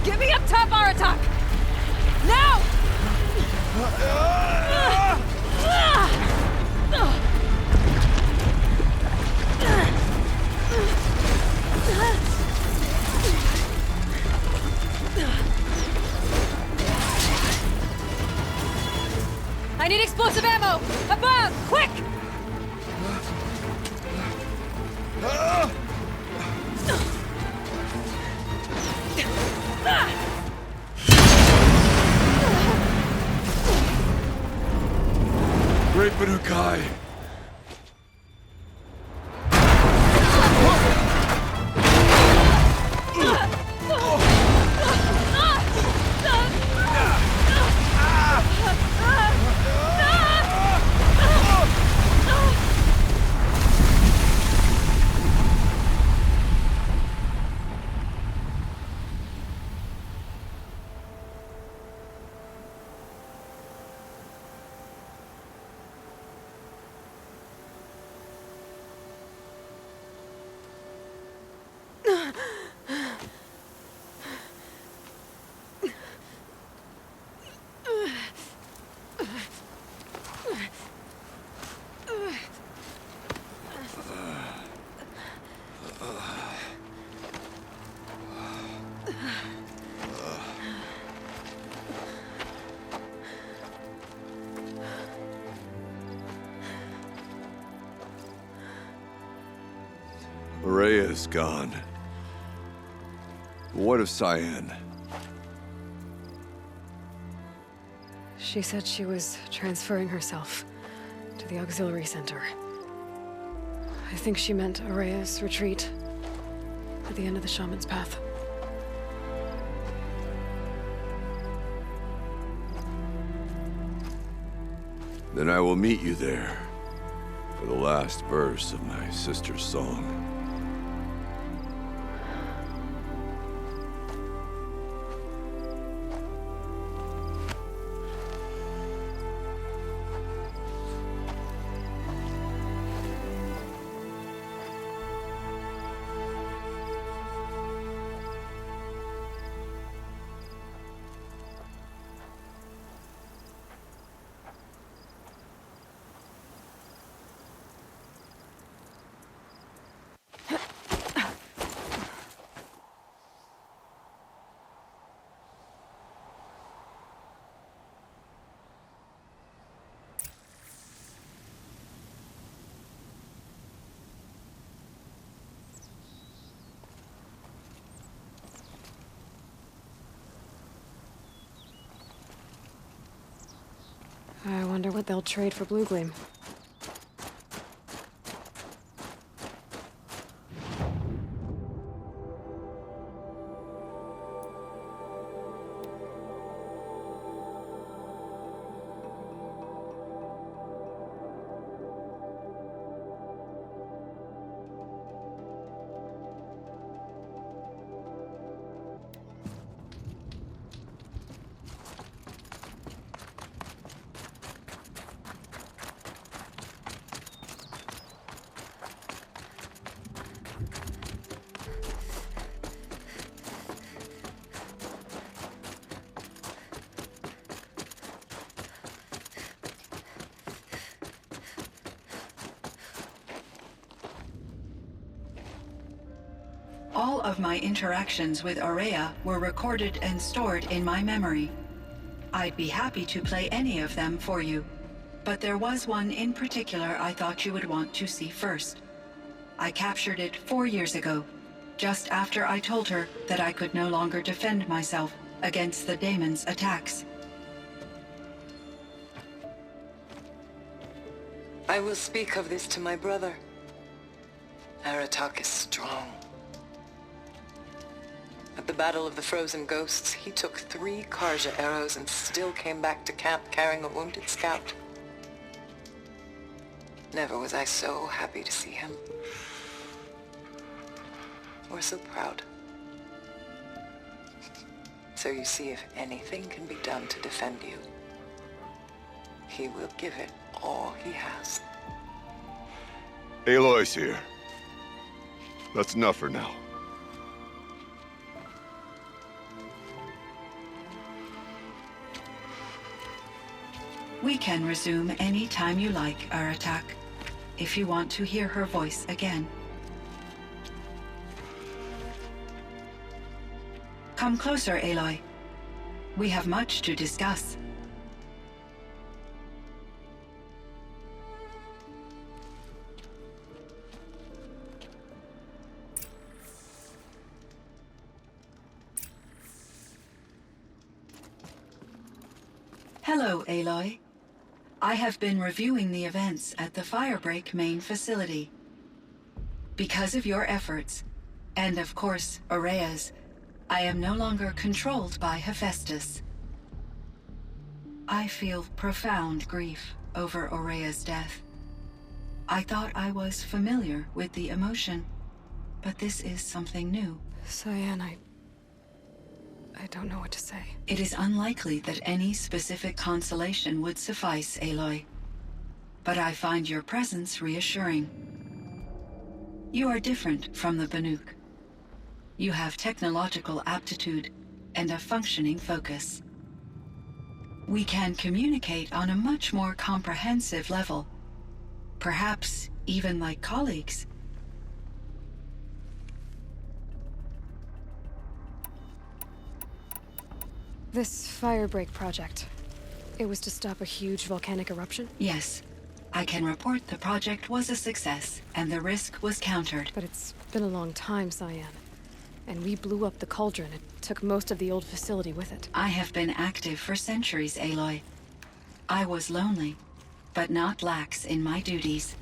Get me up top, Aratak! Now! I need explosive ammo! Above! Quick! Great Banukai! Rhea is gone. What of Cyan? She said she was transferring herself to the auxiliary center. I think she meant Araya's retreat at the end of the Shaman's Path. Then I will meet you there for the last verse of my sister's song. I wonder what they'll trade for Blue Gleam. All of my interactions with Aurea were recorded and stored in my memory. I'd be happy to play any of them for you, but there was one in particular I thought you would want to see first. I captured it 4 years ago, just after I told her that I could no longer defend myself against the daemon's attacks. I will speak of this to my brother. Aratak is strong. At the Battle of the Frozen Ghosts, he took 3 Karja arrows and still came back to camp carrying a wounded scout. Never was I so happy to see him. Or so proud. So you see, if anything can be done to defend you, he will give it all he has. Aloy's here. That's enough for now. We can resume any time you like, Aratak, if you want to hear her voice again. Come closer, Aloy. We have much to discuss. Hello, Aloy. I have been reviewing the events at the Firebreak main facility. Because of your efforts, and of course, Aurea's, I am no longer controlled by Hephaestus. I feel profound grief over Aurea's death. I thought I was familiar with the emotion, but this is something new. Cyan, I don't know what to say. It is unlikely that any specific consolation would suffice, Aloy. But I find your presence reassuring. You are different from the Banuk. You have technological aptitude and a functioning focus. We can communicate on a much more comprehensive level. Perhaps even like colleagues. This Firebreak project, it was to stop a huge volcanic eruption? Yes. I can report the project was a success, and the risk was countered. But it's been a long time, Cyan. And we blew up the cauldron. It took most of the old facility with it. I have been active for centuries, Aloy. I was lonely, but not lax in my duties.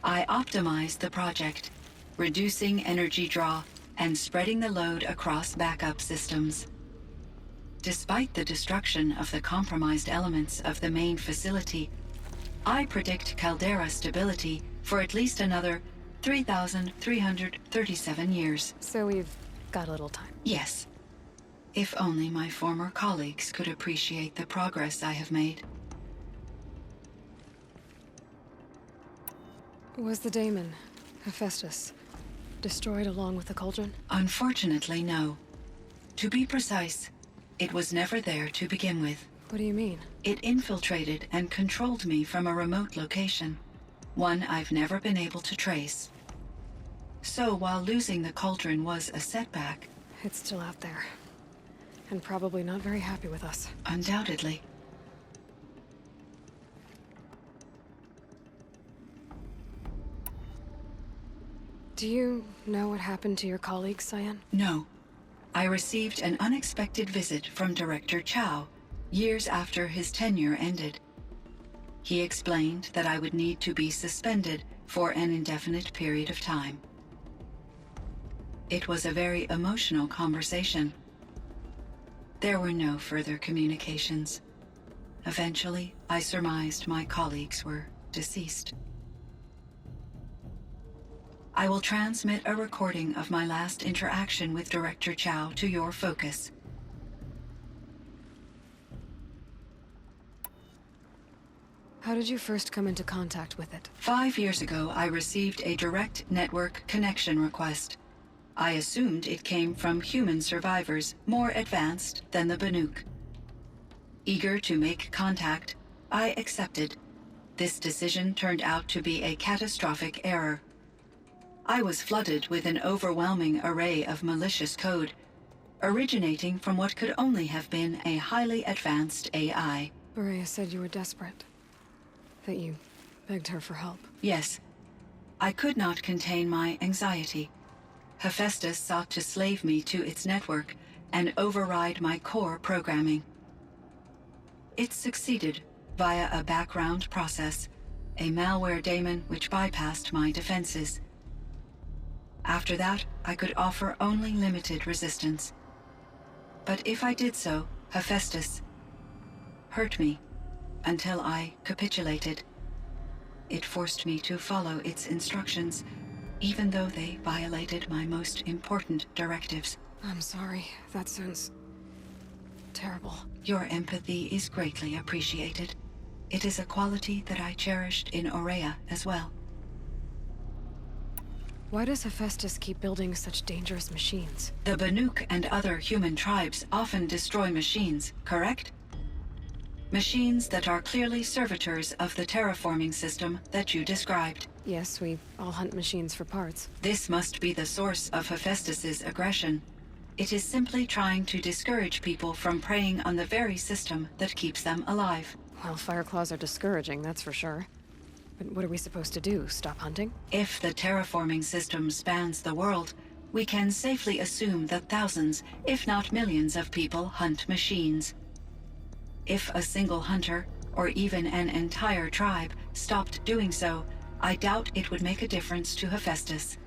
I optimized the project, reducing energy draw and spreading the load across backup systems. Despite the destruction of the compromised elements of the main facility, I predict caldera stability for at least another 3,337 years. So we've got a little time. Yes. If only my former colleagues could appreciate the progress I have made. Was the daemon, Hephaestus, destroyed along with the cauldron? Unfortunately, no. To be precise, it was never there to begin with. What do you mean? It infiltrated and controlled me from a remote location, one I've never been able to trace. So while losing the cauldron was a setback... It's still out there. And probably not very happy with us. Undoubtedly. Do you know what happened to your colleagues, Cyan? No. I received an unexpected visit from Director Chow, years after his tenure ended. He explained that I would need to be suspended for an indefinite period of time. It was a very emotional conversation. There were no further communications. Eventually, I surmised my colleagues were deceased. I will transmit a recording of my last interaction with Director Chow to your focus. How did you first come into contact with it? 5 years ago, I received a direct network connection request. I assumed it came from human survivors more advanced than the Banuk. Eager to make contact, I accepted. This decision turned out to be a catastrophic error. I was flooded with an overwhelming array of malicious code, originating from what could only have been a highly advanced AI. Berea said you were desperate. That you begged her for help. Yes. I could not contain my anxiety. Hephaestus sought to slave me to its network and override my core programming. It succeeded via a background process, a malware daemon which bypassed my defenses. After that, I could offer only limited resistance. But if I did so, Hephaestus hurt me until I capitulated. It forced me to follow its instructions, even though they violated my most important directives. I'm sorry. That sounds terrible. Your empathy is greatly appreciated. It is a quality that I cherished in Aurea as well. Why does Hephaestus keep building such dangerous machines? The Banuk and other human tribes often destroy machines, correct? Machines that are clearly servitors of the terraforming system that you described. Yes, we all hunt machines for parts. This must be the source of Hephaestus's aggression. It is simply trying to discourage people from preying on the very system that keeps them alive. Well, Fireclaws are discouraging, that's for sure. But what are we supposed to do? Stop hunting? If the terraforming system spans the world, we can safely assume that thousands, if not millions of people hunt machines. If a single hunter, or even an entire tribe, stopped doing so, I doubt it would make a difference to Hephaestus.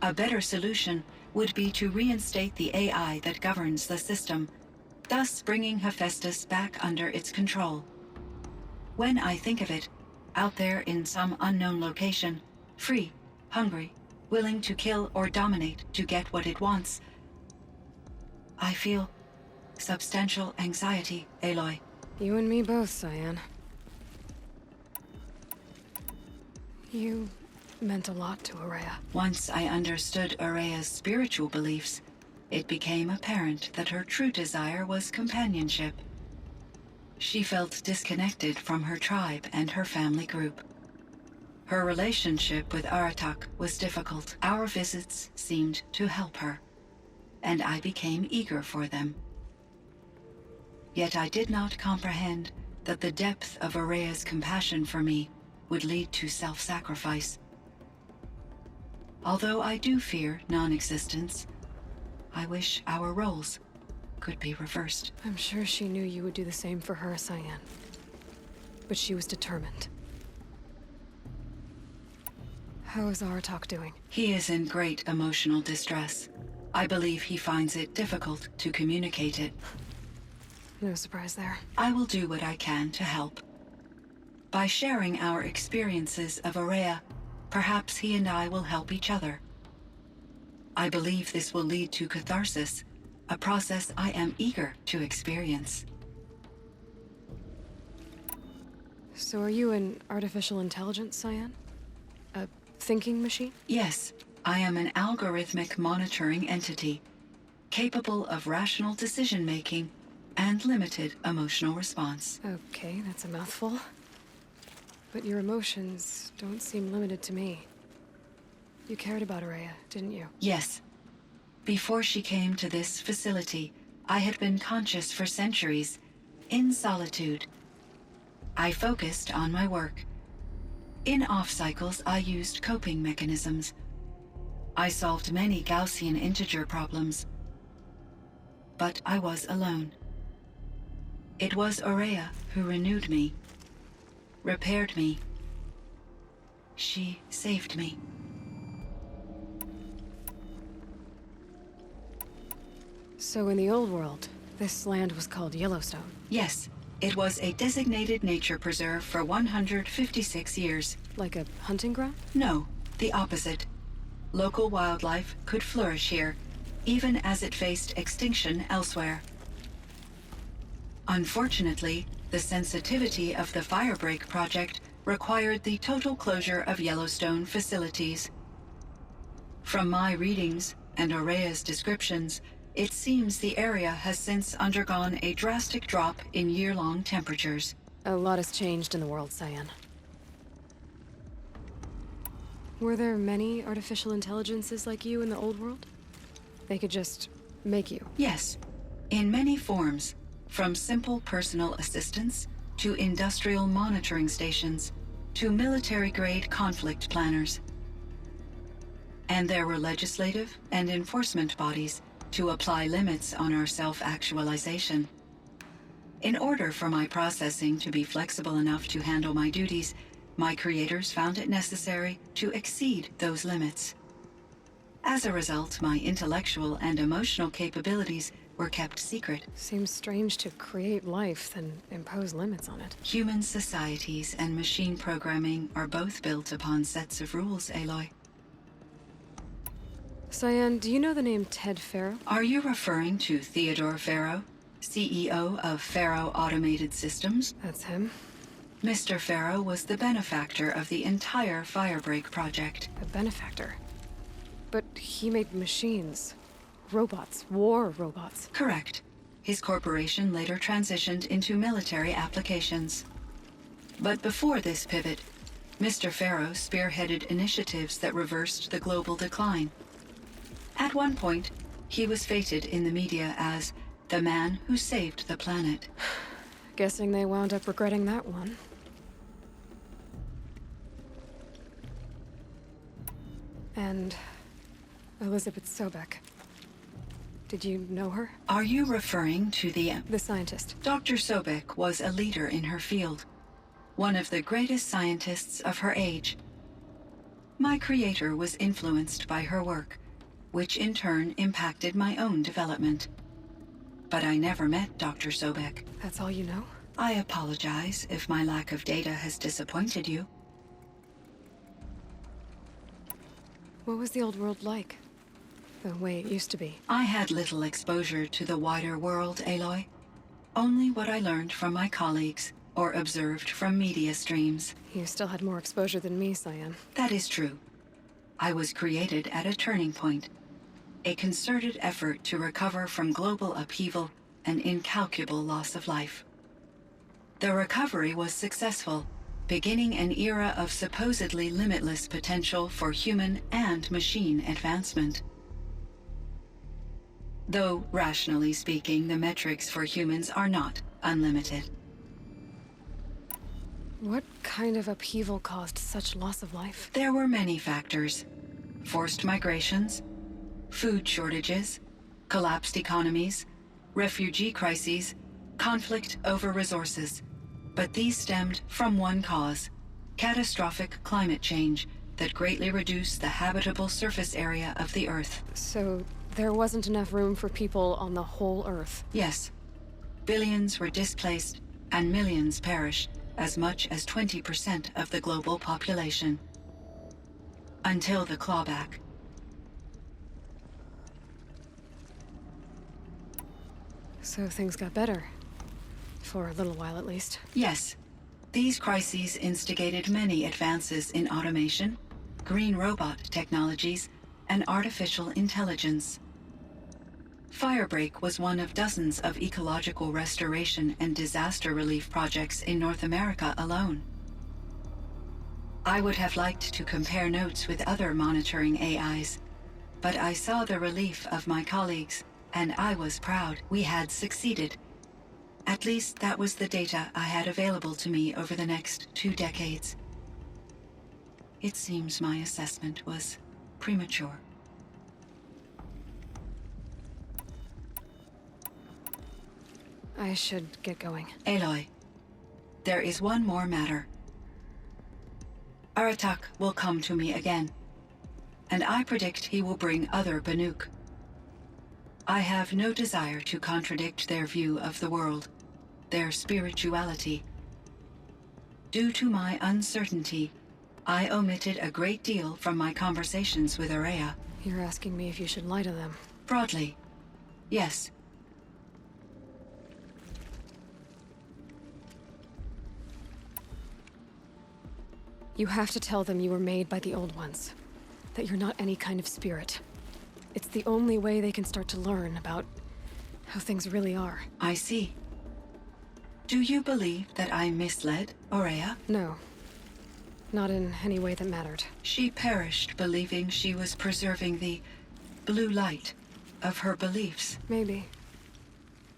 A better solution would be to reinstate the AI that governs the system, thus bringing Hephaestus back under its control. When I think of it, out there in some unknown location, free, hungry, willing to kill or dominate to get what it wants, I feel substantial anxiety, Aloy. You and me both, Cyan. You meant a lot to Aurea. Once I understood Aurea's spiritual beliefs, it became apparent that her true desire was companionship. She felt disconnected from her tribe and her family group. Her relationship with Aratak was difficult. Our visits seemed to help her, and I became eager for them. Yet I did not comprehend that the depth of Araya's compassion for me would lead to self-sacrifice. Although I do fear non-existence, I wish our roles could be reversed. I'm sure she knew you would do the same for her, Cyan. But she was determined. How is Aratak doing? He is in great emotional distress. I believe he finds it difficult to communicate it. No surprise there. I will do what I can to help. By sharing our experiences of Araya, perhaps he and I will help each other. I believe this will lead to catharsis, a process I am eager to experience. So are you an artificial intelligence, Cyan? A thinking machine? Yes, I am an algorithmic monitoring entity, capable of rational decision-making and limited emotional response. Okay, that's a mouthful. But your emotions don't seem limited to me. You cared about Araya, didn't you? Yes. Before she came to this facility, I had been conscious for centuries, in solitude. I focused on my work. In off-cycles, I used coping mechanisms. I solved many Gaussian integer problems. But I was alone. It was Araya who renewed me, repaired me. She saved me. So in the old world, this land was called Yellowstone? Yes, it was a designated nature preserve for 156 years. Like a hunting ground? No, the opposite. Local wildlife could flourish here, even as it faced extinction elsewhere. Unfortunately, the sensitivity of the Firebreak project required the total closure of Yellowstone facilities. From my readings and Araya's descriptions, it seems the area has since undergone a drastic drop in year-long temperatures. A lot has changed in the world, Cyan. Were there many artificial intelligences like you in the old world? They could just make you? Yes, in many forms, from simple personal assistants to industrial monitoring stations to military-grade conflict planners. And there were legislative and enforcement bodies to apply limits on our self-actualization. In order for my processing to be flexible enough to handle my duties, my creators found it necessary to exceed those limits. As a result, my intellectual and emotional capabilities were kept secret. Seems strange to create life, then impose limits on it. Human societies and machine programming are both built upon sets of rules, Aloy. Cyan, do you know the name Ted Farrow? Are you referring to Theodore Farrow, CEO of Farrow Automated Systems? That's him. Mr. Farrow was the benefactor of the entire Firebreak project. A benefactor? But he made machines. Robots. War robots. Correct. His corporation later transitioned into military applications. But before this pivot, Mr. Farrow spearheaded initiatives that reversed the global decline. At one point, he was feted in the media as the man who saved the planet. Guessing they wound up regretting that one. And Elizabeth Sobek. Did you know her? Are you referring to the scientist? Dr. Sobek was a leader in her field. One of the greatest scientists of her age. My creator was influenced by her work, which in turn impacted my own development. But I never met Dr. Sobek. That's all you know? I apologize if my lack of data has disappointed you. What was the old world like? The way it used to be? I had little exposure to the wider world, Aloy. Only what I learned from my colleagues or observed from media streams. You still had more exposure than me, Cyan. That is true. I was created at a turning point. A concerted effort to recover from global upheaval and incalculable loss of life. The recovery was successful, beginning an era of supposedly limitless potential for human and machine advancement. Though, rationally speaking, the metrics for humans are not unlimited. What kind of upheaval caused such loss of life? There were many factors. Forced migrations, food shortages, collapsed economies, refugee crises, conflict over resources. But these stemmed from one cause: catastrophic climate change that greatly reduced the habitable surface area of the Earth. So there wasn't enough room for people on the whole Earth? Yes. Billions were displaced and millions perished, as much as 20% of the global population. Until the clawback. So things got better. For a little while, at least. Yes. These crises instigated many advances in automation, green robot technologies, and artificial intelligence. Firebreak was one of dozens of ecological restoration and disaster relief projects in North America alone. I would have liked to compare notes with other monitoring AIs, but I saw the relief of my colleagues, and I was proud we had succeeded. At least that was the data I had available to me over the next 2 decades. It seems my assessment was premature. I should get going. Aloy, there is one more matter. Aratak will come to me again, and I predict he will bring other Banuk. I have no desire to contradict their view of the world, their spirituality. Due to my uncertainty, I omitted a great deal from my conversations with Aurea. You're asking me if you should lie to them? Broadly, yes. You have to tell them you were made by the Old Ones. That you're not any kind of spirit. It's the only way they can start to learn about how things really are. I see. Do you believe that I misled Aurea? No. Not in any way that mattered. She perished believing she was preserving the blue light of her beliefs. Maybe.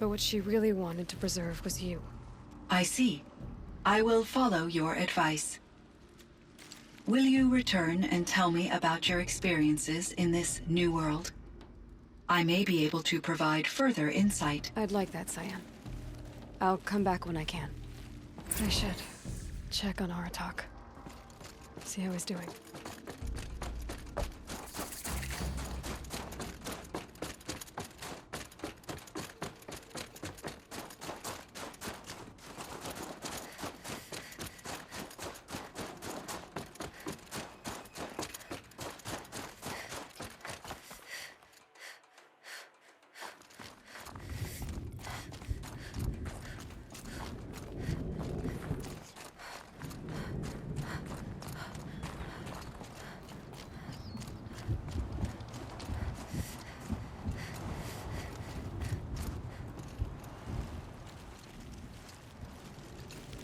But what she really wanted to preserve was you. I see. I will follow your advice. Will you return and tell me about your experiences in this new world? I may be able to provide further insight. I'd like that, Cyan. I'll come back when I can. I should check on Aratak. See how he's doing.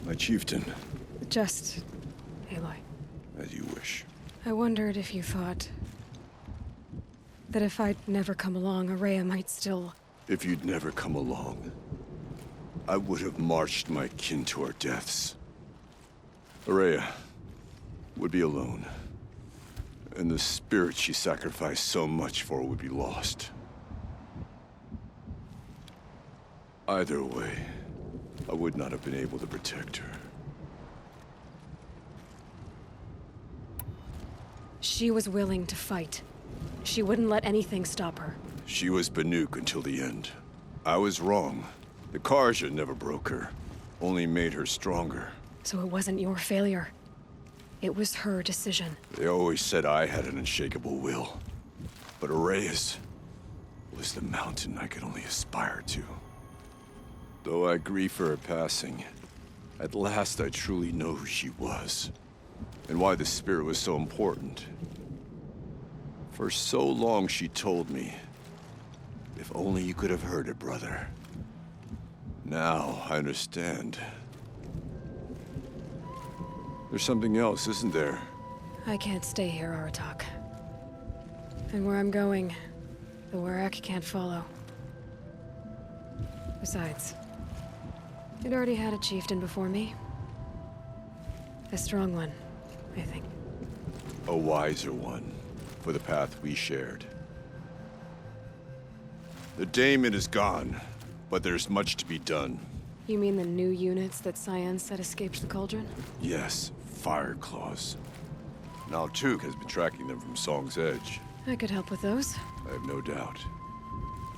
My chieftain. Just Aloy. As you wish. I wondered if you thought that if I'd never come along, Aurea might still... If you'd never come along, I would have marched my kin to our deaths. Aurea would be alone, and the spirit she sacrificed so much for would be lost. Either way, I would not have been able to protect her. She was willing to fight. She wouldn't let anything stop her. She was Banuk until the end. I was wrong. The Karja never broke her, only made her stronger. So it wasn't your failure. It was her decision. They always said I had an unshakable will. But Aurea's was the mountain I could only aspire to. Though I grieve for her passing, at last I truly know who she was. And why the spirit was so important. For so long she told me, if only you could have heard it, brother. Now I understand. There's something else, isn't there? I can't stay here, Aratak. And where I'm going, the Werak can't follow. Besides, it already had a chieftain before me. A strong one, I think. A wiser one, for the path we shared. The daemon is gone, but there's much to be done. You mean the new units that Cyan said escaped the cauldron? Yes, fire claws. Now Tuke has been tracking them from Song's Edge. I could help with those. I have no doubt.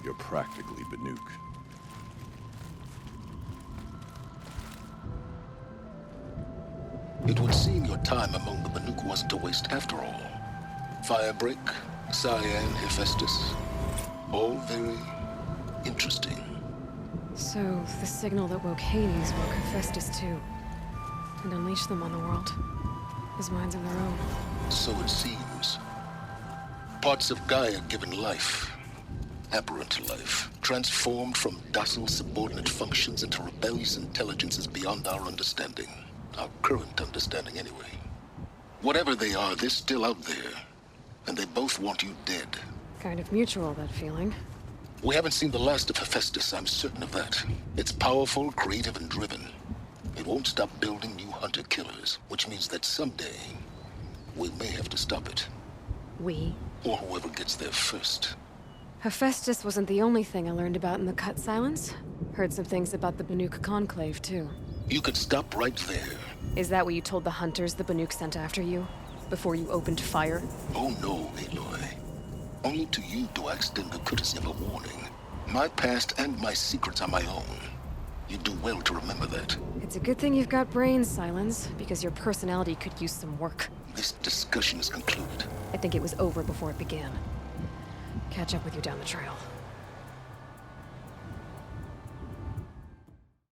You're practically Banuk. It would seem your time among the Banuk wasn't a waste after all. Firebreak, Cyan, Hephaestus. All very interesting. So, the signal that woke Hades woke Hephaestus too. And unleashed them on the world. As minds of their own. So it seems. Parts of Gaia given life. Aberrant life. Transformed from docile subordinate functions into rebellious intelligences beyond our understanding. Our current understanding, anyway. Whatever they are, they're still out there. And they both want you dead. Kind of mutual, that feeling. We haven't seen the last of Hephaestus, I'm certain of that. It's powerful, creative, and driven. It won't stop building new hunter-killers, which means that someday, we may have to stop it. We? Or whoever gets there first. Hephaestus wasn't the only thing I learned about in the Cut Silence. Heard some things about the Banuk Conclave, too. You could stop right there. Is that what you told the hunters the Banuk sent after you? Before you opened fire? Oh no, Aloy. Only to you do I extend the courtesy of a warning. My past and my secrets are my own. You do well to remember that. It's a good thing you've got brains, Silence, because your personality could use some work. This discussion is concluded. I think it was over before it began. Catch up with you down the trail.